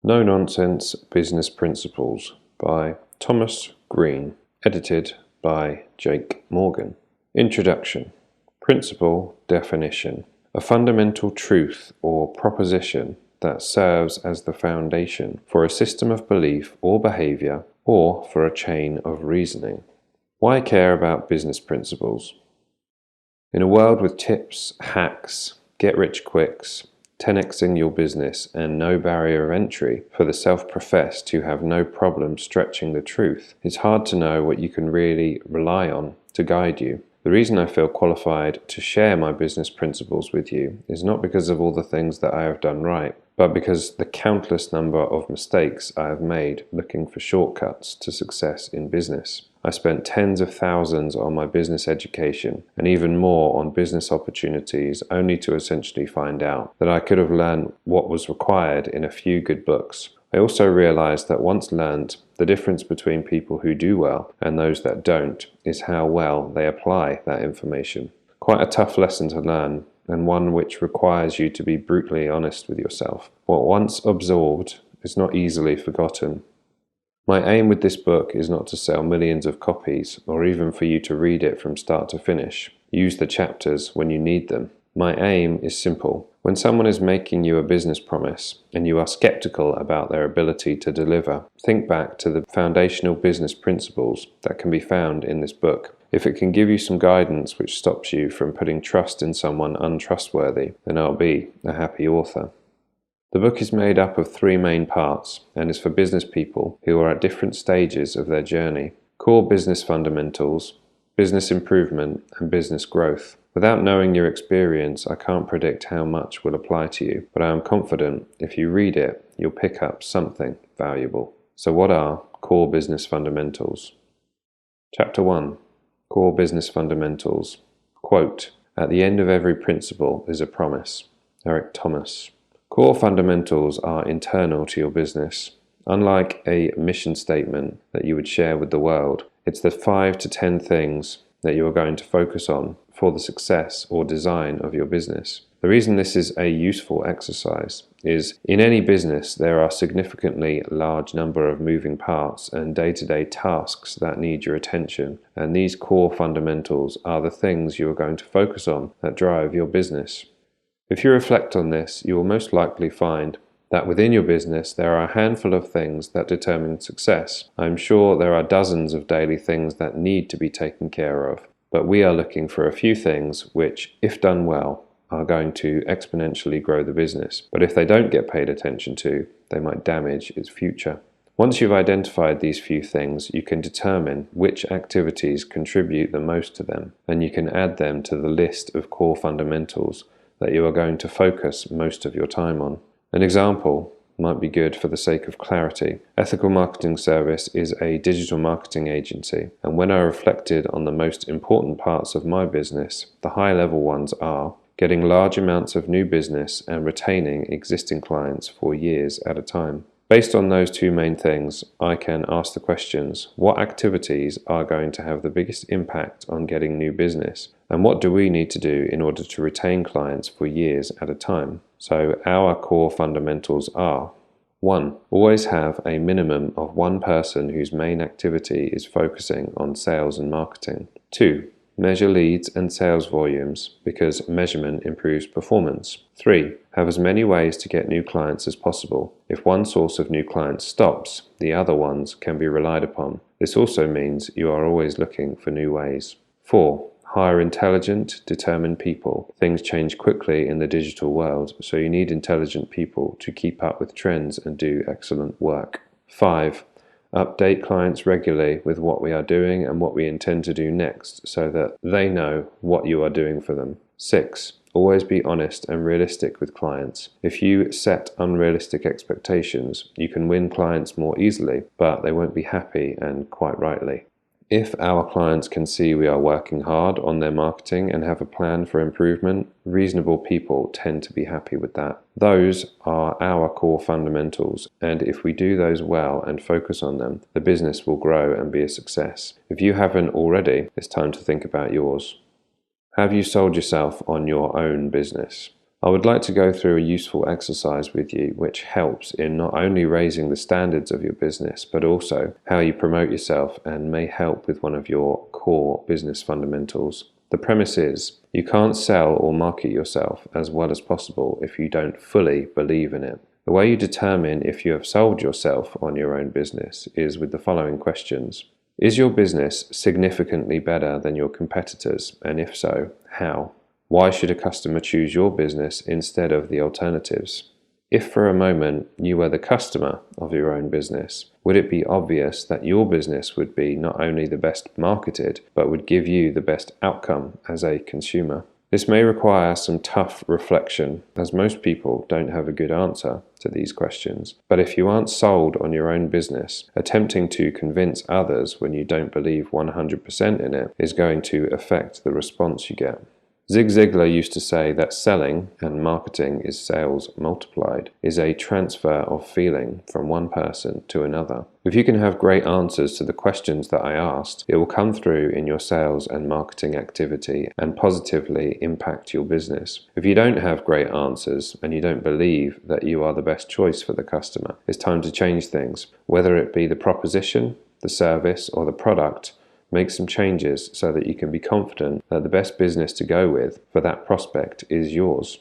No-Nonsense Business Principles by Thomas Green, edited by Jake Morgan. Introduction. Principle definition. A fundamental truth or proposition that serves as the foundation for a system of belief or behavior or for a chain of reasoning. Why care about business principles? In a world with tips, hacks, get-rich-quicks, 10xing your business and no barrier of entry for the self-professed who have no problem stretching the truth, it's hard to know what you can really rely on to guide you. The reason I feel qualified to share my business principles with you is not because of all the things that I have done right, but because the countless number of mistakes I have made looking for shortcuts to success in business. I spent tens of thousands on my business education and even more on business opportunities only to essentially find out that I could have learned what was required in a few good books. I also realized that once learned, the difference between people who do well and those that don't is how well they apply that information. Quite a tough lesson to learn, and one which requires you to be brutally honest with yourself. What once absorbed is not easily forgotten. My aim with this book is not to sell millions of copies, or even for you to read it from start to finish. Use the chapters when you need them. My aim is simple. When someone is making you a business promise, and you are skeptical about their ability to deliver, think back to the foundational business principles that can be found in this book. If it can give you some guidance which stops you from putting trust in someone untrustworthy, then I'll be a happy author. The book is made up of 3 main parts and is for business people who are at different stages of their journey. Core business fundamentals, business improvement, and business growth. Without knowing your experience, I can't predict how much will apply to you, but I am confident if you read it, you'll pick up something valuable. So what are core business fundamentals? Chapter 1. Core business fundamentals. Quote, "At the end of every principle is a promise." Eric Thomas. Core fundamentals are internal to your business. Unlike a mission statement that you would share with the world, it's the 5 to 10 things that you are going to focus on for the success or design of your business. The reason this is a useful exercise is in any business there are significantly large number of moving parts and day-to-day tasks that need your attention, and these core fundamentals are the things you are going to focus on that drive your business. If you reflect on this, you will most likely find that within your business there are a handful of things that determine success. I am sure there are dozens of daily things that need to be taken care of, but we are looking for a few things which, if done well, are going to exponentially grow the business. But if they don't get paid attention to, they might damage its future. Once you've identified these few things, you can determine which activities contribute the most to them, and you can add them to the list of core fundamentals that you are going to focus most of your time on. An example might be good for the sake of clarity. Ethical Marketing Service is a digital marketing agency, and when I reflected on the most important parts of my business, the high-level ones are getting large amounts of new business and retaining existing clients for years at a time. Based on those 2 main things, I can ask the questions, what activities are going to have the biggest impact on getting new business? And what do we need to do in order to retain clients for years at a time? So our core fundamentals are: 1. Always have a minimum of 1 person whose main activity is focusing on sales and marketing. 2. Measure leads and sales volumes because measurement improves performance. 3. Have as many ways to get new clients as possible. If one source of new clients stops, the other ones can be relied upon. This also means you are always looking for new ways. 4. Hire intelligent, determined people. Things change quickly in the digital world, so you need intelligent people to keep up with trends and do excellent work. 5. Update clients regularly with what we are doing and what we intend to do next so that they know what you are doing for them. 6. Always be honest and realistic with clients. If you set unrealistic expectations, you can win clients more easily, but they won't be happy, and quite rightly. If our clients can see we are working hard on their marketing and have a plan for improvement, reasonable people tend to be happy with that. Those are our core fundamentals, and if we do those well and focus on them, the business will grow and be a success. If you haven't already, it's time to think about yours. Have you sold yourself on your own business? I would like to go through a useful exercise with you which helps in not only raising the standards of your business, but also how you promote yourself and may help with one of your core business fundamentals. The premise is, you can't sell or market yourself as well as possible if you don't fully believe in it. The way you determine if you have sold yourself on your own business is with the following questions. Is your business significantly better than your competitors, and if so, how? Why should a customer choose your business instead of the alternatives? If for a moment you were the customer of your own business, would it be obvious that your business would be not only the best marketed, but would give you the best outcome as a consumer? This may require some tough reflection, as most people don't have a good answer to these questions. But if you aren't sold on your own business, attempting to convince others when you don't believe 100% in it is going to affect the response you get. Zig Ziglar used to say that selling, and marketing is sales multiplied, is a transfer of feeling from one person to another. If you can have great answers to the questions that I asked, it will come through in your sales and marketing activity and positively impact your business. If you don't have great answers and you don't believe that you are the best choice for the customer, it's time to change things, whether it be the proposition, the service, or the product. Make some changes so that you can be confident that the best business to go with for that prospect is yours.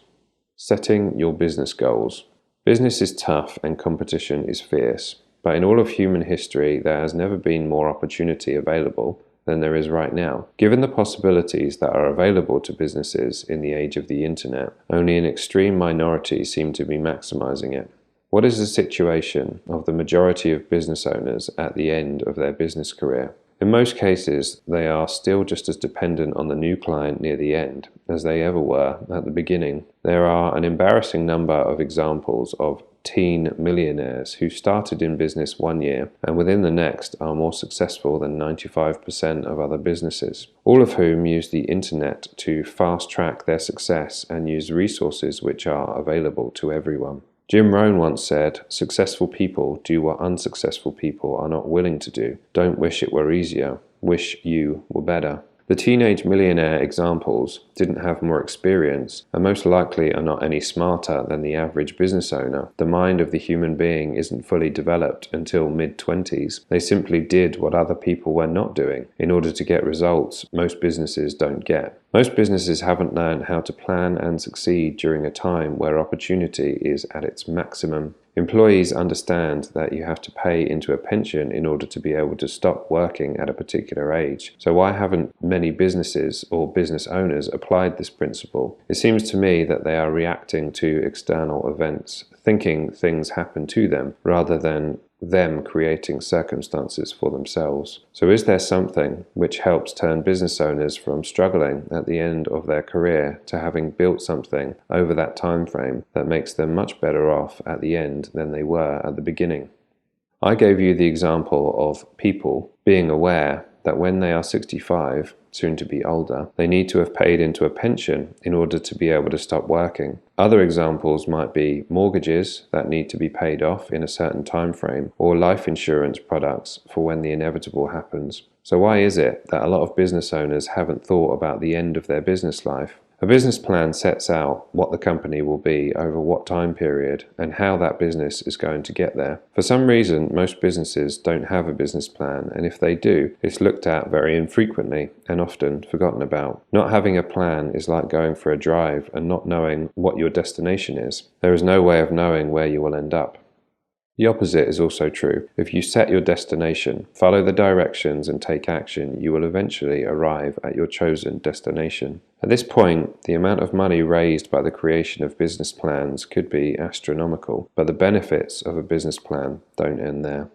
Setting your business goals. Business is tough and competition is fierce, but in all of human history there has never been more opportunity available than there is right now. Given the possibilities that are available to businesses in the age of the internet, only an extreme minority seem to be maximizing it. What is the situation of the majority of business owners at the end of their business career? In most cases, they are still just as dependent on the new client near the end as they ever were at the beginning. There are an embarrassing number of examples of teen millionaires who started in business one year and within the next are more successful than 95% of other businesses, all of whom use the internet to fast track their success and use resources which are available to everyone. Jim Rohn once said, "Successful people do what unsuccessful people are not willing to do. Don't wish it were easier. Wish you were better." The teenage millionaire examples didn't have more experience and most likely are not any smarter than the average business owner. The mind of the human being isn't fully developed until mid-20s. They simply did what other people were not doing in order to get results most businesses don't get. Most businesses haven't learned how to plan and succeed during a time where opportunity is at its maximum. Employees understand that you have to pay into a pension in order to be able to stop working at a particular age. So why haven't many businesses or business owners applied this principle? It seems to me that they are reacting to external events, thinking things happen to them rather than them creating circumstances for themselves. So is there something which helps turn business owners from struggling at the end of their career to having built something over that time frame that makes them much better off at the end than they were at the beginning? I gave you the example of people being aware that when they are 65, soon to be older, they need to have paid into a pension in order to be able to stop working. Other examples might be mortgages that need to be paid off in a certain time frame, or life insurance products for when the inevitable happens. So why is it that a lot of business owners haven't thought about the end of their business life? A business plan sets out what the company will be over what time period and how that business is going to get there. For some reason, most businesses don't have a business plan, and if they do, it's looked at very infrequently and often forgotten about. Not having a plan is like going for a drive and not knowing what your destination is. There is no way of knowing where you will end up. The opposite is also true. If you set your destination, follow the directions and take action, you will eventually arrive at your chosen destination. At this point, the amount of money raised by the creation of business plans could be astronomical, but the benefits of a business plan don't end there.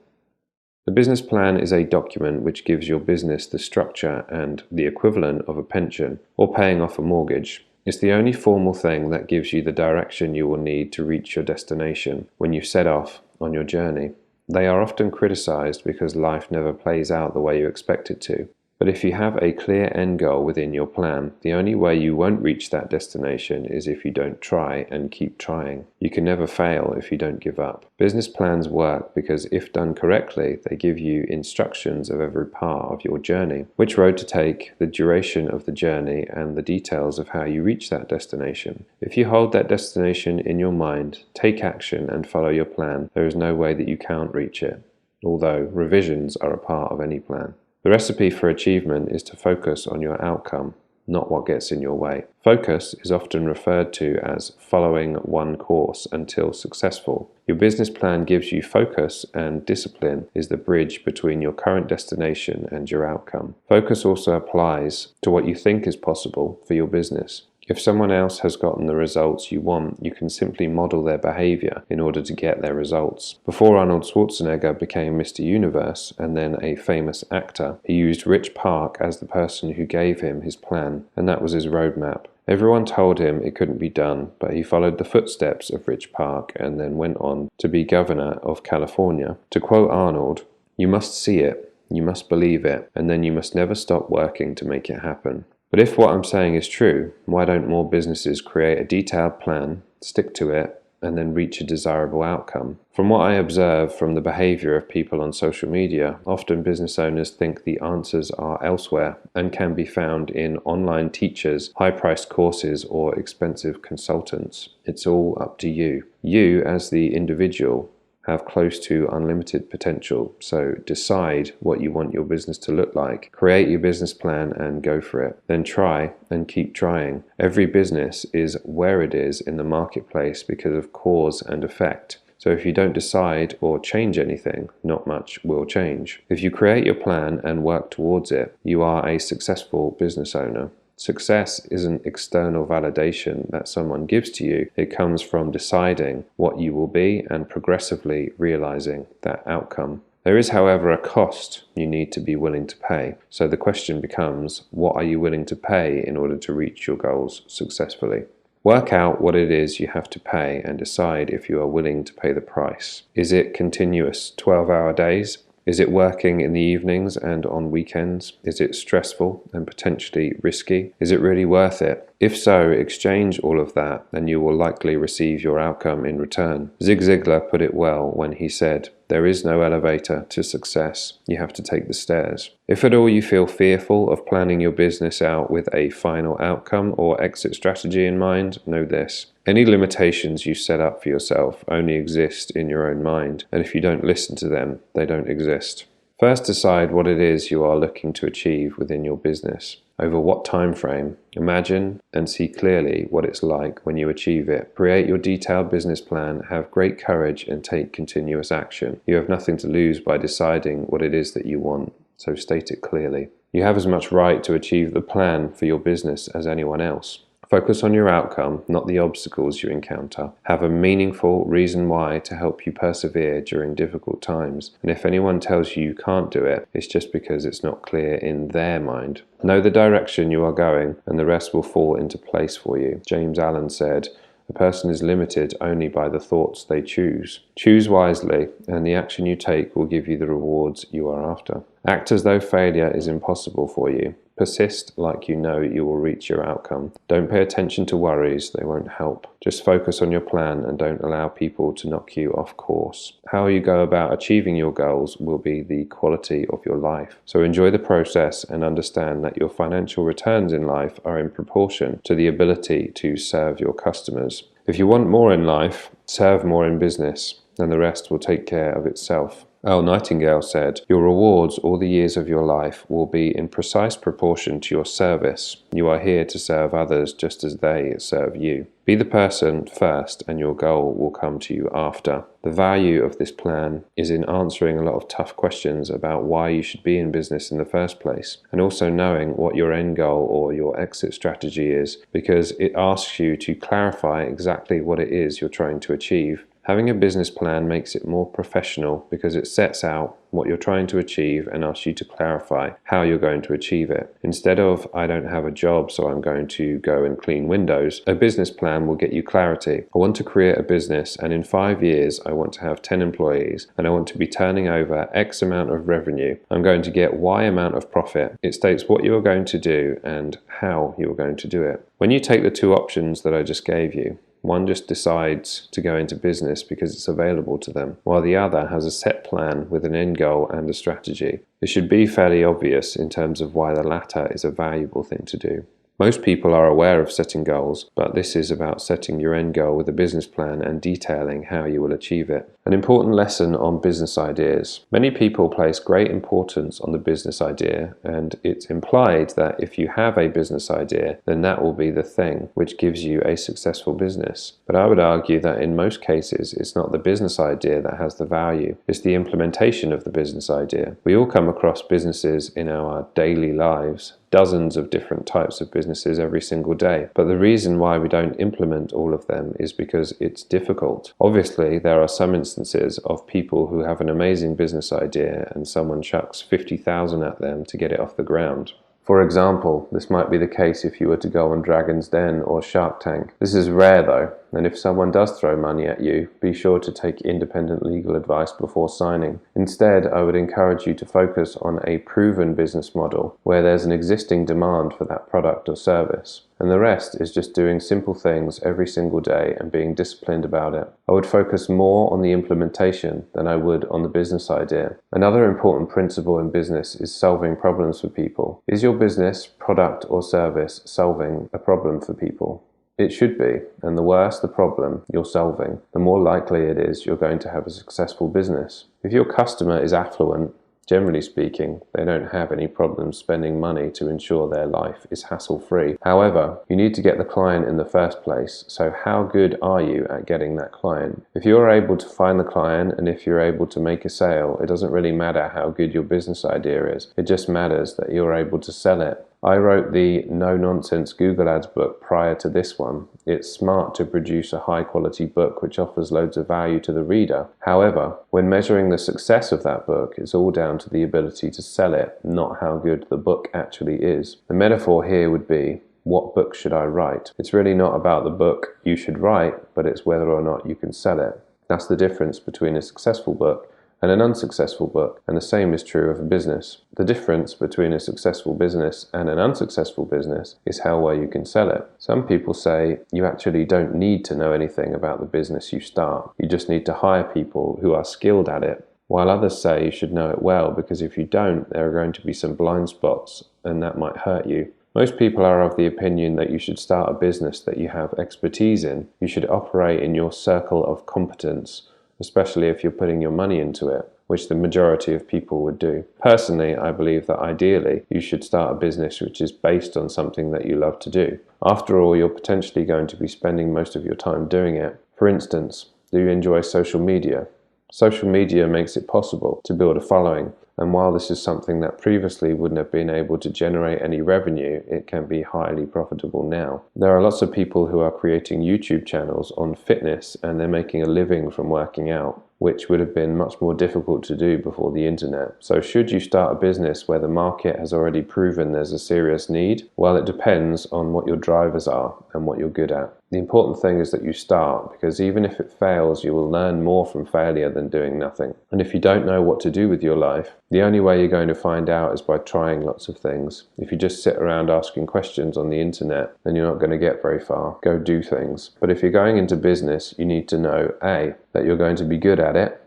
The business plan is a document which gives your business the structure and the equivalent of a pension or paying off a mortgage. It's the only formal thing that gives you the direction you will need to reach your destination when you set off on your journey. They are often criticized because life never plays out the way you expect it to. But if you have a clear end goal within your plan, the only way you won't reach that destination is if you don't try and keep trying. You can never fail if you don't give up. Business plans work because if done correctly, they give you instructions of every part of your journey, which road to take, the duration of the journey, and the details of how you reach that destination. If you hold that destination in your mind, take action and follow your plan, there is no way that you can't reach it, although revisions are a part of any plan. The recipe for achievement is to focus on your outcome, not what gets in your way. Focus is often referred to as following one course until successful. Your business plan gives you focus, and discipline is the bridge between your current destination and your outcome. Focus also applies to what you think is possible for your business. If someone else has gotten the results you want, you can simply model their behavior in order to get their results. Before Arnold Schwarzenegger became Mr. Universe and then a famous actor, he used Rich Park as the person who gave him his plan, and that was his roadmap. Everyone told him it couldn't be done, but he followed the footsteps of Rich Park and then went on to be governor of California. To quote Arnold, "You must see it, you must believe it, and then you must never stop working to make it happen." But if what I'm saying is true, why don't more businesses create a detailed plan, stick to it, and then reach a desirable outcome? From what I observe from the behavior of people on social media, often business owners think the answers are elsewhere and can be found in online teachers, high-priced courses, or expensive consultants. It's all up to you. You, as the individual, have close to unlimited potential, so decide what you want your business to look like. Create your business plan and go for it. Then try and keep trying. Every business is where it is in the marketplace because of cause and effect. So if you don't decide or change anything, not much will change. If you create your plan and work towards it, you are a successful business owner. Success isn't external validation that someone gives to you. It comes from deciding what you will be and progressively realizing that outcome. There is, however, a cost you need to be willing to pay. So the question becomes, what are you willing to pay in order to reach your goals successfully? Work out what it is you have to pay and decide if you are willing to pay the price. Is it continuous 12-hour days? Is it working in the evenings and on weekends? Is it stressful and potentially risky? Is it really worth it? If so, exchange all of that and you will likely receive your outcome in return. Zig Ziglar put it well when he said, "There is no elevator to success. You have to take the stairs." If at all you feel fearful of planning your business out with a final outcome or exit strategy in mind, know this. Any limitations you set up for yourself only exist in your own mind, and if you don't listen to them, they don't exist. First, decide what it is you are looking to achieve within your business. Over what time frame? Imagine and see clearly what it's like when you achieve it. Create your detailed business plan, have great courage, and take continuous action. You have nothing to lose by deciding what it is that you want, so state it clearly. You have as much right to achieve the plan for your business as anyone else. Focus on your outcome, not the obstacles you encounter. Have a meaningful reason why to help you persevere during difficult times. And if anyone tells you you can't do it, it's just because it's not clear in their mind. Know the direction you are going, and the rest will fall into place for you. James Allen said, "A person is limited only by the thoughts they choose." Choose wisely, and the action you take will give you the rewards you are after. Act as though failure is impossible for you. Persist like you know you will reach your outcome. Don't pay attention to worries, they won't help. Just focus on your plan and don't allow people to knock you off course. How you go about achieving your goals will be the quality of your life. So enjoy the process and understand that your financial returns in life are in proportion to the ability to serve your customers. If you want more in life, serve more in business, and the rest will take care of itself. Earl Nightingale said, "Your rewards all the years of your life will be in precise proportion to your service. You are here to serve others just as they serve you." Be the person first and your goal will come to you after. The value of this plan is in answering a lot of tough questions about why you should be in business in the first place, and also knowing what your end goal or your exit strategy is, because it asks you to clarify exactly what it is you're trying to achieve. Having a business plan makes it more professional because it sets out what you're trying to achieve and asks you to clarify how you're going to achieve it. Instead of, I don't have a job, so I'm going to go and clean windows, a business plan will get you clarity. I want to create a business, and in 5 years, I want to have 10 employees, and I want to be turning over X amount of revenue. I'm going to get Y amount of profit. It states what you are going to do and how you are going to do it. When you take the two options that I just gave you, one just decides to go into business because it's available to them, while the other has a set plan with an end goal and a strategy. It should be fairly obvious in terms of why the latter is a valuable thing to do. Most people are aware of setting goals, but this is about setting your end goal with a business plan and detailing how you will achieve it. An important lesson on business ideas. Many people place great importance on the business idea, and it's implied that if you have a business idea, then that will be the thing which gives you a successful business. But I would argue that in most cases, it's not the business idea that has the value, it's the implementation of the business idea. We all come across businesses in our daily lives, dozens of different types of businesses every single day. But the reason why we don't implement all of them is because it's difficult. Obviously, there are some instances of people who have an amazing business idea and someone chucks 50,000 at them to get it off the ground. For example, this might be the case if you were to go on Dragon's Den or Shark Tank. This is rare though, and if someone does throw money at you, be sure to take independent legal advice before signing. Instead, I would encourage you to focus on a proven business model where there's an existing demand for that product or service. And the rest is just doing simple things every single day and being disciplined about it. I would focus more on the implementation than I would on the business idea. Another important principle in business is solving problems for people. Is your business, product or service solving a problem for people? It should be, and the worse the problem you're solving, the more likely it is you're going to have a successful business. If your customer is affluent, generally speaking, they don't have any problems spending money to ensure their life is hassle-free. However, you need to get the client in the first place, so how good are you at getting that client? If you're able to find the client and if you're able to make a sale, it doesn't really matter how good your business idea is. It just matters that you're able to sell it. I wrote the no-nonsense Google Ads book prior to this one. It's smart to produce a high-quality book which offers loads of value to the reader. However, when measuring the success of that book, it's all down to the ability to sell it, not how good the book actually is. The metaphor here would be, what book should I write? It's really not about the book you should write, but it's whether or not you can sell it. That's the difference between a successful book and an unsuccessful book, and the same is true of a business. The difference between a successful business and an unsuccessful business is how well you can sell it. Some people say you actually don't need to know anything about the business you start. You just need to hire people who are skilled at it. While others say you should know it well because if you don't, there are going to be some blind spots and that might hurt you. Most people are of the opinion that you should start a business that you have expertise in. You should operate in your circle of competence, especially if you're putting your money into it, which the majority of people would do. Personally, I believe that ideally you should start a business which is based on something that you love to do. After all, you're potentially going to be spending most of your time doing it. For instance, do you enjoy social media? Social media makes it possible to build a following, and while this is something that previously wouldn't have been able to generate any revenue, it can be highly profitable now. There are lots of people who are creating YouTube channels on fitness and they're making a living from working out, which would have been much more difficult to do before the internet. So should you start a business where the market has already proven there's a serious need? Well, it depends on what your drivers are and what you're good at. The important thing is that you start, because even if it fails, you will learn more from failure than doing nothing. And if you don't know what to do with your life, the only way you're going to find out is by trying lots of things. If you just sit around asking questions on the internet, then you're not going to get very far. Go do things. But if you're going into business, you need to know A, that you're going to be good at it,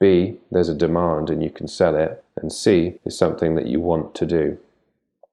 B, there's a demand and you can sell it, and C, is something that you want to do.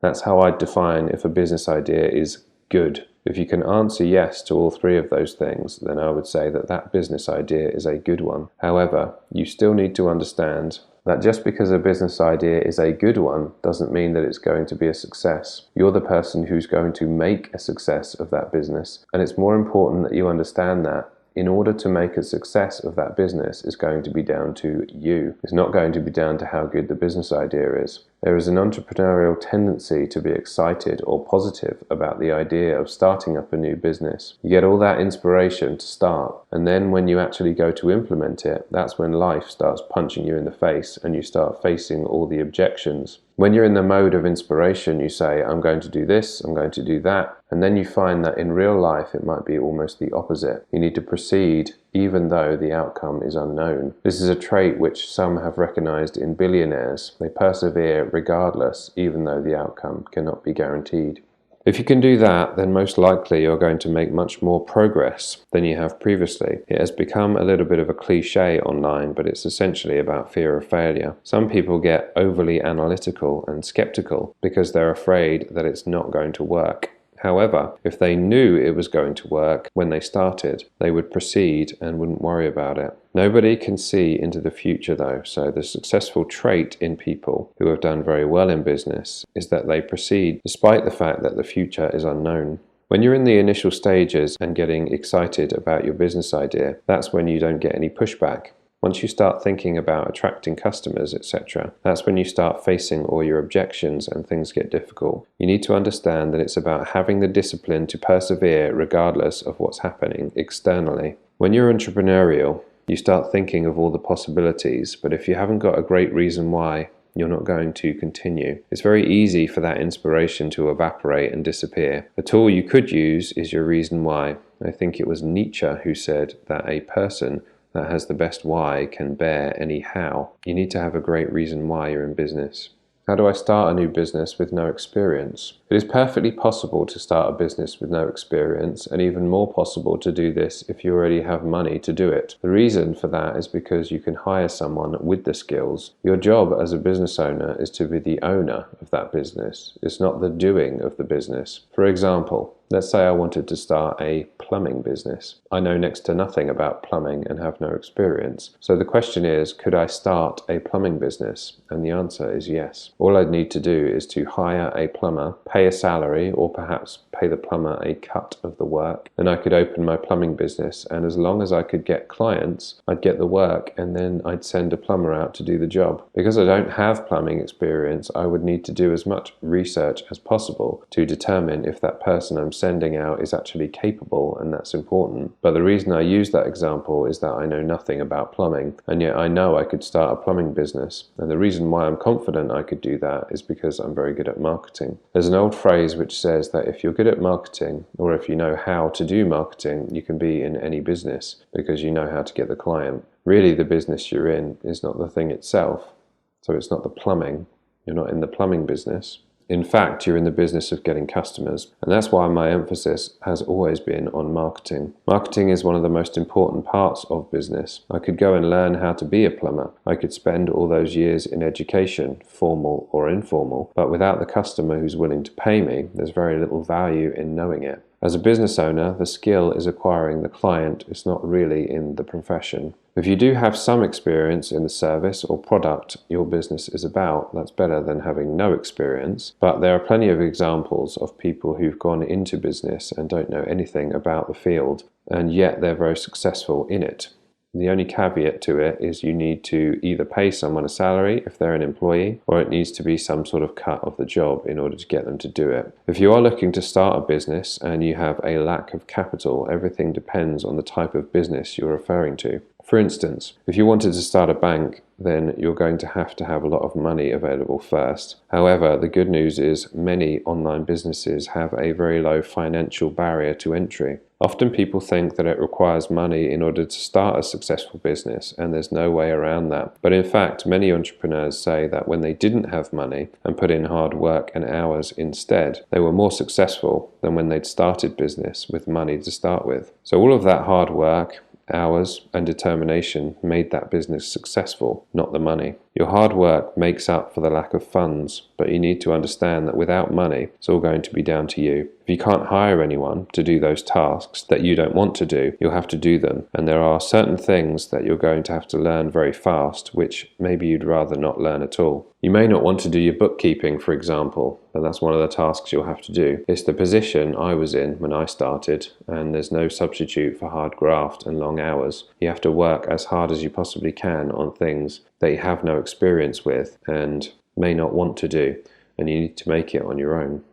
That's how I'd define if a business idea is good. If you can answer yes to all three of those things, then I would say that that business idea is a good one. However, you still need to understand that just because a business idea is a good one doesn't mean that it's going to be a success. You're the person who's going to make a success of that business, and it's more important that you understand that in order to make a success of that business is going to be down to you. It's not going to be down to how good the business idea is. There is an entrepreneurial tendency to be excited or positive about the idea of starting up a new business. You get all that inspiration to start, and then when you actually go to implement it, that's when life starts punching you in the face and you start facing all the objections. When you're in the mode of inspiration, you say, I'm going to do this, I'm going to do that, and then you find that in real life it might be almost the opposite. You need to proceed even though the outcome is unknown. This is a trait which some have recognized in billionaires. They persevere regardless, even though the outcome cannot be guaranteed. If you can do that, then most likely you're going to make much more progress than you have previously. It has become a little bit of a cliche online, but it's essentially about fear of failure. Some people get overly analytical and skeptical because they're afraid that it's not going to work. However, if they knew it was going to work when they started, they would proceed and wouldn't worry about it. Nobody can see into the future though, so the successful trait in people who have done very well in business is that they proceed despite the fact that the future is unknown. When you're in the initial stages and getting excited about your business idea, that's when you don't get any pushback. Once you start thinking about attracting customers, etc., that's when you start facing all your objections and things get difficult. You need to understand that it's about having the discipline to persevere regardless of what's happening externally. When you're entrepreneurial, you start thinking of all the possibilities, but if you haven't got a great reason why, you're not going to continue. It's very easy for that inspiration to evaporate and disappear. A tool you could use is your reason why. I think it was Nietzsche who said that a person that has the best why can bear any how. You need to have a great reason why you're in business. How do I start a new business with no experience? It is perfectly possible to start a business with no experience, and even more possible to do this if you already have money to do it. The reason for that is because you can hire someone with the skills. Your job as a business owner is to be the owner of that business. It's not the doing of the business. For example, let's say I wanted to start a plumbing business. I know next to nothing about plumbing and have no experience. So the question is, could I start a plumbing business? And the answer is yes. All I'd need to do is to hire a plumber, pay a salary, or perhaps pay the plumber a cut of the work, and I could open my plumbing business. And as long as I could get clients, I'd get the work, and then I'd send a plumber out to do the job. Because I don't have plumbing experience, I would need to do as much research as possible to determine if that person I'm sending out is actually capable, and that's important. But the reason I use that example is that I know nothing about plumbing, and yet I know I could start a plumbing business. And the reason why I'm confident I could do that is because I'm very good at marketing. There's an old phrase which says that if you're good at marketing, or if you know how to do marketing, you can be in any business because you know how to get the client. Really, the business you're in is not the thing itself. So it's not the plumbing. You're not in the plumbing business. In fact, you're in the business of getting customers, and that's why my emphasis has always been on marketing. Marketing is one of the most important parts of business. I could go and learn how to be a plumber. I could spend all those years in education, formal or informal, but without the customer who's willing to pay me, there's very little value in knowing it. As a business owner, the skill is acquiring the client. It's not really in the profession. If you do have some experience in the service or product your business is about, that's better than having no experience. But there are plenty of examples of people who've gone into business and don't know anything about the field, and yet they're very successful in it. The only caveat to it is you need to either pay someone a salary if they're an employee, or it needs to be some sort of cut of the job in order to get them to do it. If you are looking to start a business and you have a lack of capital, everything depends on the type of business you're referring to. For instance, if you wanted to start a bank, then you're going to have a lot of money available first. However, the good news is many online businesses have a very low financial barrier to entry. Often people think that it requires money in order to start a successful business, and there's no way around that. But in fact, many entrepreneurs say that when they didn't have money and put in hard work and hours instead, they were more successful than when they'd started business with money to start with. So all of that hard work, hours and determination made that business successful, not the money. Your hard work makes up for the lack of funds, but you need to understand that without money, it's all going to be down to you. If If you can't hire anyone to do those tasks that you don't want to do, you'll have to do them. And there are certain things that you're going to have to learn very fast, which maybe you'd rather not learn at all. You may not want to do your bookkeeping, for example, but that's one of the tasks you'll have to do. It's the position I was in when I started, and there's no substitute for hard graft and long hours. You have to work as hard as you possibly can on things that you have no experience with and may not want to do, and you need to make it on your own.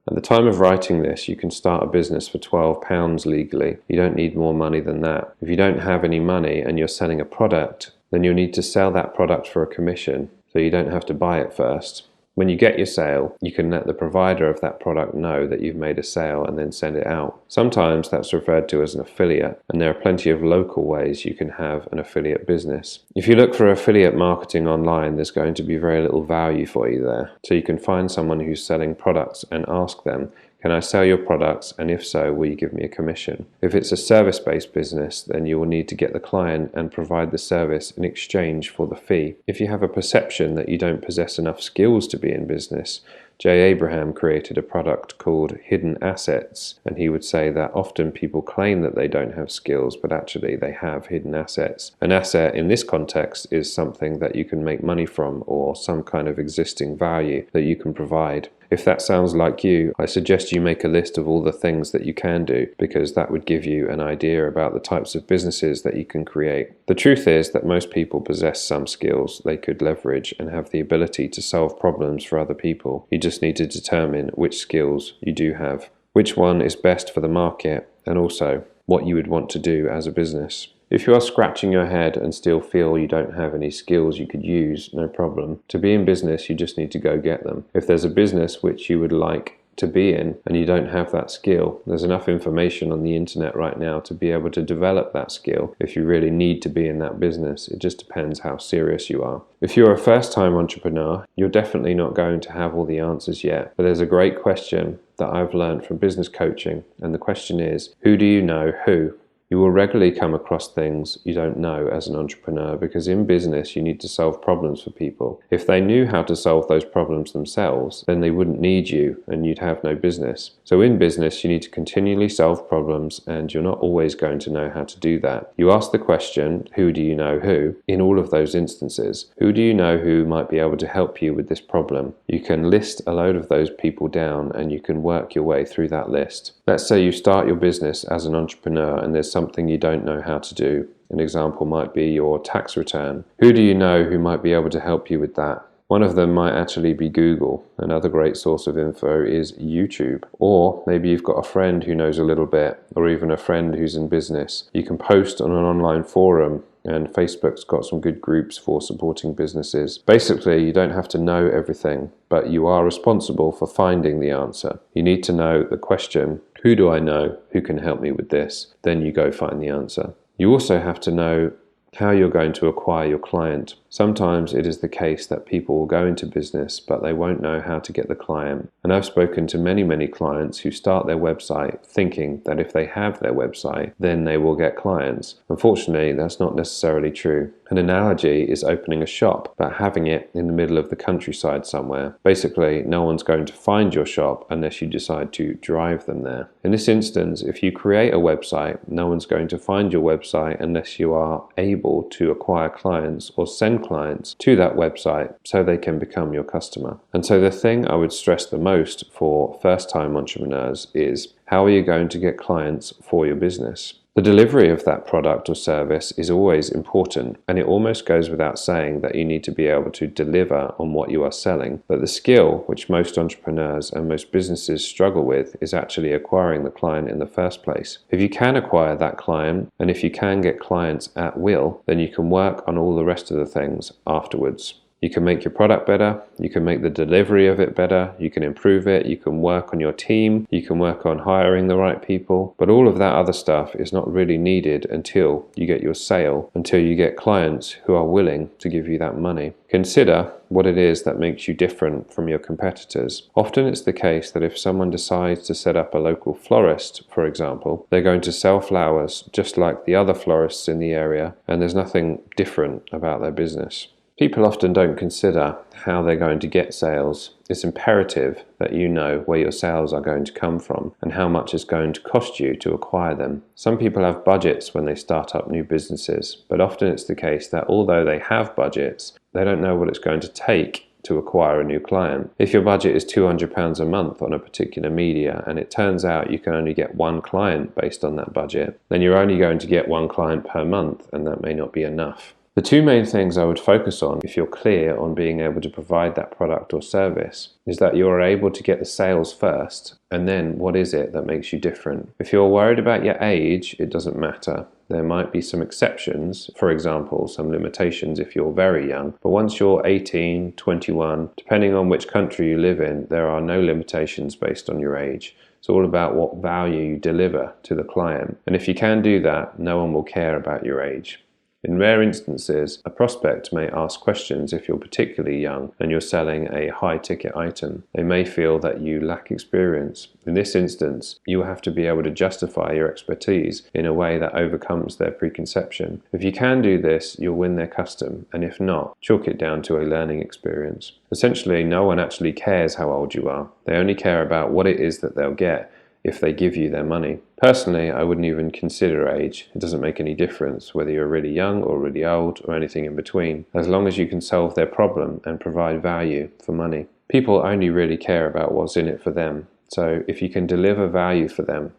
At the time of writing this, you can start a business for £12 legally. You don't need more money than that. If you don't have any money and you're selling a product, then you'll need to sell that product for a commission, so you don't have to buy it first. When you get your sale, you can let the provider of that product know that you've made a sale and then send it out. Sometimes that's referred to as an affiliate, and there are plenty of local ways you can have an affiliate business. If you look for affiliate marketing online, there's going to be very little value for you there. So you can find someone who's selling products and ask them, can I sell your products, and if so, will you give me a commission? If it's a service-based business, then you will need to get the client and provide the service in exchange for the fee. If you have a perception that you don't possess enough skills to be in business, Jay Abraham created a product called Hidden Assets, and he would say that often people claim that they don't have skills, but actually they have hidden assets. An asset in this context is something that you can make money from, or some kind of existing value that you can provide. If that sounds like you, I suggest you make a list of all the things that you can do, because that would give you an idea about the types of businesses that you can create. The truth is that most people possess some skills they could leverage and have the ability to solve problems for other people. You just need to determine which skills you do have, which one is best for the market, and also what you would want to do as a business. If you are scratching your head and still feel you don't have any skills you could use, no problem. To be in business, you just need to go get them. If there's a business which you would like to be in and you don't have that skill, there's enough information on the internet right now to be able to develop that skill if you really need to be in that business. It just depends how serious you are. If you're a first-time entrepreneur, you're definitely not going to have all the answers yet, but there's a great question that I've learned from business coaching, and the question is, who do you know who? You will regularly come across things you don't know as an entrepreneur, because in business you need to solve problems for people. If they knew how to solve those problems themselves, then they wouldn't need you and you'd have no business. So in business you need to continually solve problems, and you're not always going to know how to do that. You ask the question, who do you know who? In all of those instances, who do you know who might be able to help you with this problem? You can list a load of those people down and you can work your way through that list. Let's say you start your business as an entrepreneur and there's something you don't know how to do. An example might be your tax return. Who do you know who might be able to help you with that? One of them might actually be Google. Another great source of info is YouTube. Or maybe you've got a friend who knows a little bit, or even a friend who's in business. You can post on an online forum, and Facebook's got some good groups for supporting businesses. Basically, you don't have to know everything, but you are responsible for finding the answer. You need to know the question, who do I know who can help me with this? Then you go find the answer. You also have to know how you're going to acquire your client. Sometimes it is the case that people will go into business, but they won't know how to get the client. And I've spoken to many clients who start their website thinking that if they have their website, then they will get clients. Unfortunately, that's not necessarily true. An analogy is opening a shop, but having it in the middle of the countryside somewhere. Basically, no one's going to find your shop unless you decide to drive them there. In this instance, if you create a website, no one's going to find your website unless you are able to acquire clients or send clients to that website so they can become your customer. And so the thing I would stress the most for first-time entrepreneurs is, how are you going to get clients for your business? The delivery of that product or service is always important, and it almost goes without saying that you need to be able to deliver on what you are selling. But the skill which most entrepreneurs and most businesses struggle with is actually acquiring the client in the first place. If you can acquire that client, and if you can get clients at will, then you can work on all the rest of the things afterwards. You can make your product better, you can make the delivery of it better, you can improve it, you can work on your team, you can work on hiring the right people, but all of that other stuff is not really needed until you get your sale, until you get clients who are willing to give you that money. Consider what it is that makes you different from your competitors. Often it's the case that if someone decides to set up a local florist, for example, they're going to sell flowers just like the other florists in the area, and there's nothing different about their business. People often don't consider how they're going to get sales. It's imperative that you know where your sales are going to come from and how much it's going to cost you to acquire them. Some people have budgets when they start up new businesses, but often it's the case that although they have budgets, they don't know what it's going to take to acquire a new client. If your budget is £200 a month on a particular media and it turns out you can only get one client based on that budget, then you're only going to get one client per month, and that may not be enough. The two main things I would focus on if you're clear on being able to provide that product or service is that you're able to get the sales first, and then what is it that makes you different. If you're worried about your age, it doesn't matter. There might be some exceptions, for example, some limitations if you're very young, but once you're 18, 21, depending on which country you live in, there are no limitations based on your age. It's all about what value you deliver to the client. And if you can do that, no one will care about your age. In rare instances, a prospect may ask questions if you're particularly young and you're selling a high-ticket item. They may feel that you lack experience. In this instance, you will have to be able to justify your expertise in a way that overcomes their preconception. If you can do this, you'll win their custom, and if not, chalk it down to a learning experience. Essentially, no one actually cares how old you are. They only care about what it is that they'll get if they give you their money. Personally, I wouldn't even consider age. It doesn't make any difference whether you're really young or really old or anything in between, as long as you can solve their problem and provide value for money. People only really care about what's in it for them, so if you can deliver value for them,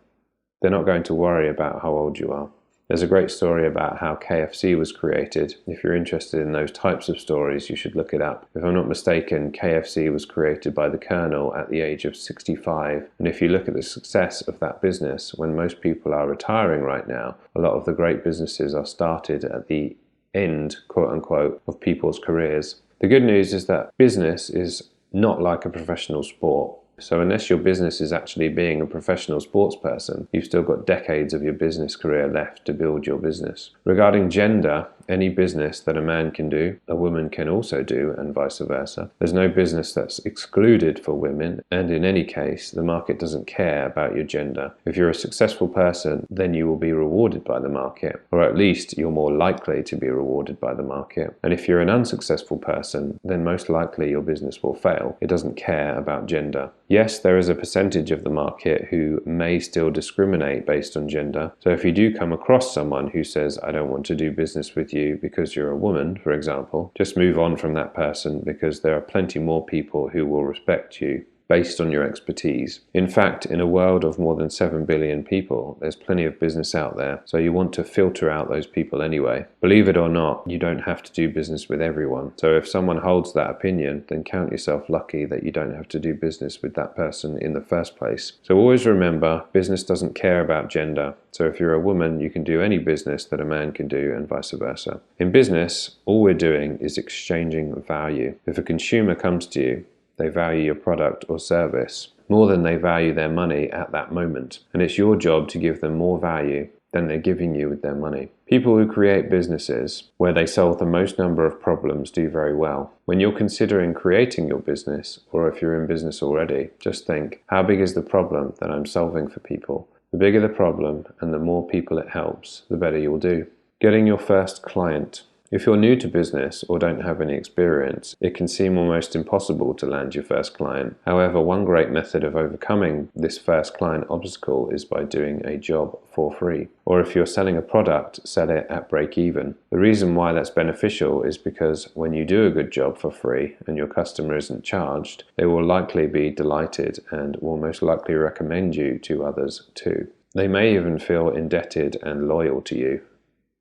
they're not going to worry about how old you are. There's a great story about how KFC was created. If you're interested in those types of stories, you should look it up. If I'm not mistaken, KFC was created by the Colonel at the age of 65. And if you look at the success of that business, when most people are retiring right now, a lot of the great businesses are started at the end, quote unquote, of people's careers. The good news is that business is not like a professional sport. So unless your business is actually being a professional sports person, you've still got decades of your business career left to build your business. Regarding gender, any business that a man can do, a woman can also do, and vice versa. There's no business that's excluded for women, and in any case, the market doesn't care about your gender. If you're a successful person, then you will be rewarded by the market, or at least you're more likely to be rewarded by the market. And if you're an unsuccessful person, then most likely your business will fail. It doesn't care about gender. Yes, there is a percentage of the market who may still discriminate based on gender. So if you do come across someone who says, I don't want to do business with you because you're a woman, for example, just move on from that person, because there are plenty more people who will respect you based on your expertise. In fact, in a world of more than 7 billion people, there's plenty of business out there, so you want to filter out those people anyway. Believe it or not, you don't have to do business with everyone. So if someone holds that opinion, then count yourself lucky that you don't have to do business with that person in the first place. So always remember, business doesn't care about gender. So if you're a woman, you can do any business that a man can do, and vice versa. In business, all we're doing is exchanging value. If a consumer comes to you, they value your product or service more than they value their money at that moment. And it's your job to give them more value than they're giving you with their money. People who create businesses where they solve the most number of problems do very well. When you're considering creating your business, or if you're in business already, just think, how big is the problem that I'm solving for people? The bigger the problem and the more people it helps, the better you'll do. Getting your first client. If you're new to business or don't have any experience, it can seem almost impossible to land your first client. However, one great method of overcoming this first client obstacle is by doing a job for free. Or if you're selling a product, sell it at break even. The reason why that's beneficial is because when you do a good job for free and your customer isn't charged, they will likely be delighted and will most likely recommend you to others too. They may even feel indebted and loyal to you.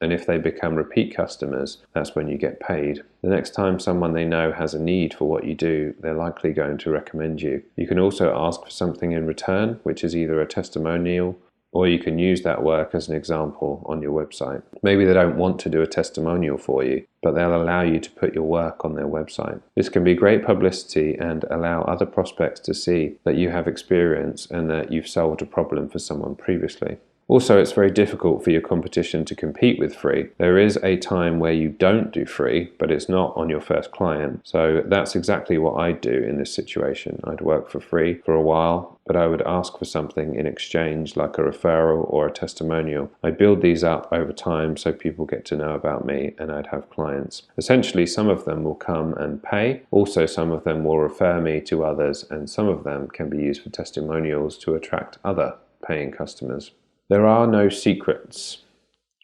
And if they become repeat customers, that's when you get paid. The next time someone they know has a need for what you do, they're likely going to recommend you. You can also ask for something in return, which is either a testimonial, or you can use that work as an example on your website. Maybe they don't want to do a testimonial for you, but they'll allow you to put your work on their website. This can be great publicity and allow other prospects to see that you have experience and that you've solved a problem for someone previously. Also, it's very difficult for your competition to compete with free. There is a time where you don't do free, but it's not on your first client. So that's exactly what I'd do in this situation. I'd work for free for a while, but I would ask for something in exchange, like a referral or a testimonial. I build these up over time so people get to know about me, and I'd have clients. Essentially, some of them will come and pay. Also, some of them will refer me to others, and some of them can be used for testimonials to attract other paying customers. There are no secrets.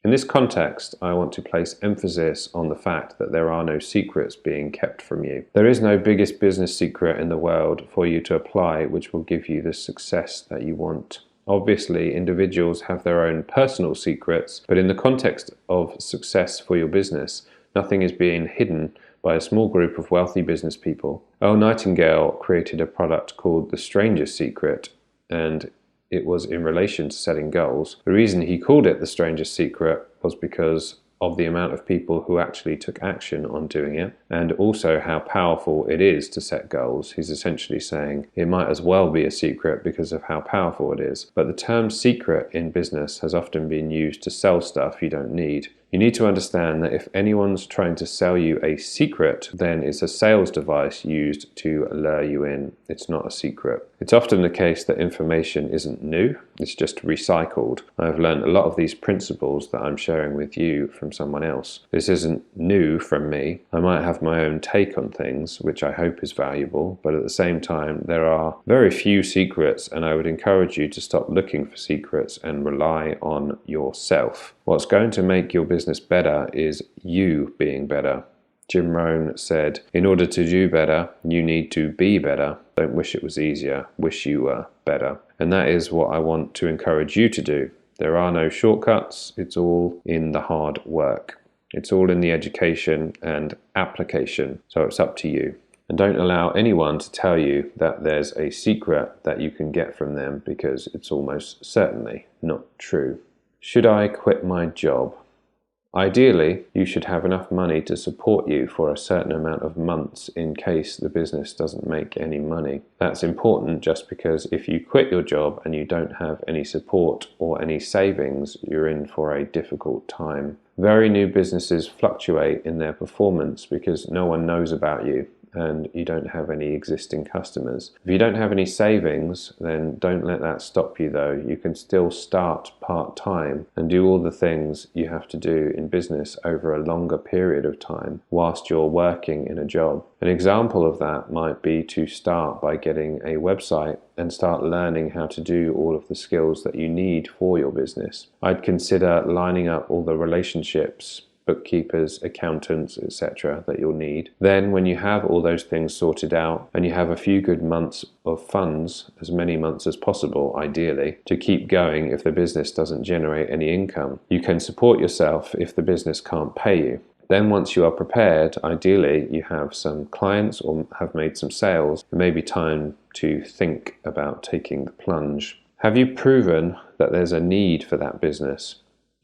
In this context, I want to place emphasis on the fact that there are no secrets being kept from you. There is no biggest business secret in the world for you to apply which will give you the success that you want. Obviously, individuals have their own personal secrets, but in the context of success for your business, nothing is being hidden by a small group of wealthy business people. Earl Nightingale created a product called The Stranger's Secret, and it was in relation to setting goals. The reason he called it The Stranger's Secret was because of the amount of people who actually took action on doing it, and also how powerful it is to set goals. He's essentially saying it might as well be a secret because of how powerful it is. But the term secret in business has often been used to sell stuff you don't need. You need to understand that if anyone's trying to sell you a secret, then it's a sales device used to lure you in. It's not a secret. It's often the case that information isn't new, it's just recycled. I've learned a lot of these principles that I'm sharing with you from someone else. This isn't new from me. I might have my own take on things, which I hope is valuable, but at the same time, there are very few secrets, and I would encourage you to stop looking for secrets and rely on yourself. What's going to make your business better is you being better. Jim Rohn said, in order to do better, you need to be better. Don't wish it was easier, wish you were better. And that is what I want to encourage you to do. There are no shortcuts. It's all in the hard work. It's all in the education and application. So it's up to you. And don't allow anyone to tell you that there's a secret that you can get from them, because it's almost certainly not true. Should I quit my job? Ideally, you should have enough money to support you for a certain amount of months in case the business doesn't make any money. That's important just because if you quit your job and you don't have any support or any savings, you're in for a difficult time. Very new businesses fluctuate in their performance because no one knows about you and you don't have any existing customers. If you don't have any savings, then don't let that stop you though. You can still start part-time and do all the things you have to do in business over a longer period of time whilst you're working in a job. An example of that might be to start by getting a website and start learning how to do all of the skills that you need for your business. I'd consider lining up all the relationships, bookkeepers, accountants, etc. that you'll need. Then when you have all those things sorted out and you have a few good months of funds, as many months as possible ideally, to keep going if the business doesn't generate any income, you can support yourself if the business can't pay you. Then once you are prepared, ideally you have some clients or have made some sales, it may be time to think about taking the plunge. Have you proven that there's a need for that business?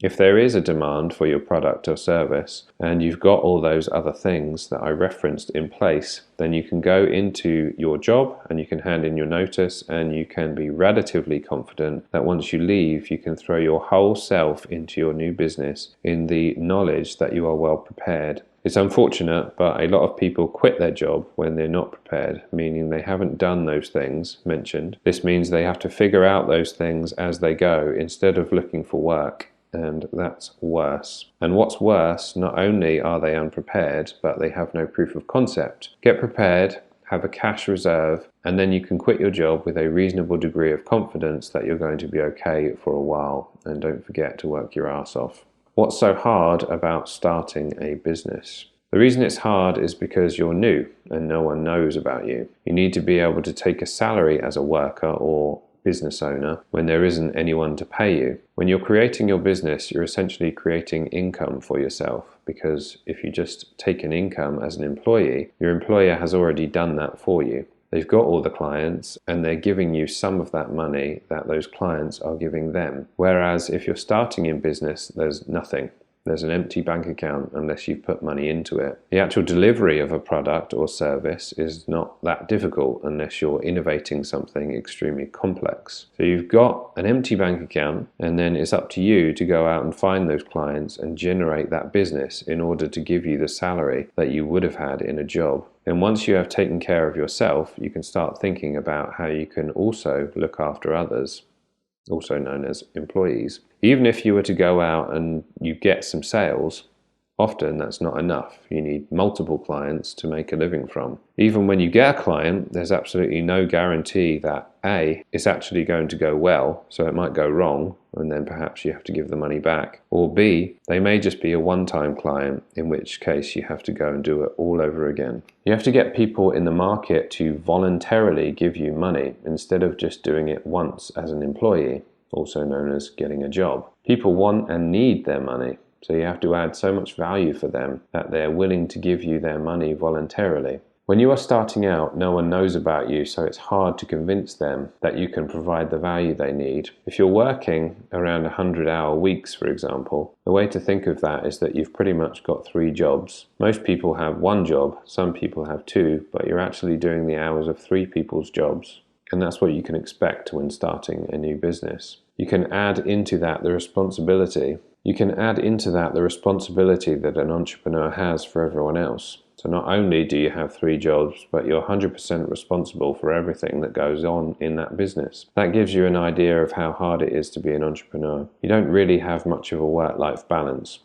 If there is a demand for your product or service and you've got all those other things that I referenced in place, then you can go into your job and you can hand in your notice, and you can be relatively confident that once you leave, you can throw your whole self into your new business in the knowledge that you are well prepared. It's unfortunate, but a lot of people quit their job when they're not prepared, meaning they haven't done those things mentioned. This means they have to figure out those things as they go instead of looking for work. And that's worse. And what's worse, not only are they unprepared, but they have no proof of concept. Get prepared, have a cash reserve, and then you can quit your job with a reasonable degree of confidence that you're going to be okay for a while. And don't forget to work your ass off. What's so hard about starting a business? The reason it's hard is because you're new and no one knows about you. You need to be able to take a salary as a worker or business owner when there isn't anyone to pay you. When you're creating your business, you're essentially creating income for yourself, because if you just take an income as an employee, your employer has already done that for you. They've got all the clients and they're giving you some of that money that those clients are giving them. Whereas if you're starting in business, there's nothing. There's an empty bank account unless you've put money into it. The actual delivery of a product or service is not that difficult unless you're innovating something extremely complex. So you've got an empty bank account, and then it's up to you to go out and find those clients and generate that business in order to give you the salary that you would have had in a job. And once you have taken care of yourself, you can start thinking about how you can also look after others, also known as employees. Even if you were to go out and you get some sales, often that's not enough. You need multiple clients to make a living from. Even when you get a client, there's absolutely no guarantee that A, it's actually going to go well, so it might go wrong, and then perhaps you have to give the money back. Or B, they may just be a one-time client, in which case you have to go and do it all over again. You have to get people in the market to voluntarily give you money instead of just doing it once as an employee, also known as getting a job. People want and need their money. So you have to add so much value for them that they're willing to give you their money voluntarily. When you are starting out, no one knows about you, so it's hard to convince them that you can provide the value they need. If you're working around 100-hour weeks, for example, the way to think of that is that you've pretty much got 3 jobs. Most people have 1 job, some people have 2, but you're actually doing the hours of 3 people's jobs. And that's what you can expect when starting a new business. You can add into that the responsibility that an entrepreneur has for everyone else. So not only do you have 3 jobs, but you're 100% responsible for everything that goes on in that business. That gives you an idea of how hard it is to be an entrepreneur. You don't really have much of a work-life balance.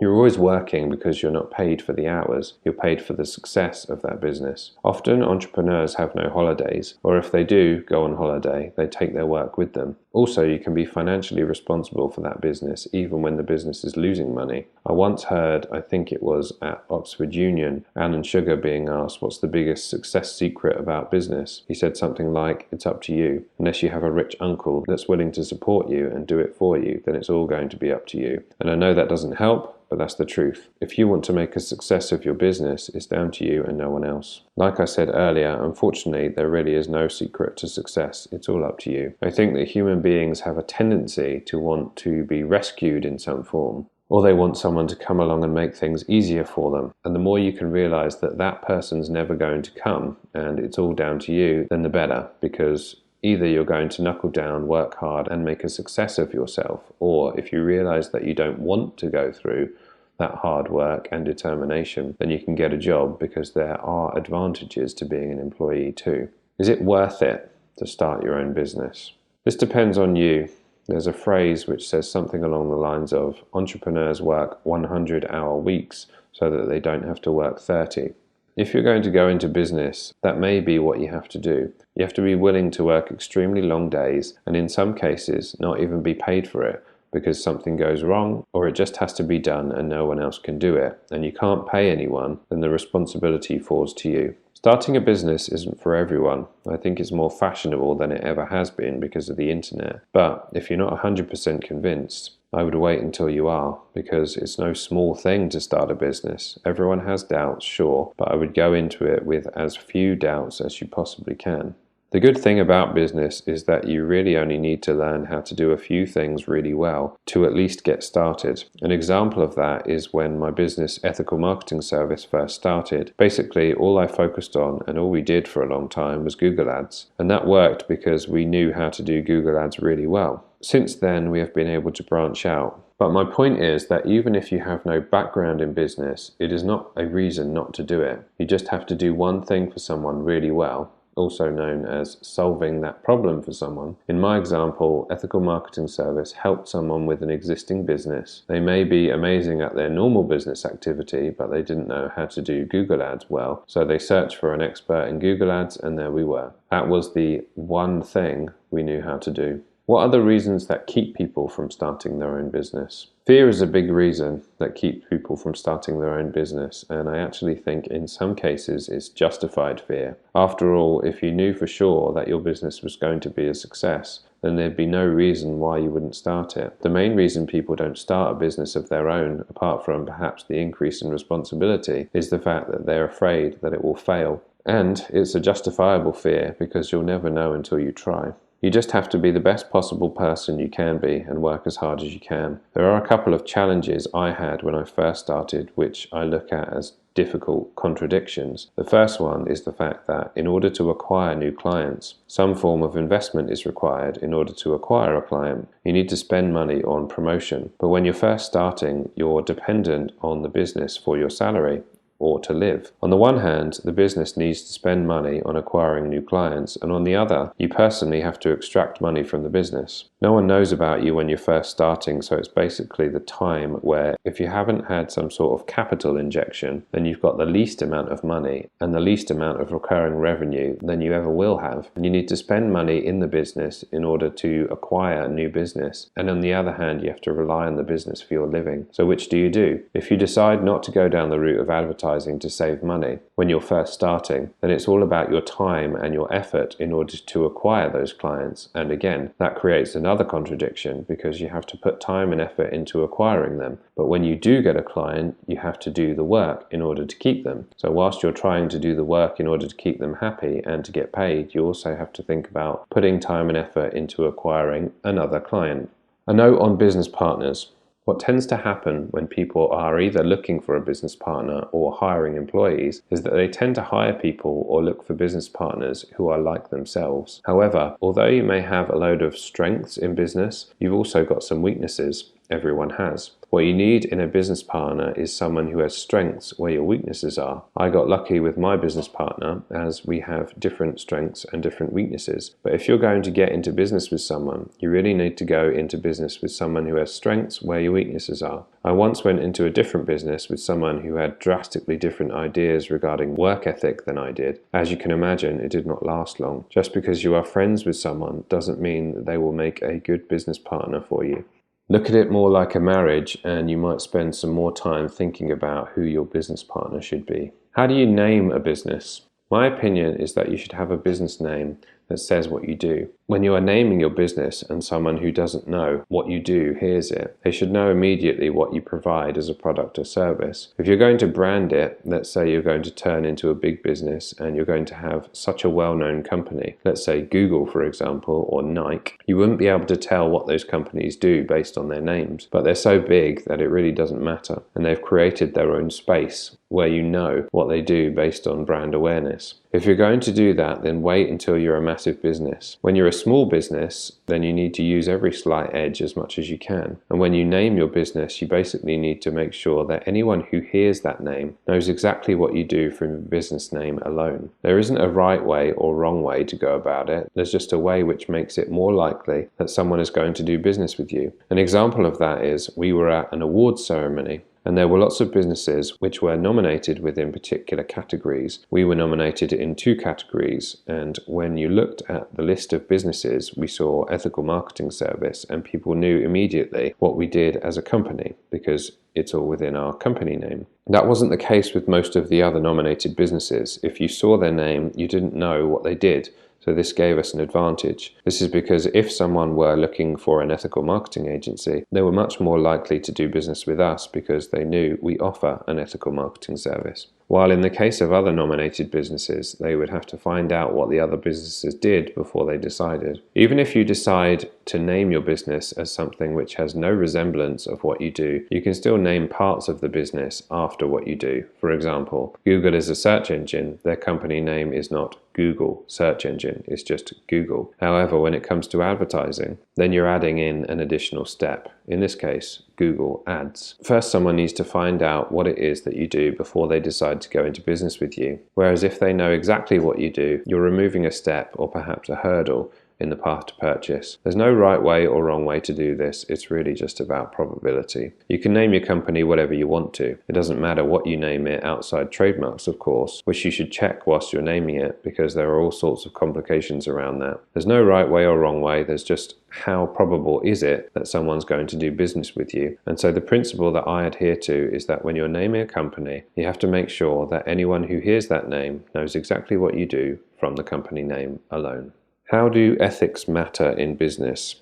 You're always working because you're not paid for the hours, you're paid for the success of that business. Often entrepreneurs have no holidays, or if they do go on holiday, they take their work with them. Also, you can be financially responsible for that business even when the business is losing money. I once heard, I think it was at Oxford Union, Alan Sugar being asked what's the biggest success secret about business. He said something like, it's up to you. Unless you have a rich uncle that's willing to support you and do it for you, then it's all going to be up to you. And I know that doesn't help, but that's the truth. If you want to make a success of your business, it's down to you and no one else. Like I said earlier, unfortunately, there really is no secret to success. It's all up to you. I think that human beings have a tendency to want to be rescued in some form, or they want someone to come along and make things easier for them. And the more you can realize that that person's never going to come and it's all down to you, then the better, because either you're going to knuckle down, work hard, and make a success of yourself, or if you realize that you don't want to go through that hard work and determination, then you can get a job, because there are advantages to being an employee too. Is it worth it to start your own business? This depends on you. There's a phrase which says something along the lines of, entrepreneurs work 100-hour weeks so that they don't have to work 30. If you're going to go into business, that may be what you have to do. You have to be willing to work extremely long days, and in some cases not even be paid for it, because something goes wrong, or it just has to be done and no one else can do it, and you can't pay anyone, then the responsibility falls to you. Starting a business isn't for everyone. I think it's more fashionable than it ever has been because of the internet. But if you're not 100% convinced, I would wait until you are, because it's no small thing to start a business. Everyone has doubts, sure, but I would go into it with as few doubts as you possibly can. The good thing about business is that you really only need to learn how to do a few things really well to at least get started. An example of that is when my business ethical marketing service first started. Basically, all I focused on and all we did for a long time was Google Ads. And that worked because we knew how to do Google Ads really well. Since then, we have been able to branch out. But my point is that even if you have no background in business, it is not a reason not to do it. You just have to do one thing for someone really well, also known as solving that problem for someone. In my example, ethical marketing service helped someone with an existing business. They may be amazing at their normal business activity, but they didn't know how to do Google Ads well. So they searched for an expert in Google Ads, and there we were. That was the one thing we knew how to do. What are the reasons that keep people from starting their own business? Fear is a big reason that keeps people from starting their own business, and I actually think in some cases it's justified fear. After all, if you knew for sure that your business was going to be a success, then there'd be no reason why you wouldn't start it. The main reason people don't start a business of their own, apart from perhaps the increase in responsibility, is the fact that they're afraid that it will fail. And it's a justifiable fear because you'll never know until you try. You just have to be the best possible person you can be and work as hard as you can. There are a couple of challenges I had when I first started, which I look at as difficult contradictions. The first one is the fact that in order to acquire new clients, some form of investment is required in order to acquire a client. You need to spend money on promotion. But when you're first starting, you're dependent on the business for your salary or to live. On the one hand, the business needs to spend money on acquiring new clients, and on the other, you personally have to extract money from the business. No one knows about you when you're first starting, so it's basically the time where if you haven't had some sort of capital injection, then you've got the least amount of money and the least amount of recurring revenue than you ever will have. And you need to spend money in the business in order to acquire new business. And on the other hand, you have to rely on the business for your living. So which do you do? If you decide not to go down the route of advertising to save money when you're first starting, then it's all about your time and your effort in order to acquire those clients. And again, that creates another contradiction because you have to put time and effort into acquiring them. But when you do get a client, you have to do the work in order to keep them. So whilst you're trying to do the work in order to keep them happy and to get paid, you also have to think about putting time and effort into acquiring another client. A note on business partners. What tends to happen when people are either looking for a business partner or hiring employees is that they tend to hire people or look for business partners who are like themselves. However, although you may have a load of strengths in business, you've also got some weaknesses. Everyone has. What you need in a business partner is someone who has strengths where your weaknesses are. I got lucky with my business partner as we have different strengths and different weaknesses. But if you're going to get into business with someone, you really need to go into business with someone who has strengths where your weaknesses are. I once went into a different business with someone who had drastically different ideas regarding work ethic than I did. As you can imagine, it did not last long. Just because you are friends with someone doesn't mean that they will make a good business partner for you. Look at it more like a marriage, and you might spend some more time thinking about who your business partner should be. How do you name a business? My opinion is that you should have a business name that says what you do. When you are naming your business and someone who doesn't know what you do hears it, they should know immediately what you provide as a product or service. If you're going to brand it, let's say you're going to turn into a big business and you're going to have such a well-known company, let's say Google for example, or Nike, you wouldn't be able to tell what those companies do based on their names, but they're so big that it really doesn't matter, and they've created their own space where you know what they do based on brand awareness. If you're going to do that, then wait until you're a massive business. When you're a small business, then you need to use every slight edge as much as you can. And when you name your business, you basically need to make sure that anyone who hears that name knows exactly what you do from your business name alone. There isn't a right way or wrong way to go about it. There's just a way which makes it more likely that someone is going to do business with you. An example of that is we were at an awards ceremony, and there were lots of businesses which were nominated within particular categories. We were nominated in 2 categories, and when you looked at the list of businesses, we saw ethical marketing service, and people knew immediately what we did as a company because it's all within our company name. That wasn't the case with most of the other nominated businesses. If you saw their name, you didn't know what they did. So this gave us an advantage. This is because if someone were looking for an ethical marketing agency, they were much more likely to do business with us because they knew we offer an ethical marketing service. While in the case of other nominated businesses, they would have to find out what the other businesses did before they decided. Even if you decide to name your business as something which has no resemblance of what you do, you can still name parts of the business after what you do. For example, Google is a search engine. Their company name is not Google search engine, it's just Google. However, when it comes to advertising, then you're adding in an additional step. In this case, Google Ads. First, someone needs to find out what it is that you do before they decide to go into business with you. Whereas if they know exactly what you do, you're removing a step or perhaps a hurdle in the path to purchase. There's no right way or wrong way to do this. It's really just about probability. You can name your company whatever you want to. It doesn't matter what you name it outside trademarks, of course, which you should check whilst you're naming it because there are all sorts of complications around that. There's no right way or wrong way. There's just how probable is it that someone's going to do business with you. And so the principle that I adhere to is that when you're naming a company, you have to make sure that anyone who hears that name knows exactly what you do from the company name alone. How do ethics matter in business?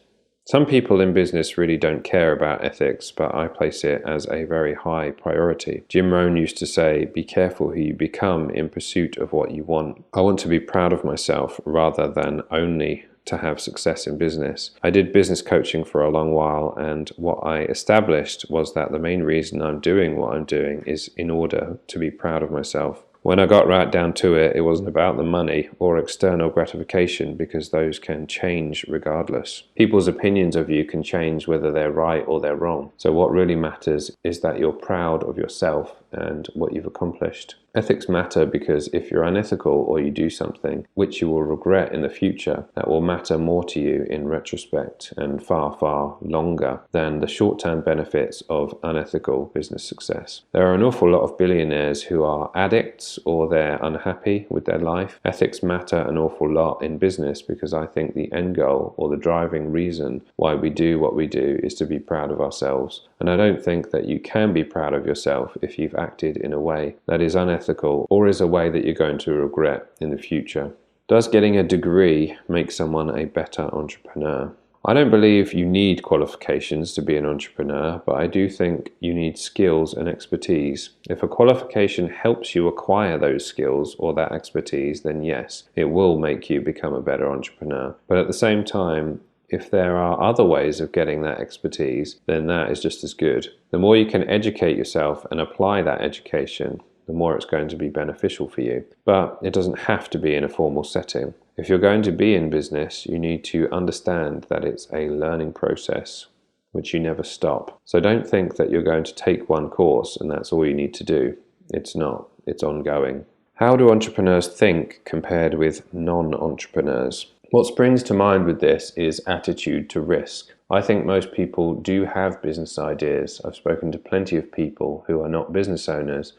Some people in business really don't care about ethics, but I place it as a very high priority. Jim Rohn used to say, "Be careful who you become in pursuit of what you want." I want to be proud of myself rather than only to have success in business. I did business coaching for a long while, and what I established was that the main reason I'm doing what I'm doing is in order to be proud of myself. When I got right down to it, it wasn't about the money or external gratification, because those can change regardless. People's opinions of you can change whether they're right or they're wrong. So what really matters is that you're proud of yourself and what you've accomplished. Ethics matter because if you're unethical or you do something which you will regret in the future, that will matter more to you in retrospect and far, far longer than the short-term benefits of unethical business success. There are an awful lot of billionaires who are addicts or they're unhappy with their life. Ethics matter an awful lot in business because I think the end goal or the driving reason why we do what we do is to be proud of ourselves. And I don't think that you can be proud of yourself if you've acted in a way that is unethical or is a way that you're going to regret in the future. Does getting a degree make someone a better entrepreneur? I don't believe you need qualifications to be an entrepreneur, but I do think you need skills and expertise. If a qualification helps you acquire those skills or that expertise, then yes, it will make you become a better entrepreneur. But at the same time, if there are other ways of getting that expertise, then that is just as good. The more you can educate yourself and apply that education, the more it's going to be beneficial for you. But it doesn't have to be in a formal setting. If you're going to be in business, you need to understand that it's a learning process which you never stop. So don't think that you're going to take one course and that's all you need to do. It's not. It's ongoing. How do entrepreneurs think compared with non-entrepreneurs? What springs to mind with this is attitude to risk. I think most people do have business ideas. I've spoken to plenty of people who are not business owners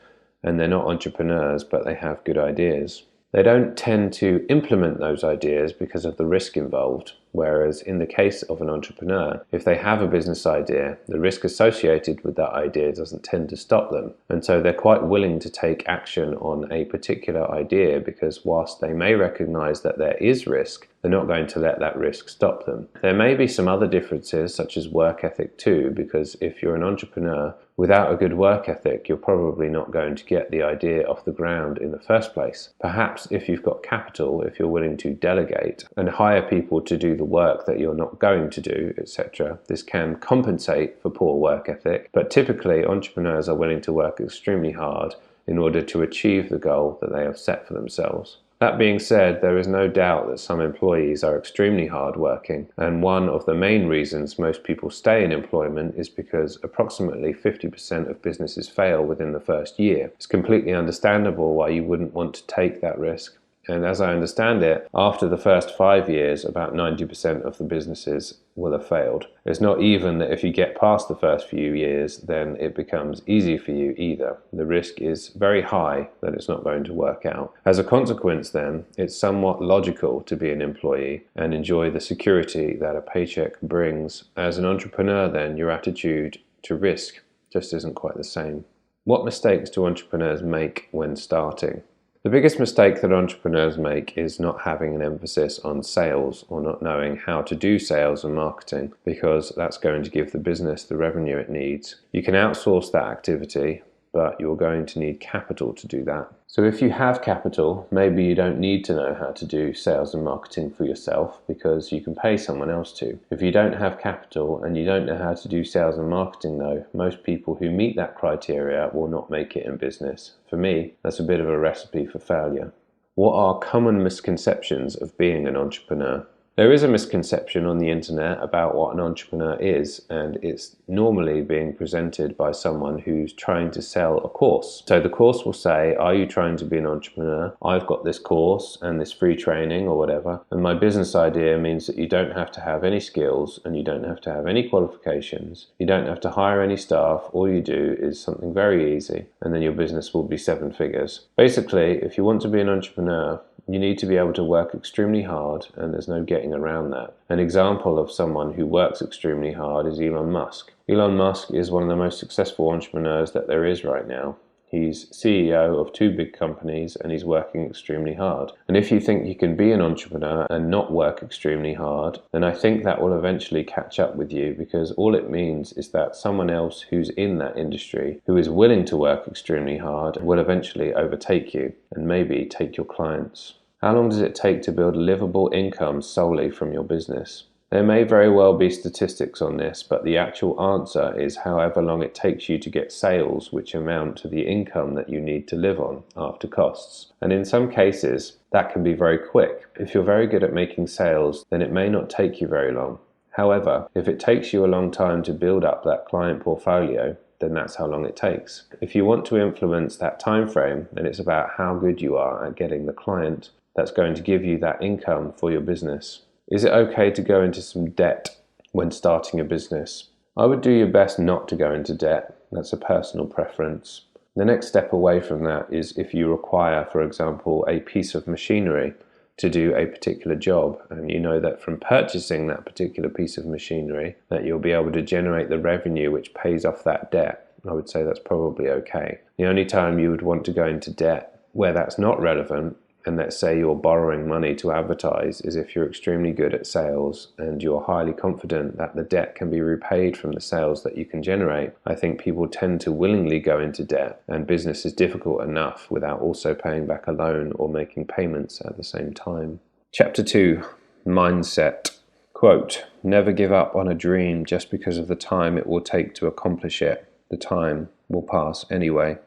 and they're not entrepreneurs, but they have good ideas. They don't tend to implement those ideas because of the risk involved, whereas in the case of an entrepreneur, if they have a business idea, the risk associated with that idea doesn't tend to stop them. And so they're quite willing to take action on a particular idea because whilst they may recognize that there is risk, they're not going to let that risk stop them. There may be some other differences, such as work ethic too, because if you're an entrepreneur without a good work ethic, you're probably not going to get the idea off the ground in the first place. Perhaps if you've got capital, if you're willing to delegate and hire people to do the work that you're not going to do, etc., this can compensate for poor work ethic. But typically, entrepreneurs are willing to work extremely hard in order to achieve the goal that they have set for themselves. That being said, there is no doubt that some employees are extremely hardworking, and one of the main reasons most people stay in employment is because approximately 50% of businesses fail within the first year. It's completely understandable why you wouldn't want to take that risk. And as I understand it, after the first 5 years, about 90% of the businesses will have failed. It's not even that if you get past the first few years, then it becomes easy for you either. The risk is very high that it's not going to work out. As a consequence then, it's somewhat logical to be an employee and enjoy the security that a paycheck brings. As an entrepreneur then, your attitude to risk just isn't quite the same. What mistakes do entrepreneurs make when starting? The biggest mistake that entrepreneurs make is not having an emphasis on sales or not knowing how to do sales and marketing, because that's going to give the business the revenue it needs. You can outsource that activity, but you're going to need capital to do that. So if you have capital, maybe you don't need to know how to do sales and marketing for yourself because you can pay someone else to. If you don't have capital and you don't know how to do sales and marketing though, most people who meet that criteria will not make it in business. For me, that's a bit of a recipe for failure. What are common misconceptions of being an entrepreneur? There is a misconception on the internet about what an entrepreneur is, and it's normally being presented by someone who's trying to sell a course. So the course will say, are you trying to be an entrepreneur? I've got this course and this free training or whatever, and my business idea means that you don't have to have any skills and you don't have to have any qualifications. You don't have to hire any staff. All you do is something very easy, and then your business will be 7 figures. Basically, if you want to be an entrepreneur, you need to be able to work extremely hard, and there's no getting around that. An example of someone who works extremely hard is Elon Musk. Elon Musk is one of the most successful entrepreneurs that there is right now. He's CEO of 2 big companies and he's working extremely hard. And if you think you can be an entrepreneur and not work extremely hard, then I think that will eventually catch up with you, because all it means is that someone else who's in that industry, who is willing to work extremely hard, will eventually overtake you and maybe take your clients. How long does it take to build a livable income solely from your business? There may very well be statistics on this, but the actual answer is however long it takes you to get sales which amount to the income that you need to live on after costs. And in some cases, that can be very quick. If you're very good at making sales, then it may not take you very long. However, if it takes you a long time to build up that client portfolio, then that's how long it takes. If you want to influence that time frame, then it's about how good you are at getting the client that's going to give you that income for your business. Is it okay to go into some debt when starting a business? I would do your best not to go into debt. That's a personal preference. The next step away from that is if you require, for example, a piece of machinery to do a particular job, and you know that from purchasing that particular piece of machinery that you'll be able to generate the revenue which pays off that debt. I would say that's probably okay. The only time you would want to go into debt where that's not relevant, and let's say you're borrowing money to advertise, is if you're extremely good at sales and you're highly confident that the debt can be repaid from the sales that you can generate. I think people tend to willingly go into debt, and business is difficult enough without also paying back a loan or making payments at the same time. Chapter 2, Mindset. Quote, never give up on a dream just because of the time it will take to accomplish it. The time will pass anyway.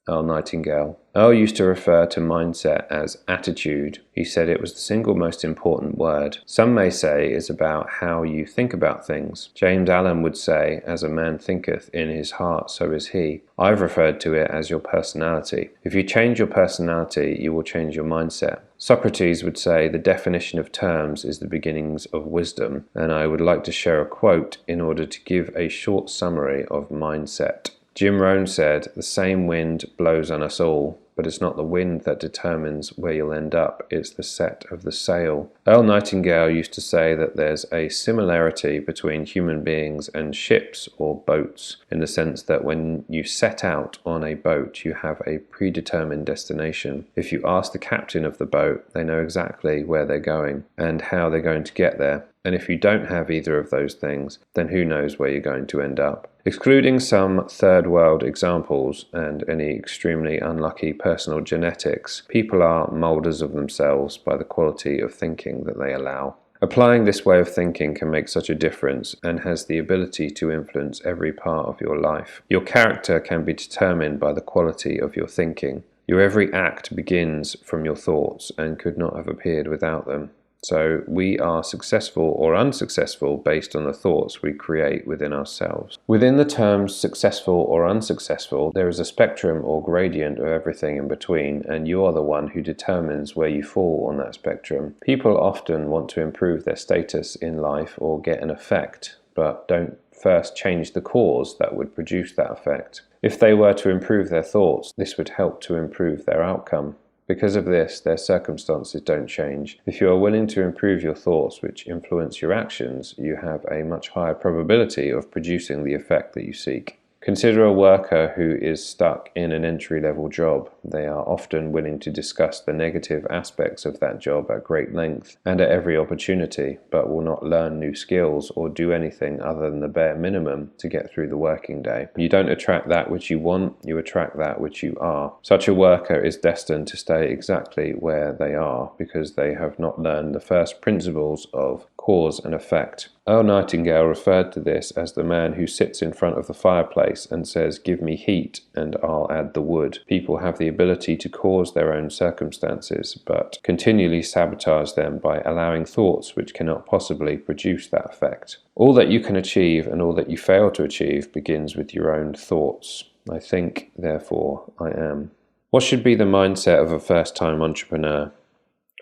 Earl Nightingale. Earl used to refer to mindset as attitude. He said it was the single most important word. Some may say it's about how you think about things. James Allen would say, as a man thinketh in his heart, so is he. I've referred to it as your personality. If you change your personality, you will change your mindset. Socrates would say the definition of terms is the beginnings of wisdom, and I would like to share a quote in order to give a short summary of mindset. Jim Rohn said, the same wind blows on us all, but it's not the wind that determines where you'll end up, it's the set of the sail. Earl Nightingale used to say that there's a similarity between human beings and ships or boats, in the sense that when you set out on a boat, you have a predetermined destination. If you ask the captain of the boat, they know exactly where they're going and how they're going to get there. And if you don't have either of those things, then who knows where you're going to end up. Excluding some third world examples and any extremely unlucky personal genetics, people are moulders of themselves by the quality of thinking that they allow. Applying this way of thinking can make such a difference and has the ability to influence every part of your life. Your character can be determined by the quality of your thinking. Your every act begins from your thoughts and could not have appeared without them. So we are successful or unsuccessful based on the thoughts we create within ourselves. Within the terms successful or unsuccessful, there is a spectrum or gradient of everything in between, and you are the one who determines where you fall on that spectrum. People often want to improve their status in life or get an effect, but don't first change the cause that would produce that effect. If they were to improve their thoughts, this would help to improve their outcome. Because of this, their circumstances don't change. If you are willing to improve your thoughts which influence your actions, you have a much higher probability of producing the effect that you seek. Consider a worker who is stuck in an entry-level job. They are often willing to discuss the negative aspects of that job at great length and at every opportunity, but will not learn new skills or do anything other than the bare minimum to get through the working day. You don't attract that which you want, you attract that which you are. Such a worker is destined to stay exactly where they are because they have not learned the first principles of cause and effect. Earl Nightingale referred to this as the man who sits in front of the fireplace and says, "Give me heat and I'll add the wood." People have the ability to cause their own circumstances, but continually sabotage them by allowing thoughts which cannot possibly produce that effect. All that you can achieve and all that you fail to achieve begins with your own thoughts. I think, therefore I am. What should be the mindset of a first-time entrepreneur?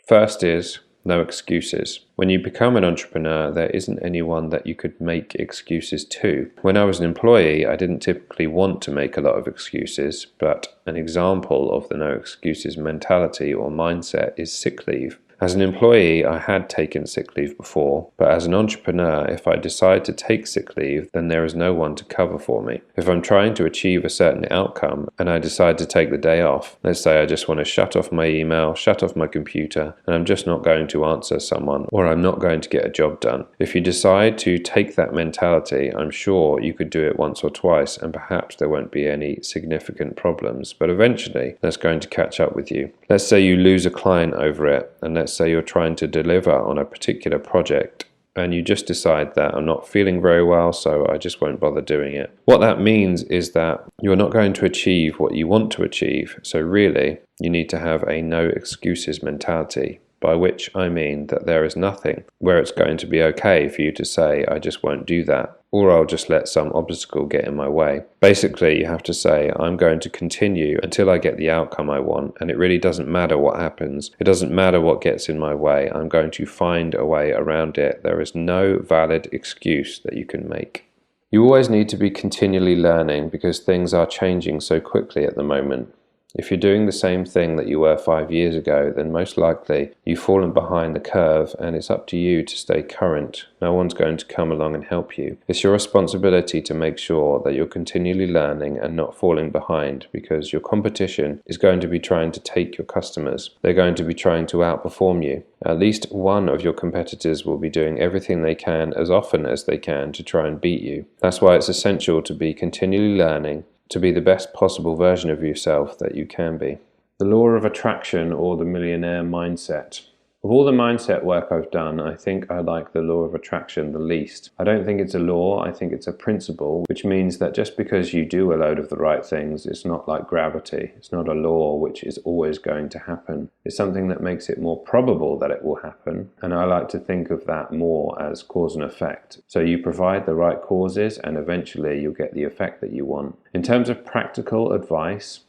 First is, no excuses. When you become an entrepreneur, there isn't anyone that you could make excuses to. When I was an employee, I didn't typically want to make a lot of excuses, but an example of the no excuses mentality or mindset is sick leave. As an employee, I had taken sick leave before, but as an entrepreneur, if I decide to take sick leave, then there is no one to cover for me. If I'm trying to achieve a certain outcome and I decide to take the day off, let's say I just want to shut off my email, shut off my computer, and I'm just not going to answer someone, or I'm not going to get a job done. If you decide to take that mentality, I'm sure you could do it once or twice, and perhaps there won't be any significant problems, but eventually that's going to catch up with you. Let's say you lose a client over it, and let's say you're trying to deliver on a particular project, and you just decide that I'm not feeling very well, so I just won't bother doing it. What that means is that you're not going to achieve what you want to achieve, so really you need to have a no excuses mentality, by which I mean that there is nothing where it's going to be okay for you to say, I just won't do that, or I'll just let some obstacle get in my way. Basically, you have to say, I'm going to continue until I get the outcome I want, and it really doesn't matter what happens. It doesn't matter what gets in my way. I'm going to find a way around it. There is no valid excuse that you can make. You always need to be continually learning because things are changing so quickly at the moment. If you're doing the same thing that you were 5 years ago, then most likely you've fallen behind the curve, and it's up to you to stay current. No one's going to come along and help you. It's your responsibility to make sure that you're continually learning and not falling behind, because your competition is going to be trying to take your customers. They're going to be trying to outperform you. At least one of your competitors will be doing everything they can as often as they can to try and beat you. That's why it's essential to be continually learning, to be the best possible version of yourself that you can be. The law of attraction, or the millionaire mindset. Of all the mindset work I've done, I think I like the law of attraction the least. I don't think it's a law, I think it's a principle, which means that just because you do a load of the right things, it's not like gravity. It's not a law which is always going to happen. It's something that makes it more probable that it will happen, and I like to think of that more as cause and effect. So you provide the right causes, and eventually you'll get the effect that you want. In terms of practical advice,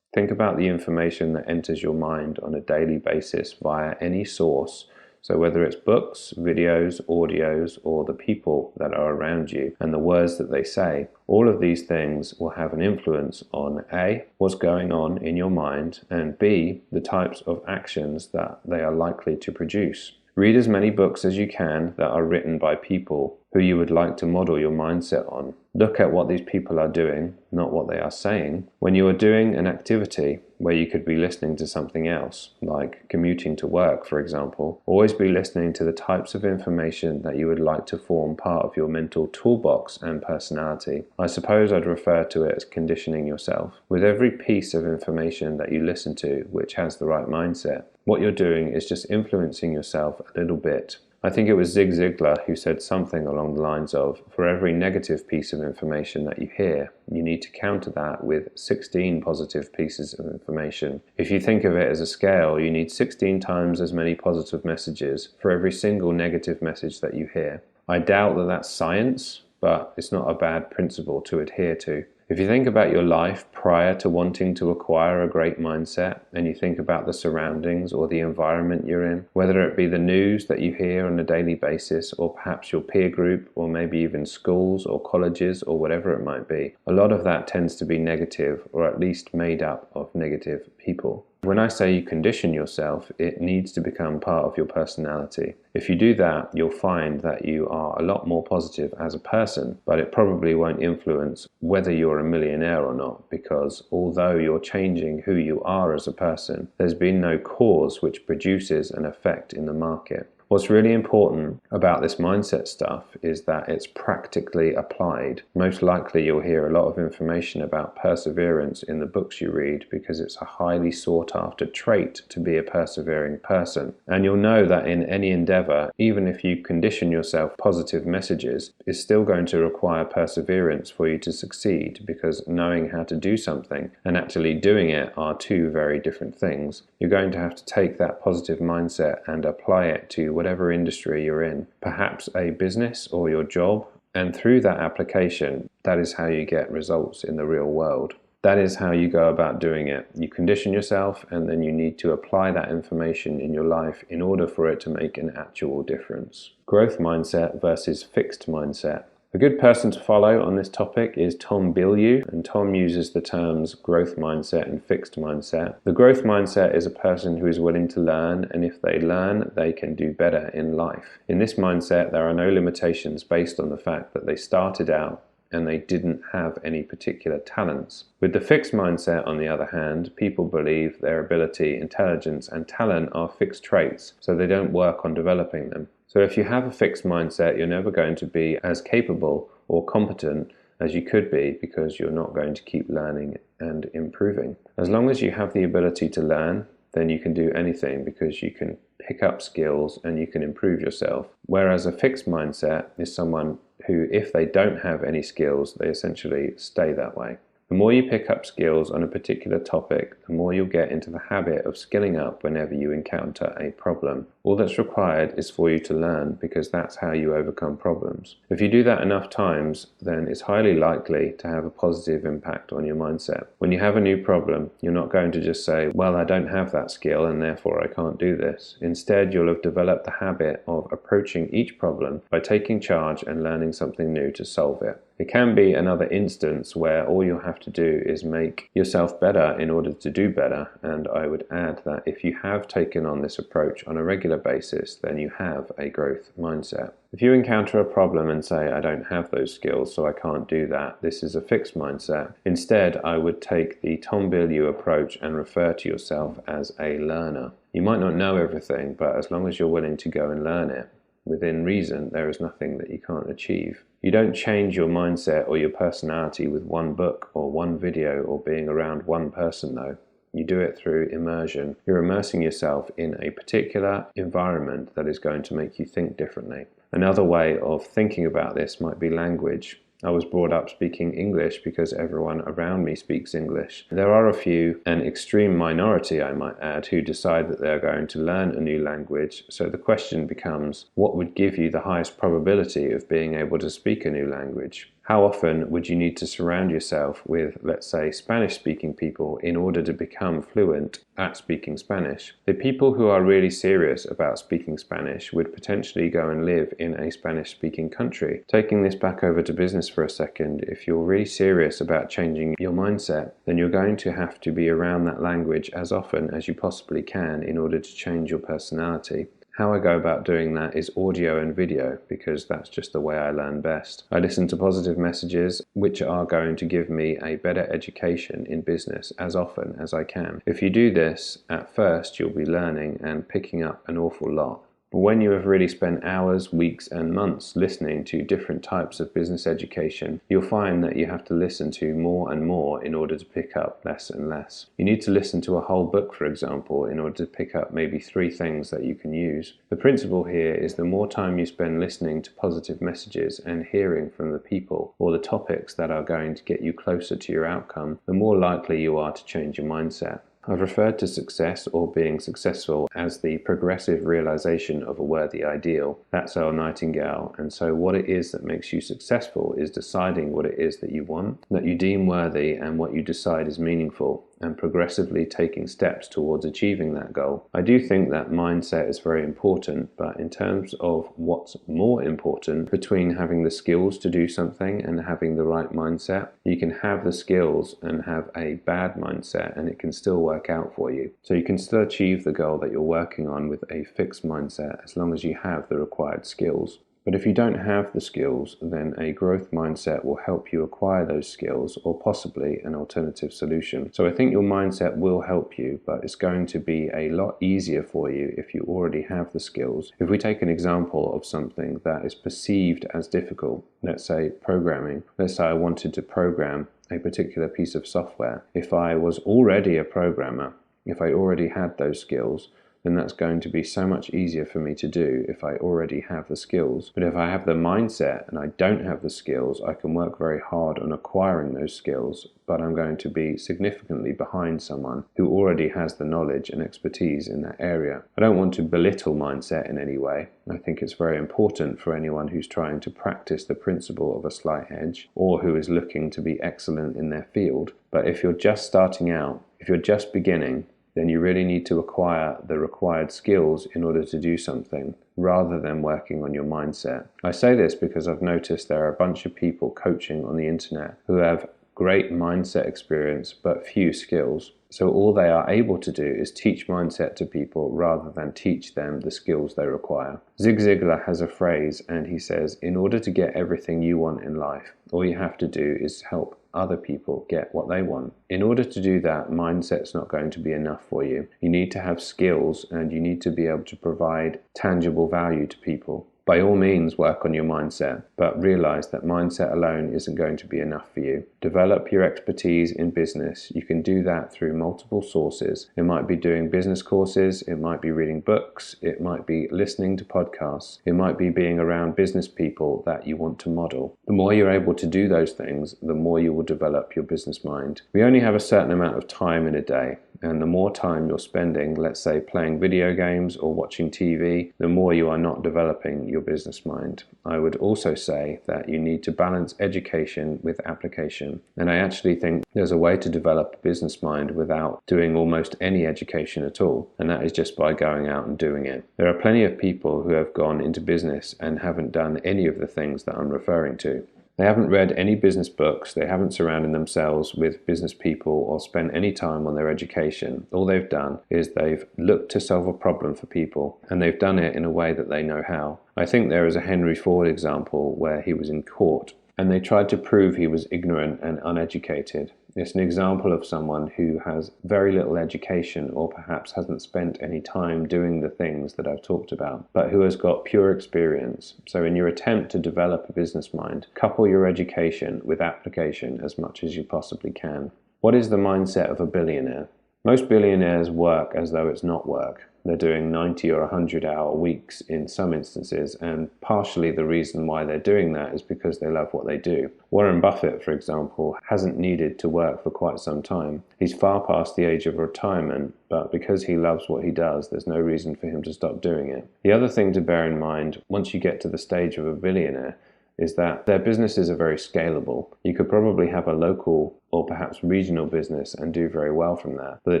think about the information that enters your mind on a daily basis via any source. So whether it's books, videos, audios, or the people that are around you and the words that they say, all of these things will have an influence on A, what's going on in your mind, and B, the types of actions that they are likely to produce. Read as many books as you can that are written by people who you would like to model your mindset on. Look at what these people are doing, not what they are saying. When you are doing an activity where you could be listening to something else, like commuting to work, for example, always be listening to the types of information that you would like to form part of your mental toolbox and personality. I suppose I'd refer to it as conditioning yourself. With every piece of information that you listen to which has the right mindset, what you're doing is just influencing yourself a little bit. I think it was Zig Ziglar who said something along the lines of, for every negative piece of information that you hear, you need to counter that with 16 positive pieces of information. If you think of it as a scale, you need 16 times as many positive messages for every single negative message that you hear. I doubt that that's science, but it's not a bad principle to adhere to. If you think about your life prior to wanting to acquire a great mindset, and you think about the surroundings or the environment you're in, whether it be the news that you hear on a daily basis, or perhaps your peer group, or maybe even schools or colleges or whatever it might be, a lot of that tends to be negative, or at least made up of negative people. When I say you condition yourself, it needs to become part of your personality. If you do that, you'll find that you are a lot more positive as a person, but it probably won't influence whether you're a millionaire or not, because although you're changing who you are as a person, there's been no cause which produces an effect in the market. What's really important about this mindset stuff is that it's practically applied. Most likely you'll hear a lot of information about perseverance in the books you read, because it's a highly sought after trait to be a persevering person. And you'll know that in any endeavor, even if you condition yourself positive messages, it's still going to require perseverance for you to succeed, because knowing how to do something and actually doing it are two very different things. You're going to have to take that positive mindset and apply it to whatever industry you're in, perhaps a business or your job, and through that application, that is how you get results in the real world. That is how you go about doing it. You condition yourself, and then you need to apply that information in your life in order for it to make an actual difference. Growth mindset versus fixed mindset. A good person to follow on this topic is Tom Bilyeu, and Tom uses the terms growth mindset and fixed mindset. The growth mindset is a person who is willing to learn, and if they learn, they can do better in life. In this mindset, there are no limitations based on the fact that they started out and they didn't have any particular talents. With the fixed mindset, on the other hand, people believe their ability, intelligence, and talent are fixed traits, so they don't work on developing them. So if you have a fixed mindset, you're never going to be as capable or competent as you could be because you're not going to keep learning and improving. As long as you have the ability to learn, then you can do anything because you can pick up skills and you can improve yourself. Whereas a fixed mindset is someone who, if they don't have any skills, they essentially stay that way. The more you pick up skills on a particular topic, the more you'll get into the habit of skilling up whenever you encounter a problem. All that's required is for you to learn, because that's how you overcome problems. If you do that enough times, then it's highly likely to have a positive impact on your mindset. When you have a new problem, you're not going to just say, well, I don't have that skill and therefore I can't do this. Instead, you'll have developed the habit of approaching each problem by taking charge and learning something new to solve it. It can be another instance where all you have to do is make yourself better in order to do better, and I would add that if you have taken on this approach on a regular basis, then you have a growth mindset. If you encounter a problem and say, I don't have those skills, so I can't do that, this is a fixed mindset. Instead, I would take the Tom Bilyeu approach and refer to yourself as a learner. You might not know everything, but as long as you're willing to go and learn it, within reason, there is nothing that you can't achieve. You don't change your mindset or your personality with one book or one video or being around one person though. You do it through immersion. You're immersing yourself in a particular environment that is going to make you think differently. Another way of thinking about this might be language. I was brought up speaking English because everyone around me speaks English. There are a few, an extreme minority I might add, who decide that they're going to learn a new language. So the question becomes, what would give you the highest probability of being able to speak a new language? How often would you need to surround yourself with, let's say, Spanish-speaking people in order to become fluent at speaking Spanish? The people who are really serious about speaking Spanish would potentially go and live in a Spanish-speaking country. Taking this back over to business for a second, if you're really serious about changing your mindset, then you're going to have to be around that language as often as you possibly can in order to change your personality. How I go about doing that is audio and video, because that's just the way I learn best. I listen to positive messages which are going to give me a better education in business as often as I can. If you do this, at first you'll be learning and picking up an awful lot. But when you have really spent hours, weeks and months listening to different types of business education, you'll find that you have to listen to more and more in order to pick up less and less. You need to listen to a whole book, for example, in order to pick up maybe 3 things that you can use. The principle here is the more time you spend listening to positive messages and hearing from the people or the topics that are going to get you closer to your outcome, the more likely you are to change your mindset. I've referred to success or being successful as the progressive realization of a worthy ideal. That's Earl Nightingale. And so what it is that makes you successful is deciding what it is that you want, that you deem worthy, and what you decide is meaningful, and progressively taking steps towards achieving that goal. I do think that mindset is very important, but in terms of what's more important between having the skills to do something and having the right mindset, you can have the skills and have a bad mindset and it can still work out for you. So you can still achieve the goal that you're working on with a fixed mindset as long as you have the required skills. But if you don't have the skills, then a growth mindset will help you acquire those skills, or possibly an alternative solution. So I think your mindset will help you, but it's going to be a lot easier for you if you already have the skills. If we take an example of something that is perceived as difficult, let's say programming. Let's say I wanted to program a particular piece of software. If I was already a programmer, if I already had those skills, then that's going to be so much easier for me to do if I already have the skills. But if I have the mindset and I don't have the skills, I can work very hard on acquiring those skills, but I'm going to be significantly behind someone who already has the knowledge and expertise in that area. I don't want to belittle mindset in any way. I think it's very important for anyone who's trying to practice the principle of a slight edge, or who is looking to be excellent in their field. But if you're just starting out, if you're just beginning, then you really need to acquire the required skills in order to do something, rather than working on your mindset. I say this because I've noticed there are a bunch of people coaching on the internet who have great mindset experience but few skills. So all they are able to do is teach mindset to people rather than teach them the skills they require. Zig Ziglar has a phrase, and he says, in order to get everything you want in life, all you have to do is help other people get what they want. In order to do that, mindset's not going to be enough for you. You need to have skills, and you need to be able to provide tangible value to people. By all means, work on your mindset, but realize that mindset alone isn't going to be enough for you. Develop your expertise in business. You can do that through multiple sources. It might be doing business courses, it might be reading books, it might be listening to podcasts, it might be being around business people that you want to model. The more you're able to do those things, the more you will develop your business mind. We only have a certain amount of time in a day, and the more time you're spending, let's say, playing video games or watching TV, the more you are not developing your business mind. I would also say that you need to balance education with application. And I actually think there's a way to develop a business mind without doing almost any education at all. And that is just by going out and doing it. There are plenty of people who have gone into business and haven't done any of the things that I'm referring to. They haven't read any business books, they haven't surrounded themselves with business people or spent any time on their education. All they've done is they've looked to solve a problem for people, and they've done it in a way that they know how. I think there is a Henry Ford example where he was in court and they tried to prove he was ignorant and uneducated. It's an example of someone who has very little education, or perhaps hasn't spent any time doing the things that I've talked about, but who has got pure experience. So in your attempt to develop a business mind, couple your education with application as much as you possibly can. What is the mindset of a billionaire? Most billionaires work as though it's not work. They're doing 90 or 100-hour weeks in some instances, and partially the reason why they're doing that is because they love what they do. Warren Buffett, for example, hasn't needed to work for quite some time. He's far past the age of retirement, but because he loves what he does, there's no reason for him to stop doing it. The other thing to bear in mind, once you get to the stage of a billionaire, is that their businesses are very scalable. You could probably have a local or perhaps regional business and do very well from that, but the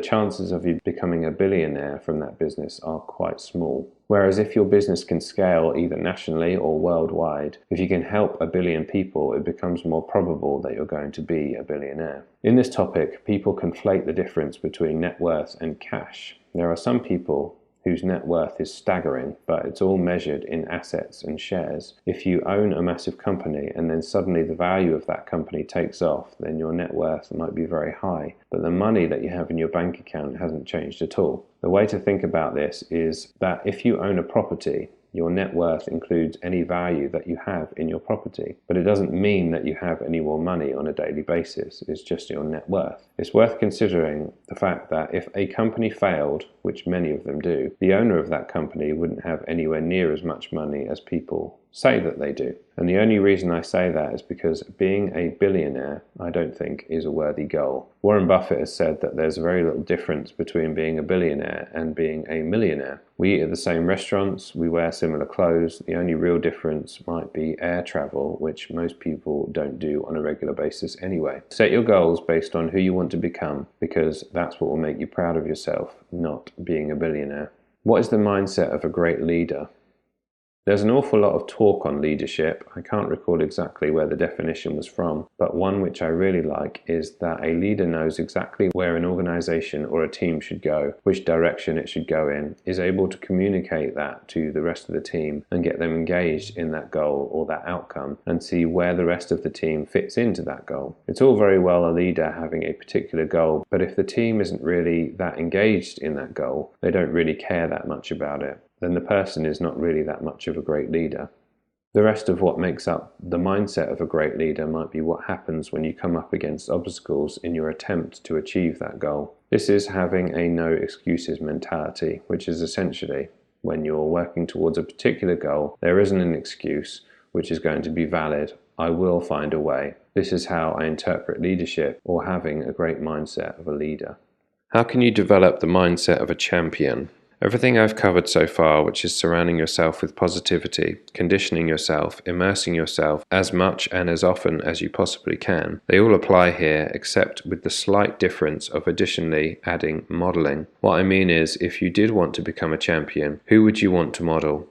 chances of you becoming a billionaire from that business are quite small. Whereas if your business can scale either nationally or worldwide, if you can help 1 billion people, it becomes more probable that you're going to be a billionaire. In this topic, people conflate the difference between net worth and cash. There are some people whose net worth is staggering, but it's all measured in assets and shares. If you own a massive company and then suddenly the value of that company takes off, then your net worth might be very high, but the money that you have in your bank account hasn't changed at all. The way to think about this is that if you own a property, your net worth includes any value that you have in your property, but it doesn't mean that you have any more money on a daily basis. It's just your net worth. It's worth considering the fact that if a company failed, which many of them do, the owner of that company wouldn't have anywhere near as much money as people say that they do. And the only reason I say that is because being a billionaire, I don't think, is a worthy goal. Warren Buffett has said that there's very little difference between being a billionaire and being a millionaire. We eat at the same restaurants, we wear similar clothes. The only real difference might be air travel, which most people don't do on a regular basis anyway. Set your goals based on who you want to become, because that's what will make you proud of yourself, not being a billionaire. What is the mindset of a great leader? There's an awful lot of talk on leadership. I can't recall exactly where the definition was from, but one which I really like is that a leader knows exactly where an organization or a team should go, which direction it should go in, is able to communicate that to the rest of the team and get them engaged in that goal or that outcome, and see where the rest of the team fits into that goal. It's all very well a leader having a particular goal, but if the team isn't really that engaged in that goal, they don't really care that much about it, then the person is not really that much of a great leader. The rest of what makes up the mindset of a great leader might be what happens when you come up against obstacles in your attempt to achieve that goal. This is having a no excuses mentality, which is essentially when you're working towards a particular goal, there isn't an excuse which is going to be valid. I will find a way. This is how I interpret leadership, or having a great mindset of a leader. How can you develop the mindset of a champion? Everything I've covered so far, which is surrounding yourself with positivity, conditioning yourself, immersing yourself as much and as often as you possibly can, they all apply here, except with the slight difference of additionally adding modeling. What I mean is, if you did want to become a champion, who would you want to model?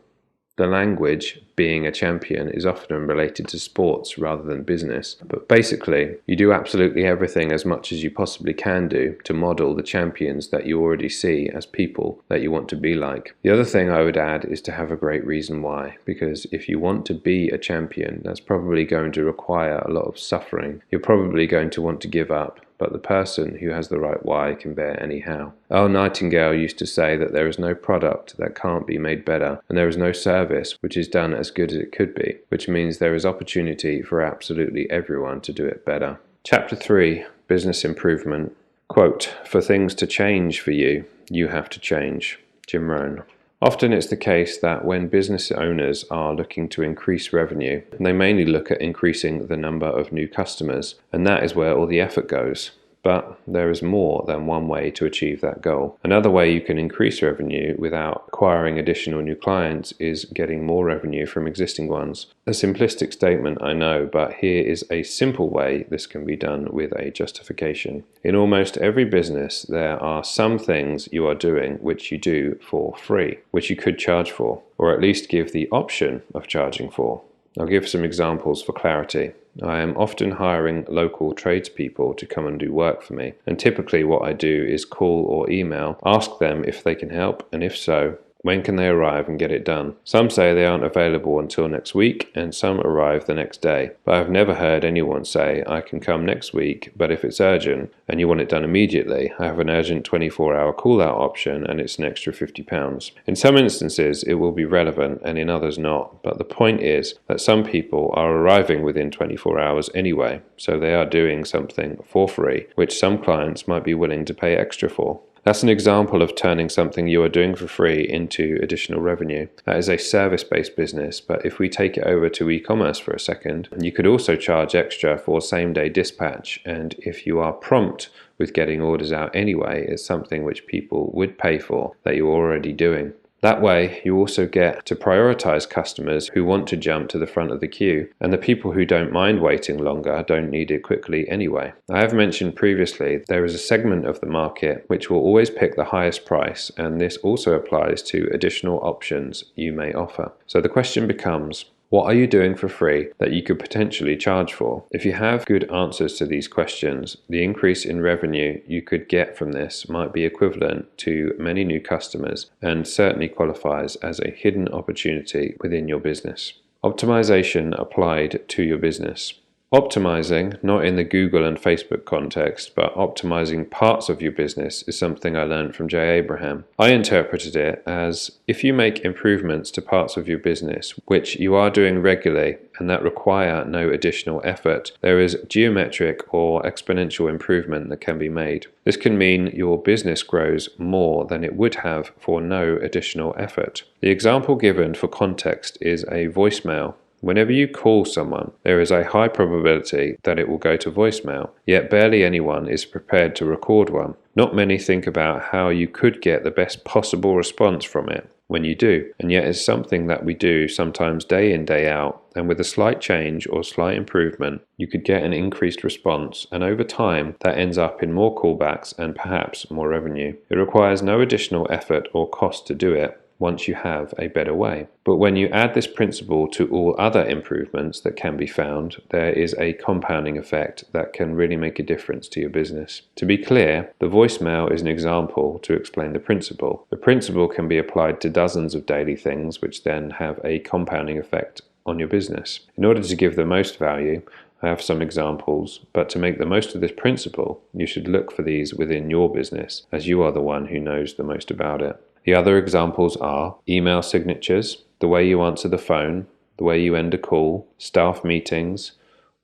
The language, being a champion, is often related to sports rather than business, but basically, you do absolutely everything as much as you possibly can do to model the champions that you already see as people that you want to be like. The other thing I would add is to have a great reason why, because if you want to be a champion, that's probably going to require a lot of suffering. You're probably going to want to give up, but the person who has the right why can bear any how. Earl Nightingale used to say that there is no product that can't be made better, and there is no service which is done as good as it could be, which means there is opportunity for absolutely everyone to do it better. Chapter 3, Business Improvement. Quote, "For things to change for you, you have to change." Jim Rohn. Often it's the case that when business owners are looking to increase revenue, they mainly look at increasing the number of new customers, and that is where all the effort goes. But there is more than one way to achieve that goal. Another way you can increase revenue without acquiring additional new clients is getting more revenue from existing ones. A simplistic statement, I know, but here is a simple way this can be done with a justification. In almost every business, there are some things you are doing which you do for free, which you could charge for, or at least give the option of charging for. I'll give some examples for clarity. I am often hiring local tradespeople to come and do work for me, and typically what I do is call or email, ask them if they can help, and if so, when can they arrive and get it done. Some say they aren't available until next week, and some arrive the next day. But I've never heard anyone say, I can come next week, but if it's urgent and you want it done immediately, I have an urgent 24-hour call-out option and it's an extra £50. In some instances it will be relevant and in others not, but the point is that some people are arriving within 24 hours anyway, so they are doing something for free, which some clients might be willing to pay extra for. That's an example of turning something you are doing for free into additional revenue. That is a service-based business, but if we take it over to e-commerce for a second, you could also charge extra for same-day dispatch, and if you are prompt with getting orders out anyway, it's something which people would pay for that you're already doing. That way, you also get to prioritize customers who want to jump to the front of the queue, and the people who don't mind waiting longer don't need it quickly anyway. I have mentioned previously there is a segment of the market which will always pick the highest price, and this also applies to additional options you may offer. So the question becomes, what are you doing for free that you could potentially charge for? If you have good answers to these questions, the increase in revenue you could get from this might be equivalent to many new customers and certainly qualifies as a hidden opportunity within your business. Optimization applied to your business. Optimizing, not in the Google and Facebook context, but optimizing parts of your business is something I learned from Jay Abraham. I interpreted it as if you make improvements to parts of your business, which you are doing regularly and that require no additional effort, there is geometric or exponential improvement that can be made. This can mean your business grows more than it would have for no additional effort. The example given for context is a voicemail. Whenever you call someone, there is a high probability that it will go to voicemail, yet barely anyone is prepared to record one. Not many think about how you could get the best possible response from it when you do, and yet it's something that we do sometimes day in, day out, and with a slight change or slight improvement, you could get an increased response, and over time, that ends up in more callbacks and perhaps more revenue. It requires no additional effort or cost to do it, once you have a better way. But when you add this principle to all other improvements that can be found, there is a compounding effect that can really make a difference to your business. To be clear, the voicemail is an example to explain the principle. The principle can be applied to dozens of daily things which then have a compounding effect on your business. In order to give the most value, I have some examples, but to make the most of this principle, you should look for these within your business, as you are the one who knows the most about it. The other examples are email signatures, the way you answer the phone, the way you end a call, staff meetings,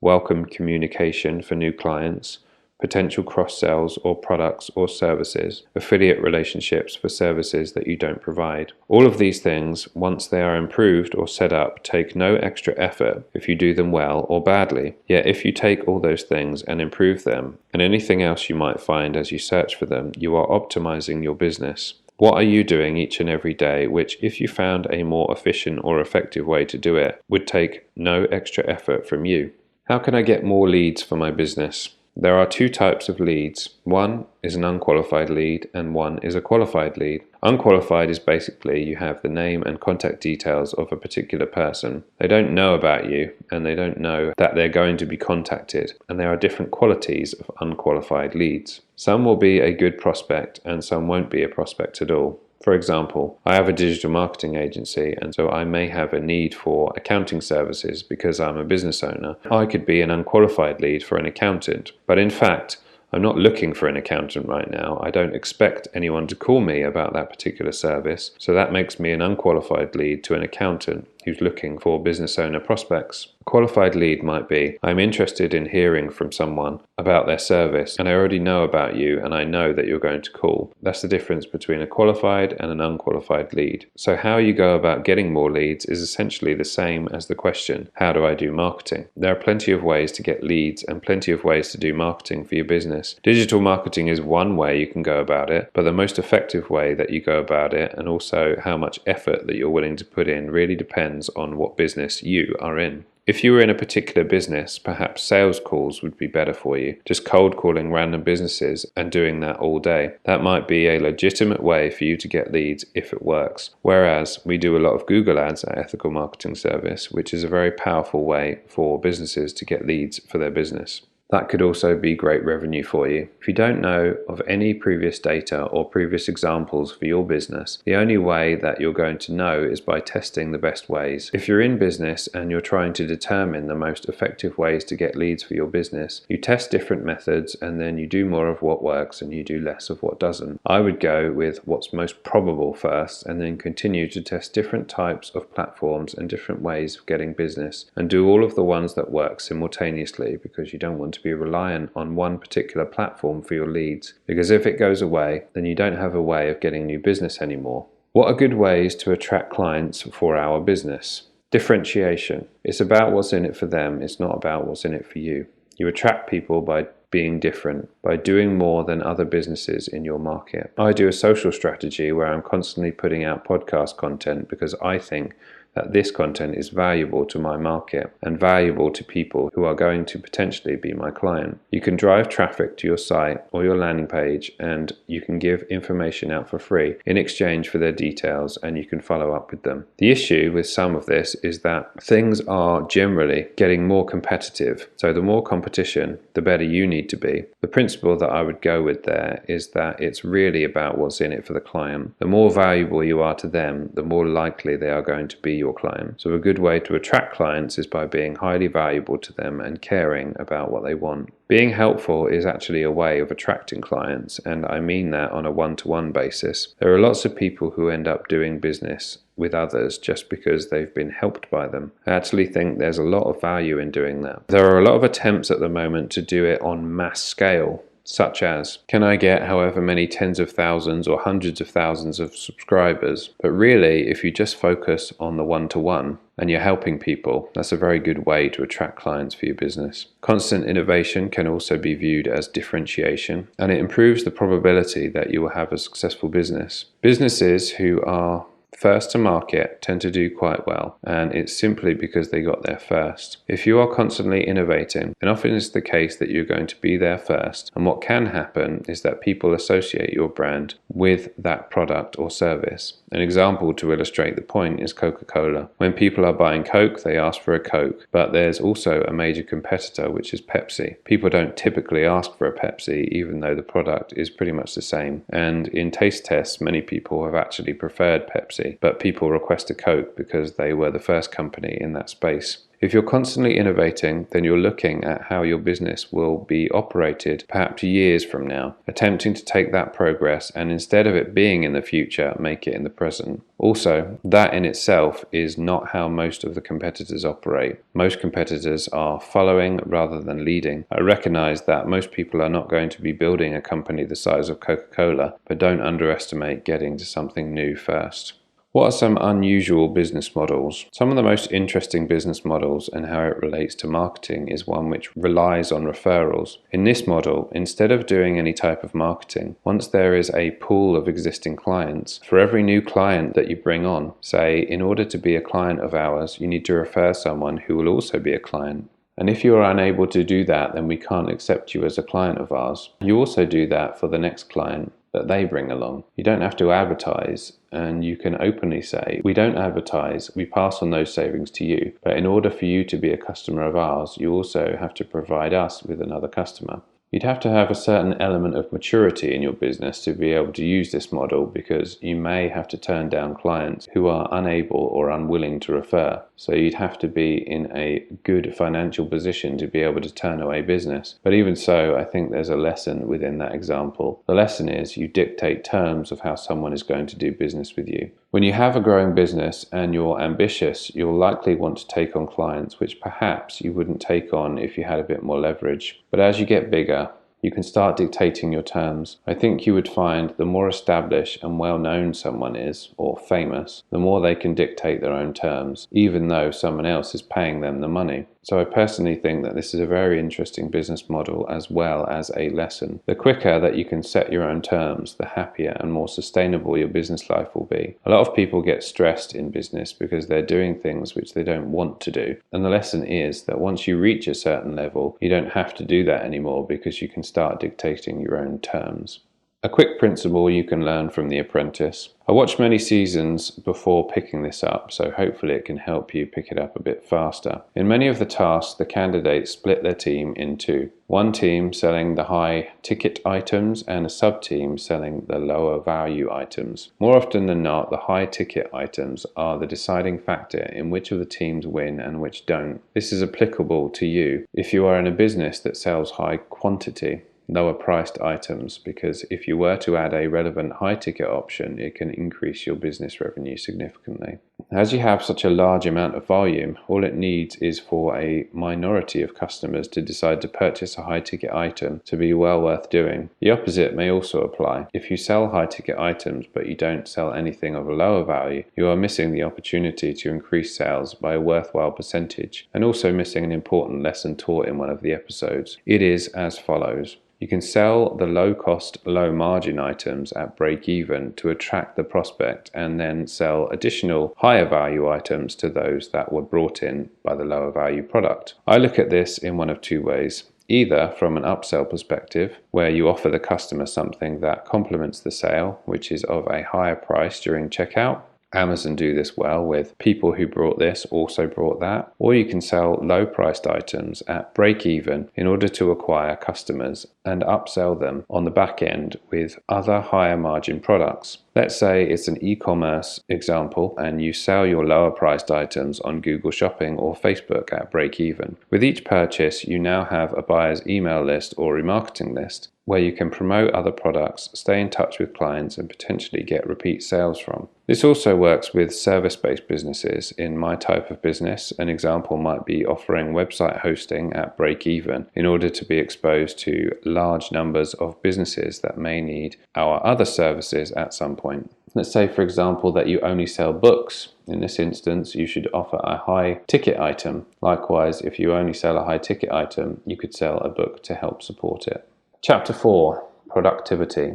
welcome communication for new clients, potential cross-sells or products or services, affiliate relationships for services that you don't provide. All of these things, once they are improved or set up, take no extra effort if you do them well or badly. Yet if you take all those things and improve them, and anything else you might find as you search for them, you are optimizing your business. What are you doing each and every day which, if you found a more efficient or effective way to do it, would take no extra effort from you? How can I get more leads for my business? There are two types of leads. One is an unqualified lead and one is a qualified lead. Unqualified is basically you have the name and contact details of a particular person. They don't know about you and they don't know that they're going to be contacted. And there are different qualities of unqualified leads. Some will be a good prospect and some won't be a prospect at all. For example, I have a digital marketing agency, and so I may have a need for accounting services because I'm a business owner. I could be an unqualified lead for an accountant, but in fact, I'm not looking for an accountant right now. I don't expect anyone to call me about that particular service, so that makes me an unqualified lead to an accountant who's looking for business owner prospects. A qualified lead might be, I'm interested in hearing from someone about their service, and I already know about you and I know that you're going to call. That's the difference between a qualified and an unqualified lead. So how you go about getting more leads is essentially the same as the question, how do I do marketing? There are plenty of ways to get leads and plenty of ways to do marketing for your business. Digital marketing is one way you can go about it, but the most effective way that you go about it, and also how much effort that you're willing to put in, really depends on what business you are in. If you were in a particular business, perhaps sales calls would be better for you. Just cold calling random businesses and doing that all day. That might be a legitimate way for you to get leads if it works. Whereas we do a lot of Google ads at Ethical Marketing Service, which is a very powerful way for businesses to get leads for their business. That could also be great revenue for you. If you don't know of any previous data or previous examples for your business, the only way that you're going to know is by testing the best ways. If you're in business and you're trying to determine the most effective ways to get leads for your business, you test different methods and then you do more of what works and you do less of what doesn't. I would go with what's most probable first and then continue to test different types of platforms and different ways of getting business and do all of the ones that work simultaneously, because you don't want to be reliant on one particular platform for your leads, because if it goes away, then you don't have a way of getting new business anymore. What are good ways to attract clients for our business? Differentiation. It's about what's in it for them. It's not about what's in it for you. You attract people by being different, by doing more than other businesses in your market. I do a social strategy where I'm constantly putting out podcast content because I think that this content is valuable to my market and valuable to people who are going to potentially be my client. You can drive traffic to your site or your landing page and you can give information out for free in exchange for their details, and you can follow up with them. The issue with some of this is that things are generally getting more competitive. So the more competition, the better you need to be. The principle that I would go with there is that it's really about what's in it for the client. The more valuable you are to them, the more likely they are going to be your client. So a good way to attract clients is by being highly valuable to them and caring about what they want. Being helpful is actually a way of attracting clients, and I mean that on a one-to-one basis. There are lots of people who end up doing business with others just because they've been helped by them. I actually think there's a lot of value in doing that. There are a lot of attempts at the moment to do it on mass scale, such as, can I get however many tens of thousands or hundreds of thousands of subscribers? But really, if you just focus on the one-to-one and you're helping people, that's a very good way to attract clients for your business. Constant innovation can also be viewed as differentiation, and it improves the probability that you will have a successful business. Businesses who are first to market tend to do quite well, and it's simply because they got there first. If you are constantly innovating, then often it's the case that you're going to be there first, and what can happen is that people associate your brand with that product or service. An example to illustrate the point is Coca-Cola. When people are buying Coke, they ask for a Coke, but there's also a major competitor, which is Pepsi. People don't typically ask for a Pepsi, even though the product is pretty much the same, and in taste tests, many people have actually preferred Pepsi, but people request a Coke because they were the first company in that space. If you're constantly innovating, then you're looking at how your business will be operated perhaps years from now, attempting to take that progress and instead of it being in the future, make it in the present. Also, that in itself is not how most of the competitors operate. Most competitors are following rather than leading. I recognize that most people are not going to be building a company the size of Coca-Cola, but don't underestimate getting to something new first. What are some unusual business models? Some of the most interesting business models and how it relates to marketing is one which relies on referrals. In this model, instead of doing any type of marketing, once there is a pool of existing clients, for every new client that you bring on, say, in order to be a client of ours, you need to refer someone who will also be a client. And if you are unable to do that, then we can't accept you as a client of ours. You also do that for the next client that they bring along. You don't have to advertise, and you can openly say, we don't advertise, we pass on those savings to you, but in order for you to be a customer of ours, you also have to provide us with another customer. You'd have to have a certain element of maturity in your business to be able to use this model, because you may have to turn down clients who are unable or unwilling to refer. So you'd have to be in a good financial position to be able to turn away business. But even so, I think there's a lesson within that example. The lesson is you dictate terms of how someone is going to do business with you. When you have a growing business and you're ambitious, you'll likely want to take on clients which perhaps you wouldn't take on if you had a bit more leverage. But as you get bigger, you can start dictating your terms. I think you would find the more established and well-known someone is, or famous, the more they can dictate their own terms, even though someone else is paying them the money. So I personally think that this is a very interesting business model as well as a lesson. The quicker that you can set your own terms, the happier and more sustainable your business life will be. A lot of people get stressed in business because they're doing things which they don't want to do. And the lesson is that once you reach a certain level, you don't have to do that anymore, because you can start dictating your own terms. A quick principle you can learn from The Apprentice. I watched many seasons before picking this up, so hopefully it can help you pick it up a bit faster. In many of the tasks, the candidates split their team in two. One team selling the high ticket items and a sub-team selling the lower value items. More often than not, the high ticket items are the deciding factor in which of the teams win and which don't. This is applicable to you if you are in a business that sells high quantity, lower priced items, because if you were to add a relevant high ticket option, it can increase your business revenue significantly. As you have such a large amount of volume, all it needs is for a minority of customers to decide to purchase a high ticket item to be well worth doing. The opposite may also apply. If you sell high ticket items but you don't sell anything of a lower value, you are missing the opportunity to increase sales by a worthwhile percentage, and also missing an important lesson taught in one of the episodes. It is as follows. You can sell the low-cost, low-margin items at break-even to attract the prospect, and then sell additional higher-value items to those that were brought in by the lower-value product. I look at this in one of two ways. Either from an upsell perspective, where you offer the customer something that complements the sale, which is of a higher price during checkout. Amazon do this well with people who brought this also brought that. Or you can sell low priced items at break even in order to acquire customers and upsell them on the back end with other higher margin products. Let's say it's an e-commerce example and you sell your lower priced items on Google Shopping or Facebook at break even. With each purchase, you now have a buyer's email list or remarketing list where you can promote other products, stay in touch with clients, and potentially get repeat sales from. This also works with service-based businesses. In my type of business, an example might be offering website hosting at break-even in order to be exposed to large numbers of businesses that may need our other services at some point. Let's say, for example, that you only sell books. In this instance, you should offer a high ticket item. Likewise, if you only sell a high ticket item, you could sell a book to help support it. Chapter 4. Productivity.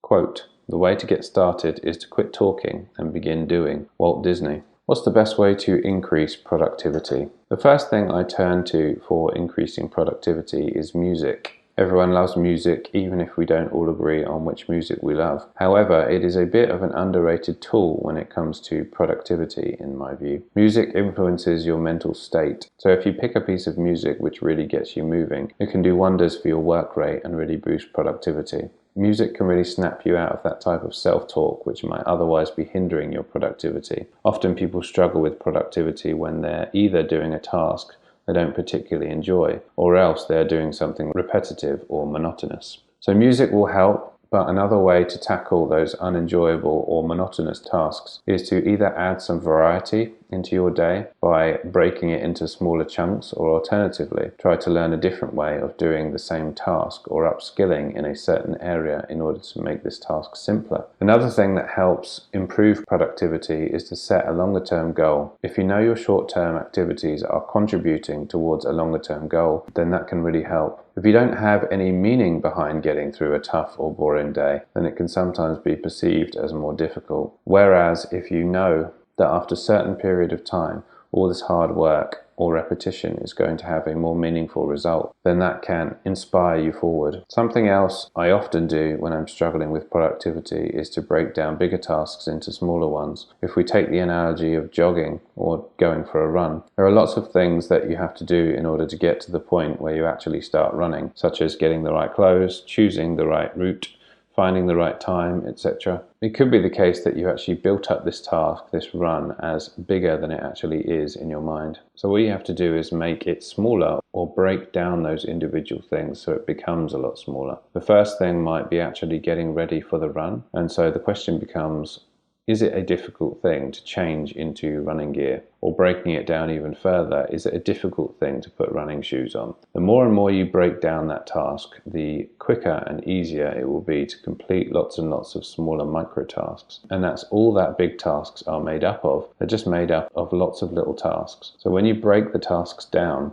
Quote, "The way to get started is to quit talking and begin doing." Walt Disney. What's the best way to increase productivity? The first thing I turn to for increasing productivity is music. Everyone loves music, even if we don't all agree on which music we love. However, it is a bit of an underrated tool when it comes to productivity, in my view. Music influences your mental state. So if you pick a piece of music which really gets you moving, it can do wonders for your work rate and really boost productivity. Music can really snap you out of that type of self-talk which might otherwise be hindering your productivity. Often people struggle with productivity when they're either doing a task they don't particularly enjoy, or else they're doing something repetitive or monotonous. So music will help, but another way to tackle those unenjoyable or monotonous tasks is to either add some variety into your day by breaking it into smaller chunks, or alternatively, try to learn a different way of doing the same task or upskilling in a certain area in order to make this task simpler. Another thing that helps improve productivity is to set a longer term goal. If you know your short term activities are contributing towards a longer term goal, then that can really help. If you don't have any meaning behind getting through a tough or boring day, then it can sometimes be perceived as more difficult. Whereas if you know that after a certain period of time, all this hard work or repetition is going to have a more meaningful result, then that can inspire you forward. Something else I often do when I'm struggling with productivity is to break down bigger tasks into smaller ones. If we take the analogy of jogging or going for a run, there are lots of things that you have to do in order to get to the point where you actually start running, such as getting the right clothes, choosing the right route, finding the right time, etc. It could be the case that you actually built up this task, this run, as bigger than it actually is in your mind. So what you have to do is make it smaller, or break down those individual things so it becomes a lot smaller. The first thing might be actually getting ready for the run, and so the question becomes, is it a difficult thing to change into running gear? Or breaking it down even further, is it a difficult thing to put running shoes on? The more and more you break down that task, the quicker and easier it will be to complete lots and lots of smaller micro tasks. And that's all that big tasks are made up of. They're just made up of lots of little tasks. So when you break the tasks down,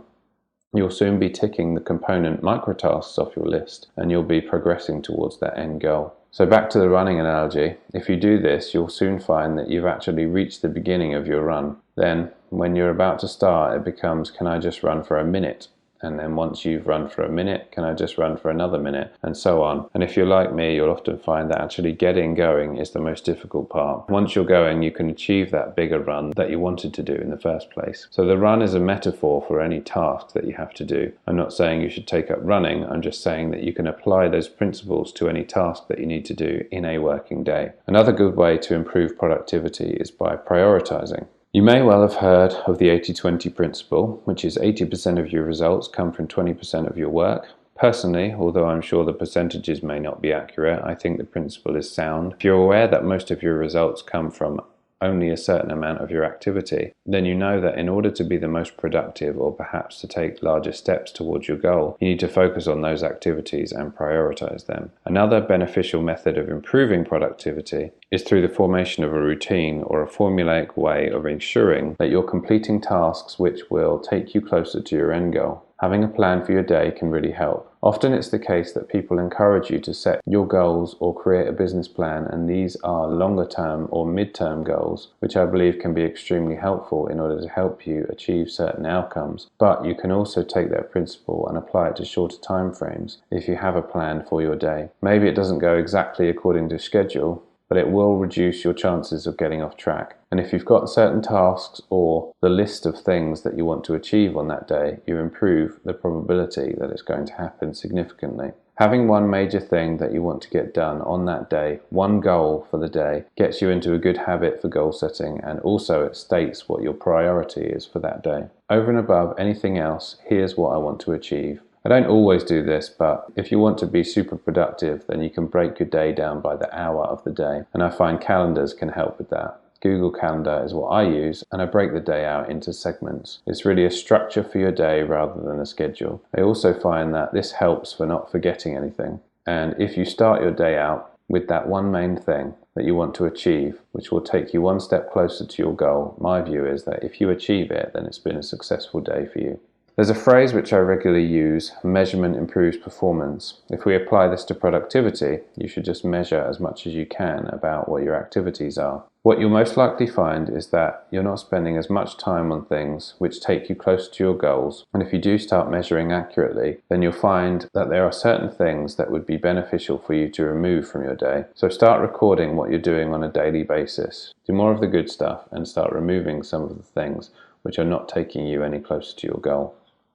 you'll soon be ticking the component micro tasks off your list, and you'll be progressing towards that end goal. So back to the running analogy, if you do this, you'll soon find that you've actually reached the beginning of your run. Then, when you're about to start, it becomes, can I just run for a minute? And then once you've run for a minute, can I just run for another minute? And so on. And if you're like me, you'll often find that actually getting going is the most difficult part. Once you're going, you can achieve that bigger run that you wanted to do in the first place. So the run is a metaphor for any task that you have to do. I'm not saying you should take up running, I'm just saying that you can apply those principles to any task that you need to do in a working day. Another good way to improve productivity is by prioritizing. You may well have heard of the 80-20 principle, which is 80% of your results come from 20% of your work. Personally, although I'm sure the percentages may not be accurate, I think the principle is sound. If you're aware that most of your results come from only a certain amount of your activity, then you know that in order to be the most productive, or perhaps to take larger steps towards your goal, you need to focus on those activities and prioritize them. Another beneficial method of improving productivity is through the formation of a routine or a formulaic way of ensuring that you're completing tasks which will take you closer to your end goal. Having a plan for your day can really help. Often it's the case that people encourage you to set your goals or create a business plan, and these are longer term or mid-term goals, which I believe can be extremely helpful in order to help you achieve certain outcomes. But you can also take that principle and apply it to shorter time frames if you have a plan for your day. Maybe it doesn't go exactly according to schedule, but it will reduce your chances of getting off track. And if you've got certain tasks or the list of things that you want to achieve on that day, you improve the probability that it's going to happen significantly. Having one major thing that you want to get done on that day, one goal for the day, gets you into a good habit for goal setting, and also it states what your priority is for that day. Over and above anything else, here's what I want to achieve. I don't always do this, but if you want to be super productive, then you can break your day down by the hour of the day. And I find calendars can help with that. Google Calendar is what I use, and I break the day out into segments. It's really a structure for your day rather than a schedule. I also find that this helps for not forgetting anything. And if you start your day out with that one main thing that you want to achieve, which will take you one step closer to your goal, my view is that if you achieve it, then it's been a successful day for you. There's a phrase which I regularly use, measurement improves performance. If we apply this to productivity, you should just measure as much as you can about what your activities are. What you'll most likely find is that you're not spending as much time on things which take you closer to your goals, and if you do start measuring accurately, then you'll find that there are certain things that would be beneficial for you to remove from your day. So start recording what you're doing on a daily basis. Do more of the good stuff and start removing some of the things which are not taking you any closer to your goal.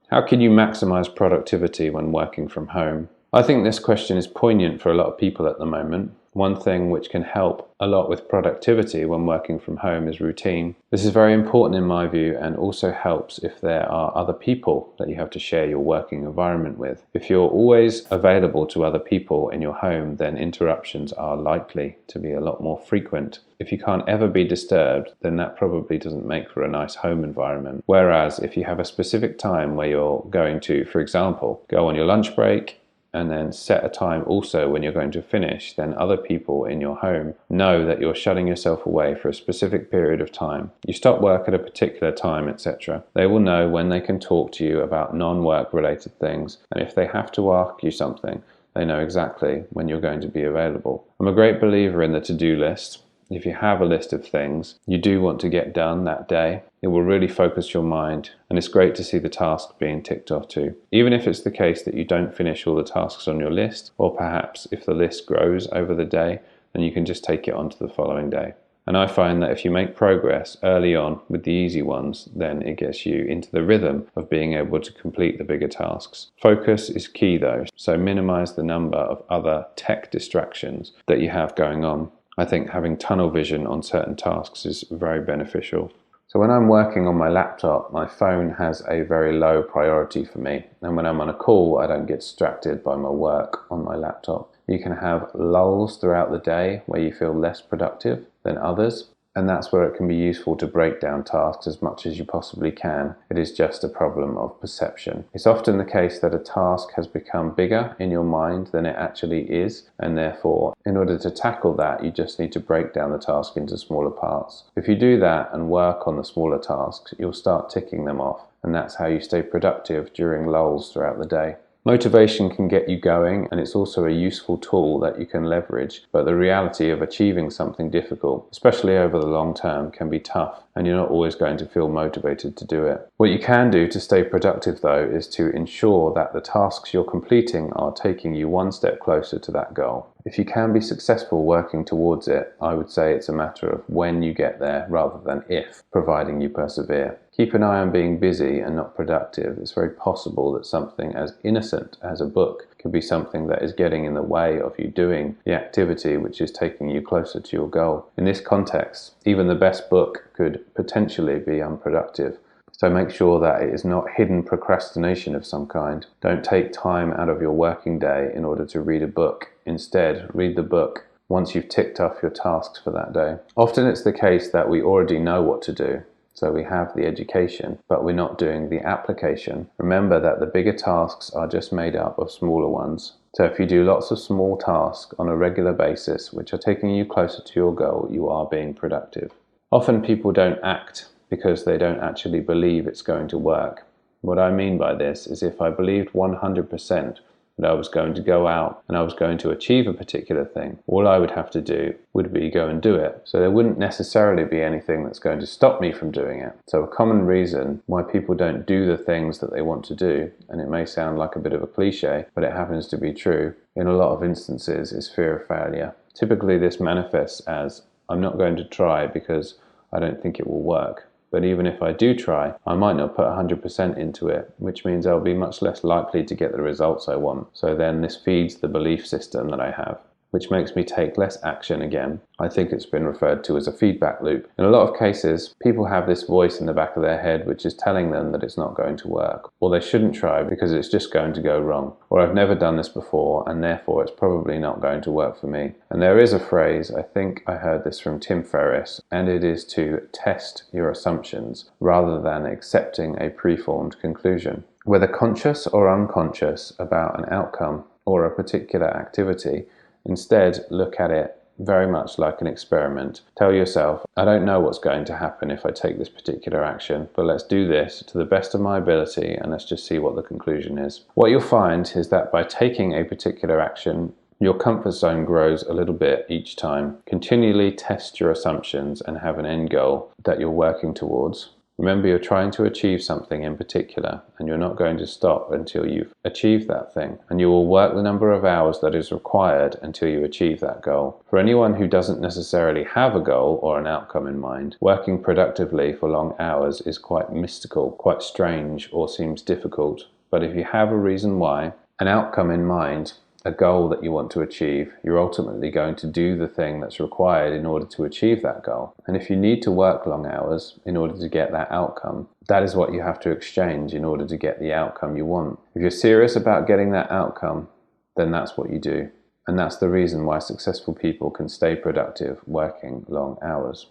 How can you maximize productivity when working from home? I think this question is poignant for a lot of people at the moment. One thing which can help a lot with productivity when working from home is routine. This is very important in my view, and also helps if there are other people that you have to share your working environment with. If you're always available to other people in your home, then interruptions are likely to be a lot more frequent. If you can't ever be disturbed, then that probably doesn't make for a nice home environment. Whereas if you have a specific time where you're going to, for example, go on your lunch break, and then set a time also when you're going to finish, then other people in your home know that you're shutting yourself away for a specific period of time. You stop work at a particular time, etc. They will know when they can talk to you about non-work related things, and if they have to ask you something, they know exactly when you're going to be available. I'm a great believer in the to-do list. If you have a list of things you do want to get done that day, it will really focus your mind, and it's great to see the task being ticked off too. Even if it's the case that you don't finish all the tasks on your list, or perhaps if the list grows over the day, then you can just take it on to the following day. And I find that if you make progress early on with the easy ones, then it gets you into the rhythm of being able to complete the bigger tasks. Focus is key though, so minimize the number of other tech distractions that you have going on. I think having tunnel vision on certain tasks is very beneficial. So when I'm working on my laptop, my phone has a very low priority for me. And when I'm on a call, I don't get distracted by my work on my laptop. You can have lulls throughout the day where you feel less productive than others. And that's where it can be useful to break down tasks as much as you possibly can. It is just a problem of perception. It's often the case that a task has become bigger in your mind than it actually is, and therefore, in order to tackle that, you just need to break down the task into smaller parts. If you do that and work on the smaller tasks, you'll start ticking them off, and that's how you stay productive during lulls throughout the day. Motivation can get you going, and it's also a useful tool that you can leverage, but the reality of achieving something difficult, especially over the long term, can be tough, and you're not always going to feel motivated to do it. What you can do to stay productive though is to ensure that the tasks you're completing are taking you one step closer to that goal. If you can be successful working towards it, I would say it's a matter of when you get there rather than if, providing you persevere. Keep an eye on being busy and not productive. It's very possible that something as innocent as a book could be something that is getting in the way of you doing the activity which is taking you closer to your goal. In this context, even the best book could potentially be unproductive. So make sure that it is not hidden procrastination of some kind. Don't take time out of your working day in order to read a book. Instead, read the book once you've ticked off your tasks for that day. Often it's the case that we already know what to do. So we have the education, but we're not doing the application. Remember that the bigger tasks are just made up of smaller ones. So if you do lots of small tasks on a regular basis, which are taking you closer to your goal, you are being productive. Often people don't act because they don't actually believe it's going to work. What I mean by this is if I believed 100% that I was going to go out and I was going to achieve a particular thing, all I would have to do would be go and do it. So there wouldn't necessarily be anything that's going to stop me from doing it. So a common reason why people don't do the things that they want to do, and it may sound like a bit of a cliche, but it happens to be true in a lot of instances, is fear of failure. Typically this manifests as, I'm not going to try because I don't think it will work. But even if I do try, I might not put 100% into it, which means I'll be much less likely to get the results I want. So then this feeds the belief system that I have, which makes me take less action again. I think it's been referred to as a feedback loop. In a lot of cases, people have this voice in the back of their head which is telling them that it's not going to work, or they shouldn't try because it's just going to go wrong, or I've never done this before and therefore it's probably not going to work for me. And there is a phrase, I think I heard this from Tim Ferriss, and it is to test your assumptions rather than accepting a preformed conclusion. Whether conscious or unconscious about an outcome or a particular activity, instead look at it very much like an experiment. Tell yourself, I don't know what's going to happen if I take this particular action, but let's do this to the best of my ability and let's just see what the conclusion is. What you'll find is that by taking a particular action, your comfort zone grows a little bit each time. Continually test your assumptions and have an end goal that you're working towards. Remember, you're trying to achieve something in particular, and you're not going to stop until you've achieved that thing. And you will work the number of hours that is required until you achieve that goal. For anyone who doesn't necessarily have a goal or an outcome in mind, working productively for long hours is quite mystical, quite strange, or seems difficult. But if you have a reason why, an outcome in mind, a goal that you want to achieve, you're ultimately going to do the thing that's required in order to achieve that goal. And if you need to work long hours in order to get that outcome, that is what you have to exchange in order to get the outcome you want. If you're serious about getting that outcome, then that's what you do. And that's the reason why successful people can stay productive working long hours.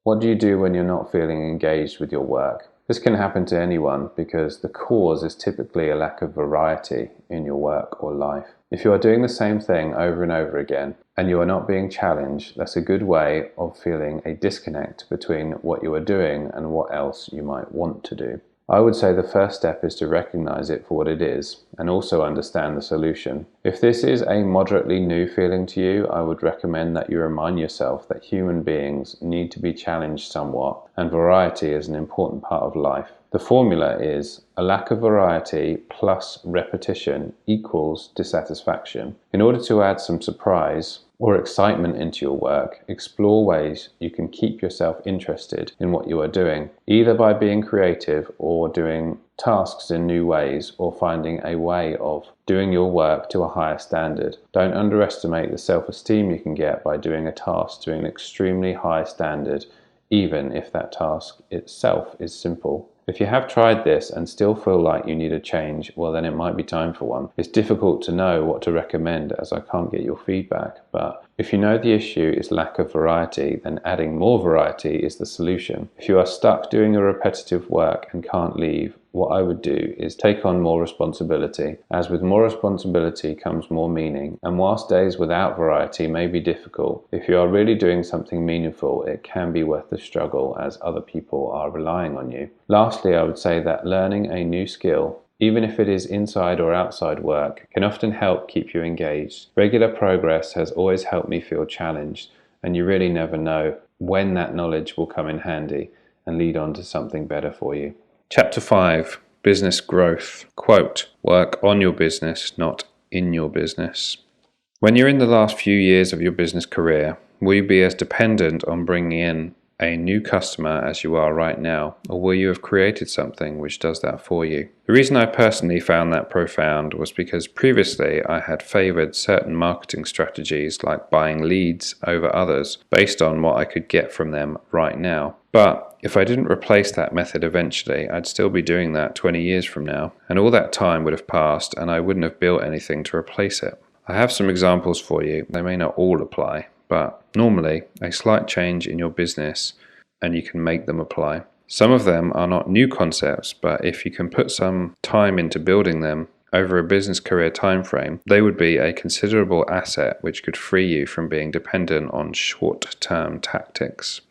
What do you do when you're not feeling engaged with your work? This can happen to anyone because the cause is typically a lack of variety in your work or life. If you are doing the same thing over and over again and you are not being challenged, that's a good way of feeling a disconnect between what you are doing and what else you might want to do. I would say the first step is to recognize it for what it is and also understand the solution. If this is a moderately new feeling to you, I would recommend that you remind yourself that human beings need to be challenged somewhat, and variety is an important part of life. The formula is a lack of variety plus repetition equals dissatisfaction. In order to add some surprise or excitement into your work, explore ways you can keep yourself interested in what you are doing, either by being creative or doing tasks in new ways or finding a way of doing your work to a higher standard. Don't underestimate the self-esteem you can get by doing a task to an extremely high standard, even if that task itself is simple. If you have tried this and still feel like you need a change, well then it might be time for one. It's difficult to know what to recommend as I can't get your feedback, but if you know the issue is lack of variety, then adding more variety is the solution. If you are stuck doing a repetitive work and can't leave, what I would do is take on more responsibility, as with more responsibility comes more meaning, and whilst days without variety may be difficult, if you are really doing something meaningful, it can be worth the struggle as other people are relying on you. Lastly, I would say that learning a new skill, even if it is inside or outside work, can often help keep you engaged. Regular progress has always helped me feel challenged, and you really never know when that knowledge will come in handy and lead on to something better for you. Chapter 5, Business Growth. Quote, work on your business, not in your business. When you're in the last few years of your business career, will you be as dependent on bringing in a new customer as you are right now, or will you have created something which does that for you? The reason I personally found that profound was because previously I had favored certain marketing strategies like buying leads over others based on what I could get from them right now. But if I didn't replace that method eventually, I'd still be doing that 20 years from now, and all that time would have passed and I wouldn't have built anything to replace it. I have some examples for you. They may not all apply, but normally a slight change in your business and you can make them apply. Some of them are not new concepts, but if you can put some time into building them over a business career time frame, they would be a considerable asset which could free you from being dependent on short-term tactics.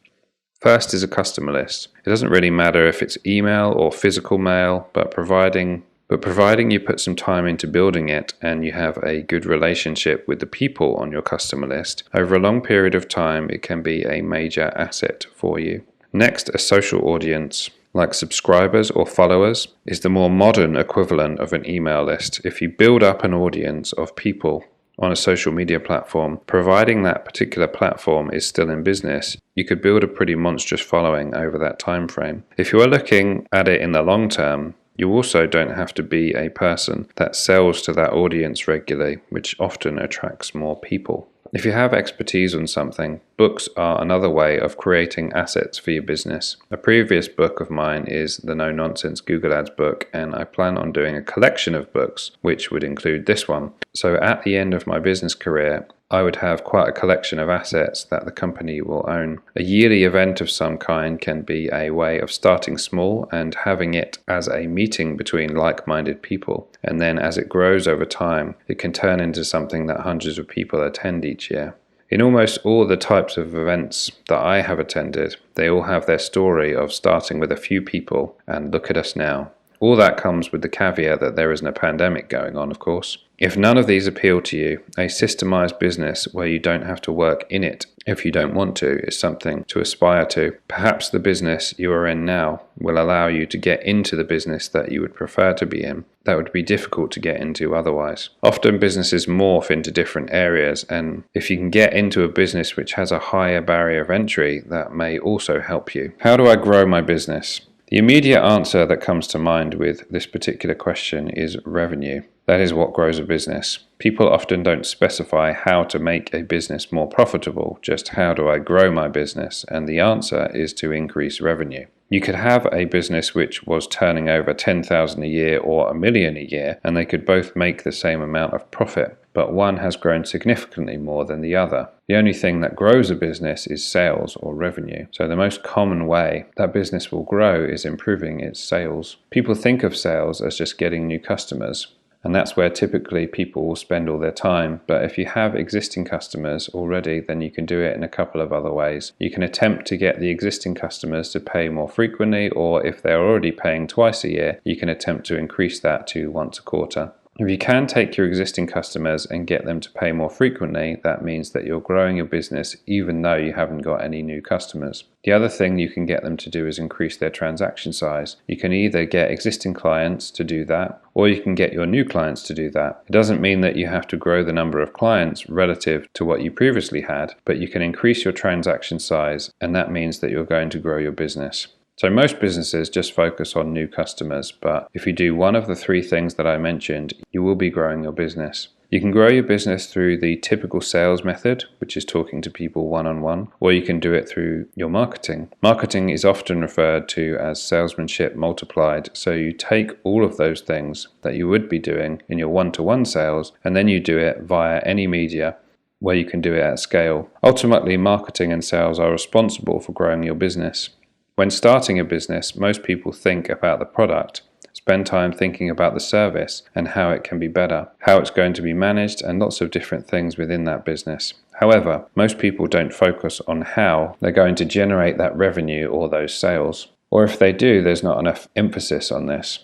First is a customer list. It doesn't really matter if it's email or physical mail, but providing you put some time into building it and you have a good relationship with the people on your customer list, over a long period of time it can be a major asset for you. Next, a social audience, like subscribers or followers, is the more modern equivalent of an email list. If you build up an audience of people on a social media platform, providing that particular platform is still in business, you could build a pretty monstrous following over that time frame. If you are looking at it in the long term, you also don't have to be a person that sells to that audience regularly, which often attracts more people. If you have expertise on something, books are another way of creating assets for your business. A previous book of mine is the No Nonsense Google Ads book, and I plan on doing a collection of books, which would include this one. So at the end of my business career, I would have quite a collection of assets that the company will own. A yearly event of some kind can be a way of starting small and having it as a meeting between like-minded people. And then as it grows over time, it can turn into something that hundreds of people attend each year. In almost all the types of events that I have attended, they all have their story of starting with a few people and look at us now. All that comes with the caveat that there isn't a pandemic going on, of course. If none of these appeal to you, a systemized business where you don't have to work in it if you don't want to is something to aspire to. Perhaps the business you are in now will allow you to get into the business that you would prefer to be in, that would be difficult to get into otherwise. Often businesses morph into different areas, and if you can get into a business which has a higher barrier of entry, that may also help you. How do I grow my business? The immediate answer that comes to mind with this particular question is revenue. That is what grows a business. People often don't specify how to make a business more profitable, just how do I grow my business? And the answer is to increase revenue. You could have a business which was turning over 10,000 a year or 1,000,000 a year, and they could both make the same amount of profit, but one has grown significantly more than the other. The only thing that grows a business is sales or revenue. So the most common way that business will grow is improving its sales. People think of sales as just getting new customers, and that's where typically people will spend all their time. But if you have existing customers already, then you can do it in a couple of other ways. You can attempt to get the existing customers to pay more frequently, or if they're already paying twice a year, you can attempt to increase that to once a quarter. If you can take your existing customers and get them to pay more frequently, that means that you're growing your business even though you haven't got any new customers. The other thing you can get them to do is increase their transaction size. You can either get existing clients to do that, or you can get your new clients to do that. It doesn't mean that you have to grow the number of clients relative to what you previously had, but you can increase your transaction size, and that means that you're going to grow your business. So most businesses just focus on new customers, but if you do one of the three things that I mentioned, you will be growing your business. You can grow your business through the typical sales method, which is talking to people one-on-one, or you can do it through your marketing. Marketing is often referred to as salesmanship multiplied, so you take all of those things that you would be doing in your one-to-one sales, and then you do it via any media where you can do it at scale. Ultimately, marketing and sales are responsible for growing your business. When starting a business, most people think about the product, spend time thinking about the service and how it can be better, how it's going to be managed, and lots of different things within that business. However, most people don't focus on how they're going to generate that revenue or those sales. Or if they do, there's not enough emphasis on this.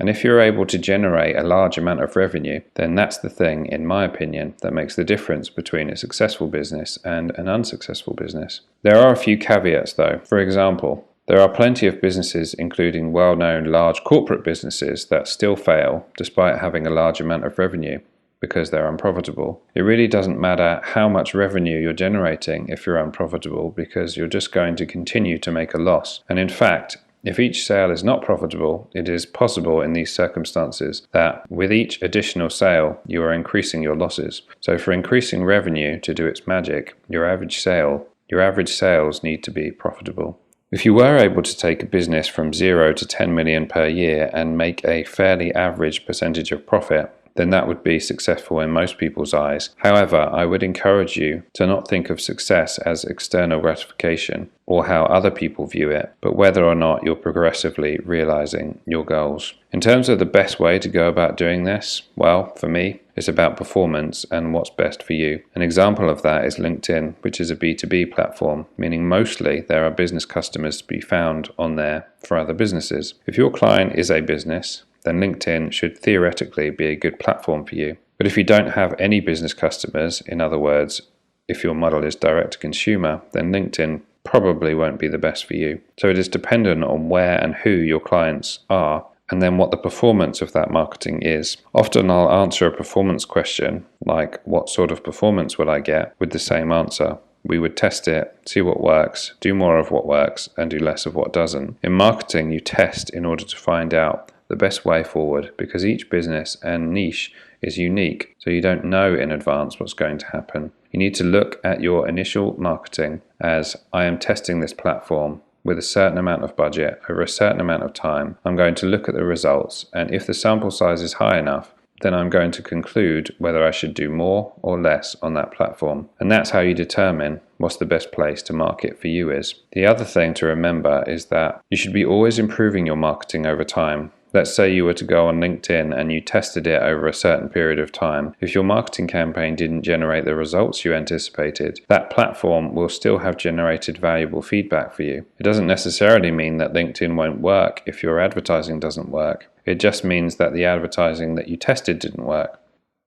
And if you're able to generate a large amount of revenue, then that's the thing, in my opinion, that makes the difference between a successful business and an unsuccessful business. There are a few caveats though. For example, there are plenty of businesses, including well-known large corporate businesses, that still fail despite having a large amount of revenue because they're unprofitable. It really doesn't matter how much revenue you're generating if you're unprofitable, because you're just going to continue to make a loss. And in fact, if each sale is not profitable, it is possible in these circumstances that with each additional sale, you are increasing your losses. So for increasing revenue to do its magic, your average sales need to be profitable. If you were able to take a business from 0 to 10 million per year and make a fairly average percentage of profit, then that would be successful in most people's eyes. However, I would encourage you to not think of success as external gratification or how other people view it, but whether or not you're progressively realizing your goals. In terms of the best way to go about doing this, well, for me, it's about performance and what's best for you. An example of that is LinkedIn, which is a B2B platform, meaning mostly there are business customers to be found on there for other businesses. If your client is a business, then LinkedIn should theoretically be a good platform for you. But if you don't have any business customers, in other words, if your model is direct to consumer, then LinkedIn probably won't be the best for you. So it is dependent on where and who your clients are, and then what the performance of that marketing is. Often I'll answer a performance question, like what sort of performance will I get, with the same answer. We would test it, see what works, do more of what works, and do less of what doesn't. In marketing, you test in order to find out the best way forward, because each business and niche is unique, so you don't know in advance what's going to happen. You need to look at your initial marketing as, I am testing this platform with a certain amount of budget over a certain amount of time. I'm going to look at the results, and if the sample size is high enough, then I'm going to conclude whether I should do more or less on that platform. And that's how you determine what's the best place to market for you is. The other thing to remember is that you should be always improving your marketing over time. Let's say you were to go on LinkedIn and you tested it over a certain period of time. If your marketing campaign didn't generate the results you anticipated, that platform will still have generated valuable feedback for you. It doesn't necessarily mean that LinkedIn won't work if your advertising doesn't work. It just means that the advertising that you tested didn't work.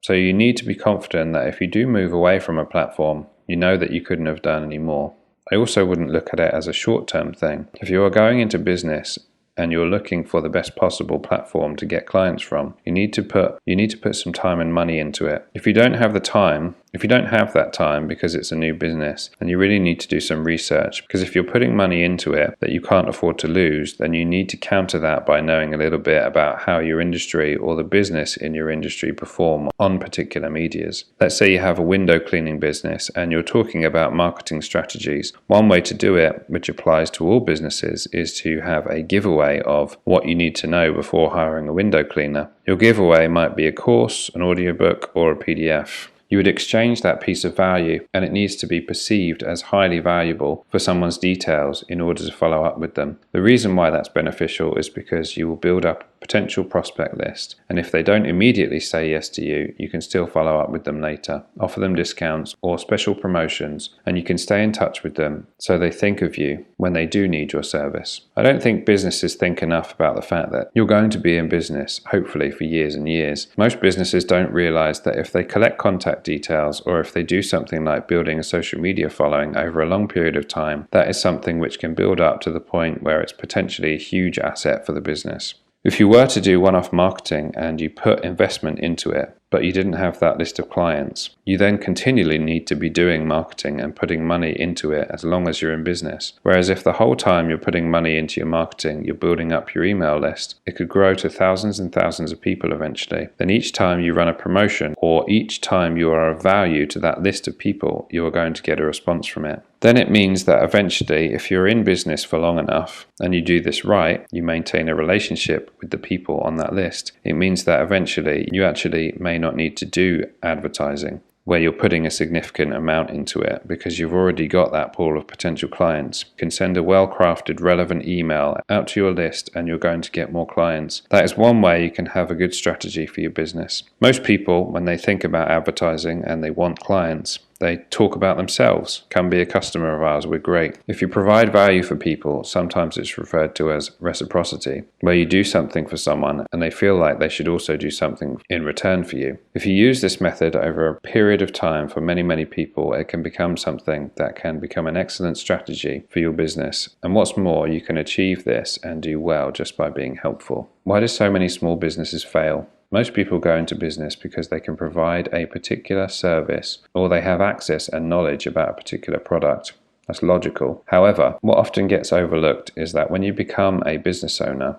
So you need to be confident that if you do move away from a platform, you know that you couldn't have done any more. I also wouldn't look at it as a short-term thing. If you are going into business and you're looking for the best possible platform to get clients from, you need to put some time and money into it. If you don't have that time because it's a new business, then you really need to do some research, because if you're putting money into it that you can't afford to lose, then you need to counter that by knowing a little bit about how your industry or the business in your industry perform on particular medias. Let's say you have a window cleaning business and you're talking about marketing strategies. One way to do it, which applies to all businesses, is to have a giveaway of what you need to know before hiring a window cleaner. Your giveaway might be a course, an audiobook, or a PDF. You would exchange that piece of value, and it needs to be perceived as highly valuable for someone's details in order to follow up with them. The reason why that's beneficial is because you will build up a potential prospect list, and if they don't immediately say yes to you, you can still follow up with them later, offer them discounts or special promotions, and you can stay in touch with them so they think of you when they do need your service. I don't think businesses think enough about the fact that you're going to be in business, hopefully for years and years. Most businesses don't realize that if they collect contact details, or if they do something like building a social media following over a long period of time, that is something which can build up to the point where it's potentially a huge asset for the business. If you were to do one-off marketing and you put investment into it, but you didn't have that list of clients, you then continually need to be doing marketing and putting money into it as long as you're in business. Whereas if the whole time you're putting money into your marketing, you're building up your email list, it could grow to thousands and thousands of people eventually. Then each time you run a promotion, or each time you are of value to that list of people, you are going to get a response from it. Then it means that eventually, if you're in business for long enough and you do this right, you maintain a relationship with the people on that list, it means that eventually you actually may not need to do advertising where you're putting a significant amount into it, because you've already got that pool of potential clients. You can send a well-crafted, relevant email out to your list and you're going to get more clients. That is one way you can have a good strategy for your business. Most people, when they think about advertising and they want clients, they talk about themselves. Come be a customer of ours, we're great. If you provide value for people, sometimes it's referred to as reciprocity, where you do something for someone and they feel like they should also do something in return for you. If you use this method over a period of time for many, many people, it can become something that can become an excellent strategy for your business. And what's more, you can achieve this and do well just by being helpful. Why do so many small businesses fail? Most people go into business because they can provide a particular service, or they have access and knowledge about a particular product. That's logical. However, what often gets overlooked is that when you become a business owner,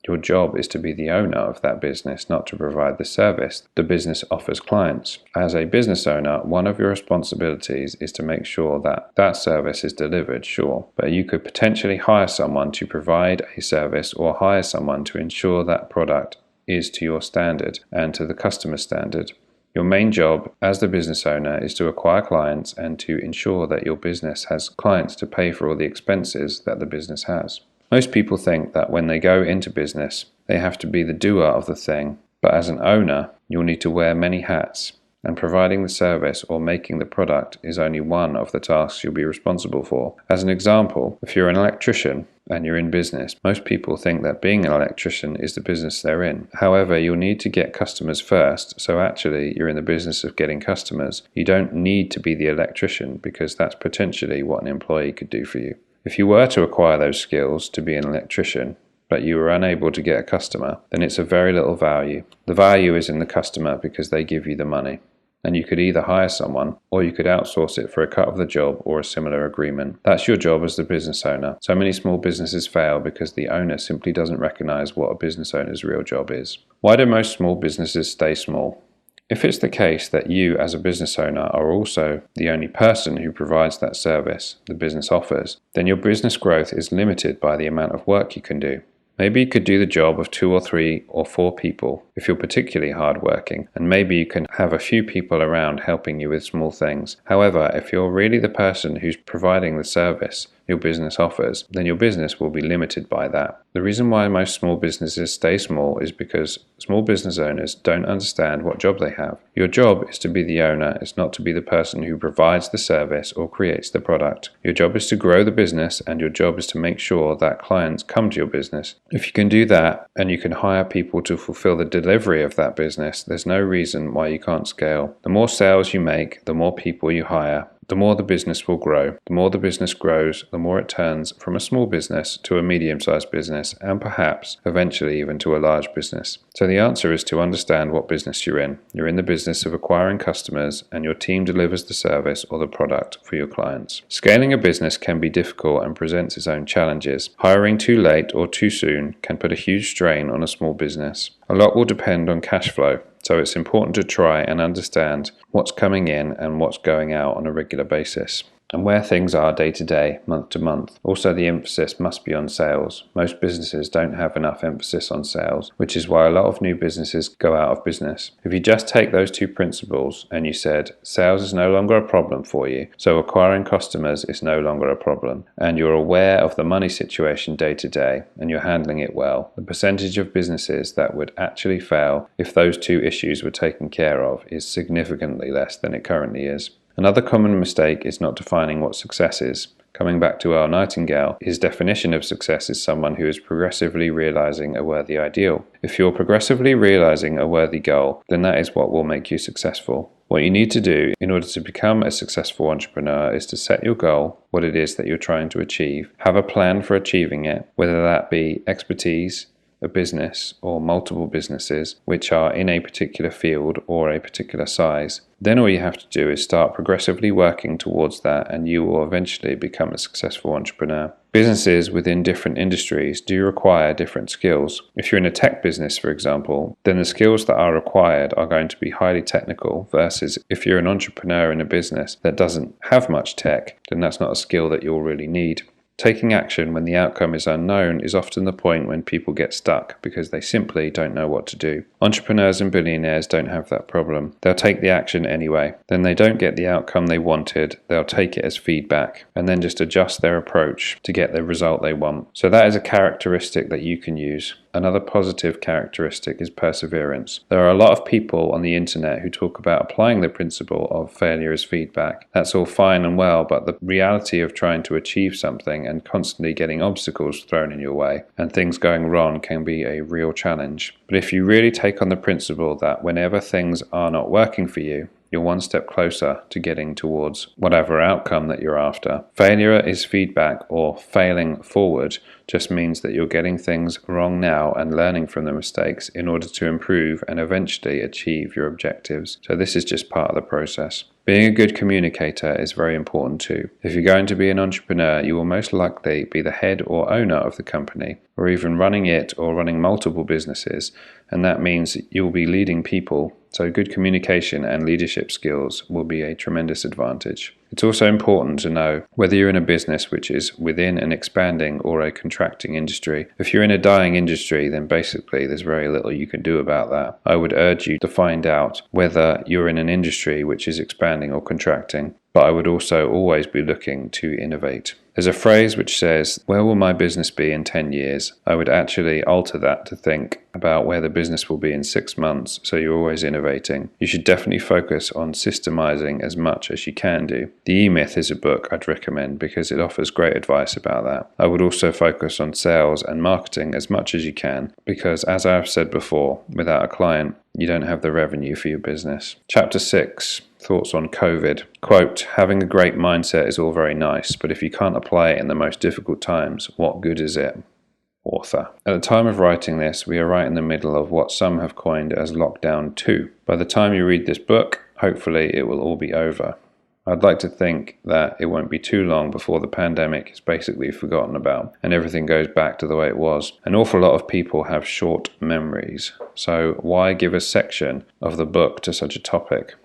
your job is to be the owner of that business, not to provide the service the business offers clients. As a business owner, one of your responsibilities is to make sure that that service is delivered, sure, but you could potentially hire someone to provide a service, or hire someone to ensure that product is to your standard and to the customer standard. Your main job as the business owner is to acquire clients and to ensure that your business has clients to pay for all the expenses that the business has. Most people think that when they go into business, they have to be the doer of the thing, but as an owner, you'll need to wear many hats, and providing the service or making the product is only one of the tasks you'll be responsible for. As an example, if you're an electrician and you're in business, most people think that being an electrician is the business they're in. However, you'll need to get customers first, so actually you're in the business of getting customers. You don't need to be the electrician, because that's potentially what an employee could do for you. If you were to acquire those skills to be an electrician, but you were unable to get a customer, then it's of very little value. The value is in the customer because they give you the money. And you could either hire someone, or you could outsource it for a cut of the job or a similar agreement. That's your job as the business owner. So many small businesses fail because the owner simply doesn't recognize what a business owner's real job is. Why do most small businesses stay small? If it's the case that you as a business owner are also the only person who provides that service the business offers, then your business growth is limited by the amount of work you can do. Maybe you could do the job of 2 or 3 or 4 people if you're particularly hardworking, and maybe you can have a few people around helping you with small things. However, if you're really the person who's providing the service your business offers, then your business will be limited by that. The reason why most small businesses stay small is because small business owners don't understand what job they have. Your job is to be the owner, it's not to be the person who provides the service or creates the product. Your job is to grow the business, and your job is to make sure that clients come to your business. If you can do that, and you can hire people to fulfill the delivery of that business, there's no reason why you can't scale. The more sales you make, the more people you hire, the more the business will grow. The more the business grows, the more it turns from a small business to a medium-sized business, and perhaps eventually even to a large business. So the answer is to understand what business you're in. You're in the business of acquiring customers, and your team delivers the service or the product for your clients. Scaling a business can be difficult and presents its own challenges. Hiring too late or too soon can put a huge strain on a small business. A lot will depend on cash flow, so it's important to try and understand what's coming in and what's going out on a regular basis, and where things are day to day, month to month. Also, the emphasis must be on sales. Most businesses don't have enough emphasis on sales, which is why a lot of new businesses go out of business. If you just take those two principles and you said sales is no longer a problem for you, so acquiring customers is no longer a problem, and you're aware of the money situation day to day and you're handling it well, the percentage of businesses that would actually fail if those two issues were taken care of is significantly less than it currently is. Another common mistake is not defining what success is. Coming back to Earl Nightingale, his definition of success is someone who is progressively realizing a worthy ideal. If you're progressively realizing a worthy goal, then that is what will make you successful. What you need to do in order to become a successful entrepreneur is to set your goal, what it is that you're trying to achieve, have a plan for achieving it, whether that be expertise, a business or multiple businesses which are in a particular field or a particular size. Then all you have to do is start progressively working towards that, and you will eventually become a successful entrepreneur. Businesses within different industries do require different skills. If you're in a tech business, for example, then the skills that are required are going to be highly technical, versus if you're an entrepreneur in a business that doesn't have much tech, then that's not a skill that you'll really need. Taking action when the outcome is unknown is often the point when people get stuck because they simply don't know what to do. Entrepreneurs and billionaires don't have that problem. They'll take the action anyway. Then they don't get the outcome they wanted, they'll take it as feedback and then just adjust their approach to get the result they want. So that is a characteristic that you can use. Another positive characteristic is perseverance. There are a lot of people on the internet who talk about applying the principle of failure as feedback. That's all fine and well, but the reality of trying to achieve something and constantly getting obstacles thrown in your way and things going wrong can be a real challenge. But if you really take on the principle that whenever things are not working for you, you're one step closer to getting towards whatever outcome that you're after. Failure is feedback, or failing forward just means that you're getting things wrong now and learning from the mistakes in order to improve and eventually achieve your objectives. So this is just part of the process. Being a good communicator is very important too. If you're going to be an entrepreneur, you will most likely be the head or owner of the company, or even running it or running multiple businesses, and that means you'll be leading people. So good communication and leadership skills will be a tremendous advantage. It's also important to know whether you're in a business which is within an expanding or a contracting industry. If you're in a dying industry, then basically there's very little you can do about that. I would urge you to find out whether you're in an industry which is expanding or contracting, but I would also always be looking to innovate. There's a phrase which says, "Where will my business be in 10 years?" I would actually alter that to think about where the business will be in 6 months, so you're always innovating. You should definitely focus on systemizing as much as you can do. The E-Myth is a book I'd recommend because it offers great advice about that. I would also focus on sales and marketing as much as you can because, as I've said before, without a client, you don't have the revenue for your business. Chapter 6. Thoughts on COVID. Quote, "Having a great mindset is all very nice, but if you can't apply it in the most difficult times, what good is it?" Author. At the time of writing this, we are right in the middle of what some have coined as Lockdown 2. By the time you read this book, hopefully it will all be over. I'd like to think that it won't be too long before the pandemic is basically forgotten about and everything goes back to the way it was. An awful lot of people have short memories, so why give a section of the book to such a topic?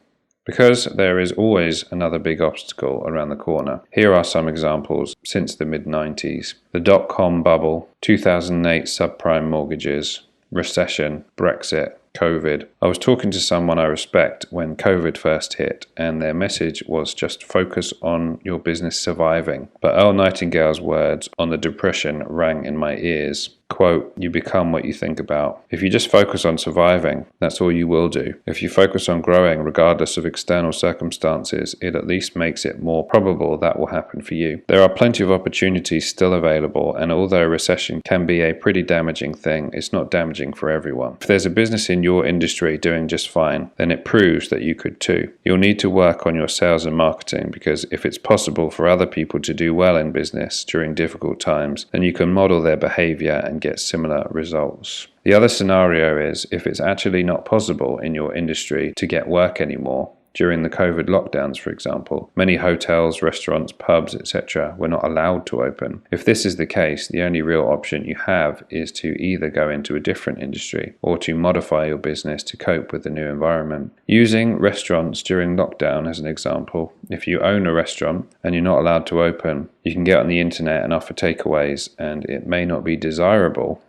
Because there is always another big obstacle around the corner. Here are some examples since the mid-90s. The dot-com bubble, 2008 subprime mortgages, recession, Brexit, COVID. I was talking to someone I respect when COVID first hit, and their message was just focus on your business surviving. But Earl Nightingale's words on the depression rang in my ears. Quote, "You become what you think about." If you just focus on surviving, that's all you will do. If you focus on growing regardless of external circumstances, it at least makes it more probable that will happen for you. There are plenty of opportunities still available, and although recession can be a pretty damaging thing, it's not damaging for everyone. If there's a business in your industry doing just fine, then it proves that you could too. You'll need to work on your sales and marketing, because if it's possible for other people to do well in business during difficult times, then you can model their behavior and get similar results. The other scenario is if it's actually not possible in your industry to get work anymore. During the COVID lockdowns, for example, many hotels, restaurants, pubs, etc. were not allowed to open. If this is the case, the only real option you have is to either go into a different industry or to modify your business to cope with the new environment. Using restaurants during lockdown as an example, if you own a restaurant and you're not allowed to open, you can get on the internet and offer takeaways, and it may not be desirable.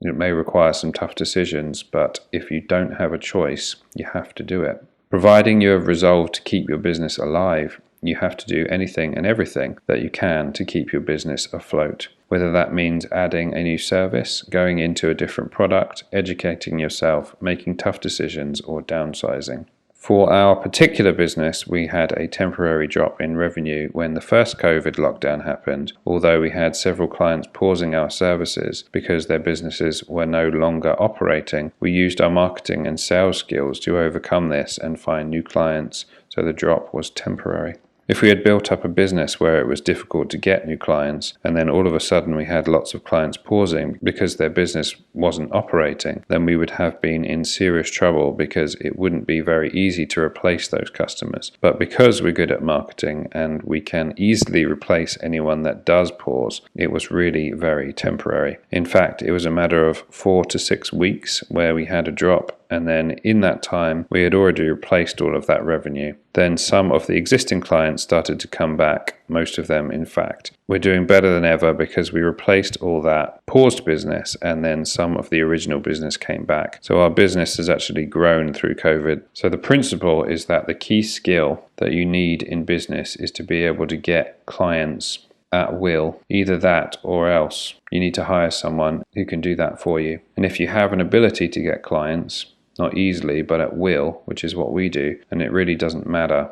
It may require some tough decisions, but if you don't have a choice, you have to do it. Providing you have resolved to keep your business alive, you have to do anything and everything that you can to keep your business afloat. Whether that means adding a new service, going into a different product, educating yourself, making tough decisions, or downsizing. For our particular business, we had a temporary drop in revenue when the first COVID lockdown happened, although we had several clients pausing our services because their businesses were no longer operating. We used our marketing and sales skills to overcome this and find new clients, so the drop was temporary. If we had built up a business where it was difficult to get new clients, and then all of a sudden we had lots of clients pausing because their business wasn't operating, then we would have been in serious trouble, because it wouldn't be very easy to replace those customers. But because we're good at marketing and we can easily replace anyone that does pause, it was really very temporary. In fact, it was a matter of 4 to 6 weeks where we had a drop, and then in that time we had already replaced all of that revenue. Then some of the existing clients started to come back, most of them in fact. We're doing better than ever because we replaced all that paused business, and then some of the original business came back. So our business has actually grown through COVID. So the principle is that the key skill that you need in business is to be able to get clients at will. Either that or else you need to hire someone who can do that for you. And if you have an ability to get clients, not easily, but at will, which is what we do, and it really doesn't matter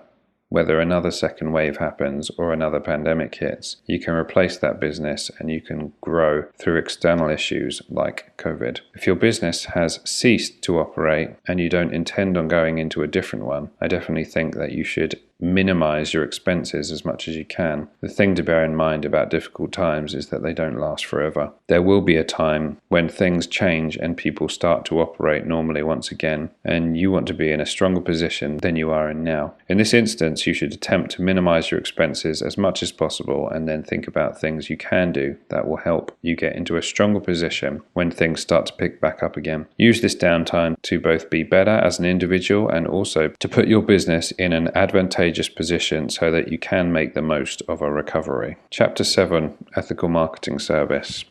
whether another second wave happens or another pandemic hits, you can replace that business and you can grow through external issues like COVID. If your business has ceased to operate and you don't intend on going into a different one, I definitely think that you should minimize your expenses as much as you can. The thing to bear in mind about difficult times is that they don't last forever. There will be a time when things change and people start to operate normally once again, and you want to be in a stronger position than you are in now. In this instance, you should attempt to minimize your expenses as much as possible, and then think about things you can do that will help you get into a stronger position when things start to pick back up again. Use this downtime to both be better as an individual and also to put your business in an advantageous position so that you can make the most of a recovery. Chapter 7, Ethical Marketing Service.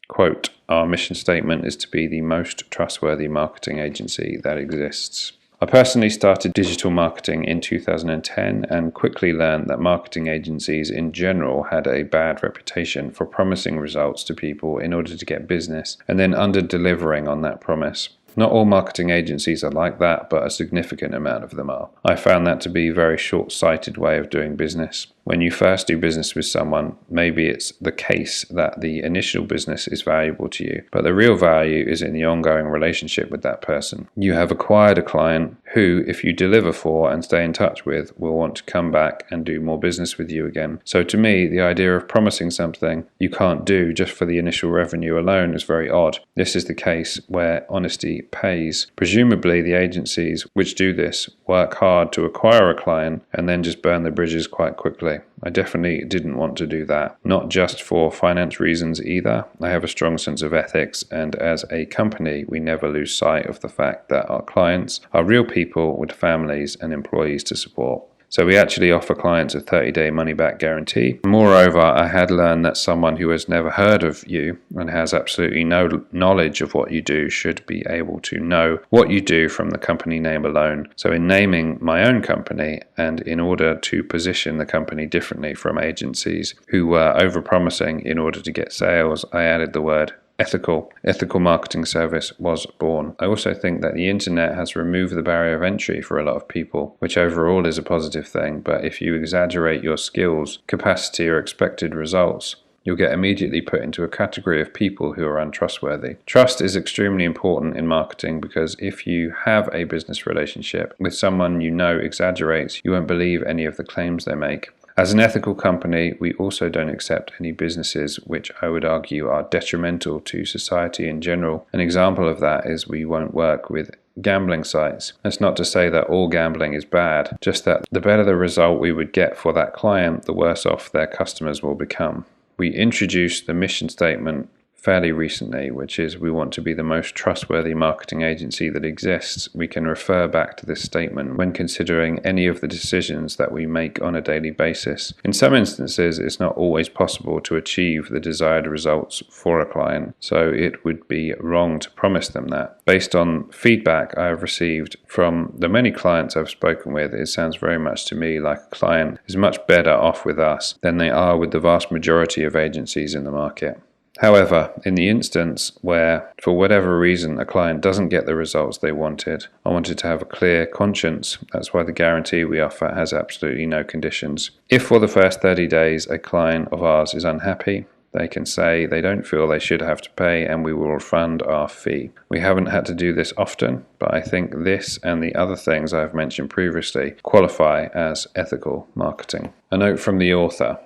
Quote, "Our mission statement is to be the most trustworthy marketing agency that exists." I personally started digital marketing in 2010 and quickly learned that marketing agencies in general had a bad reputation for promising results to people in order to get business and then under-delivering on that promise. Not all marketing agencies are like that, but a significant amount of them are. I found that to be a very short-sighted way of doing business. When you first do business with someone, maybe it's the case that the initial business is valuable to you, but the real value is in the ongoing relationship with that person. You have acquired a client who, if you deliver for and stay in touch with, will want to come back and do more business with you again. So to me, the idea of promising something you can't do just for the initial revenue alone is very odd. This is the case where honesty pays. Presumably, the agencies which do this work hard to acquire a client and then just burn the bridges quite quickly. I definitely didn't want to do that. Not just for finance reasons either. I have a strong sense of ethics, and as a company, we never lose sight of the fact that our clients are real people with families and employees to support. So we actually offer clients a 30-day money-back guarantee. Moreover, I had learned that someone who has never heard of you and has absolutely no knowledge of what you do should be able to know what you do from the company name alone. So in naming my own company, and in order to position the company differently from agencies who were overpromising in order to get sales, I added the word ethical marketing service was born. I also think that the internet has removed the barrier of entry for a lot of people, which overall is a positive thing, but if you exaggerate your skills, capacity, or expected results, You'll get immediately put into a category of people who are untrustworthy. Trust is extremely important in marketing because if you have a business relationship with someone you know exaggerates, you won't believe any of the claims they make. As an ethical company, we also don't accept any businesses which I would argue are detrimental to society in general. An example of that is we won't work with gambling sites. That's not to say that all gambling is bad, just that the better the result we would get for that client, the worse off their customers will become. We introduced the mission statement fairly recently, which is we want to be the most trustworthy marketing agency that exists. We can refer back to this statement when considering any of the decisions that we make on a daily basis. In some instances, it's not always possible to achieve the desired results for a client, so it would be wrong to promise them that. Based on feedback I have received from the many clients I've spoken with, it sounds very much to me like a client is much better off with us than they are with the vast majority of agencies in the market. However, in the instance where, for whatever reason, a client doesn't get the results they wanted, I wanted to have a clear conscience. That's why the guarantee we offer has absolutely no conditions. If for the first 30 days a client of ours is unhappy, they can say they don't feel they should have to pay and we will refund our fee. We haven't had to do this often, but I think this and the other things I've mentioned previously qualify as ethical marketing. A note from the author.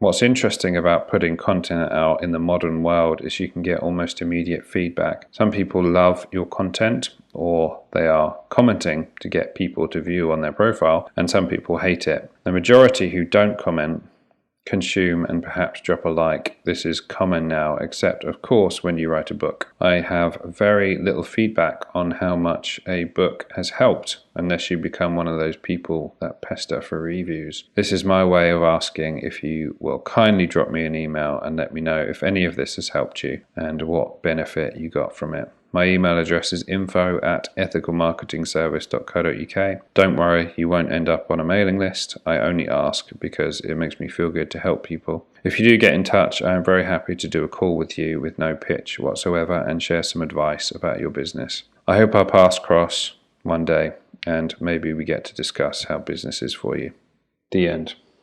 What's interesting about putting content out in the modern world is you can get almost immediate feedback. Some people love your content, or they are commenting to get people to view on their profile, and some people hate it. The majority who don't comment consume and perhaps drop a like. This is common now, except of course when you write a book. I have very little feedback on how much a book has helped unless you become one of those people that pester for reviews. This is my way of asking if you will kindly drop me an email and let me know if any of this has helped you and what benefit you got from it. My email address is info@ethicalmarketingservice.co.uk. Don't worry, you won't end up on a mailing list. I only ask because it makes me feel good to help people. If you do get in touch, I am very happy to do a call with you with no pitch whatsoever and share some advice about your business. I hope our paths cross one day and maybe we get to discuss how business is for you. The end.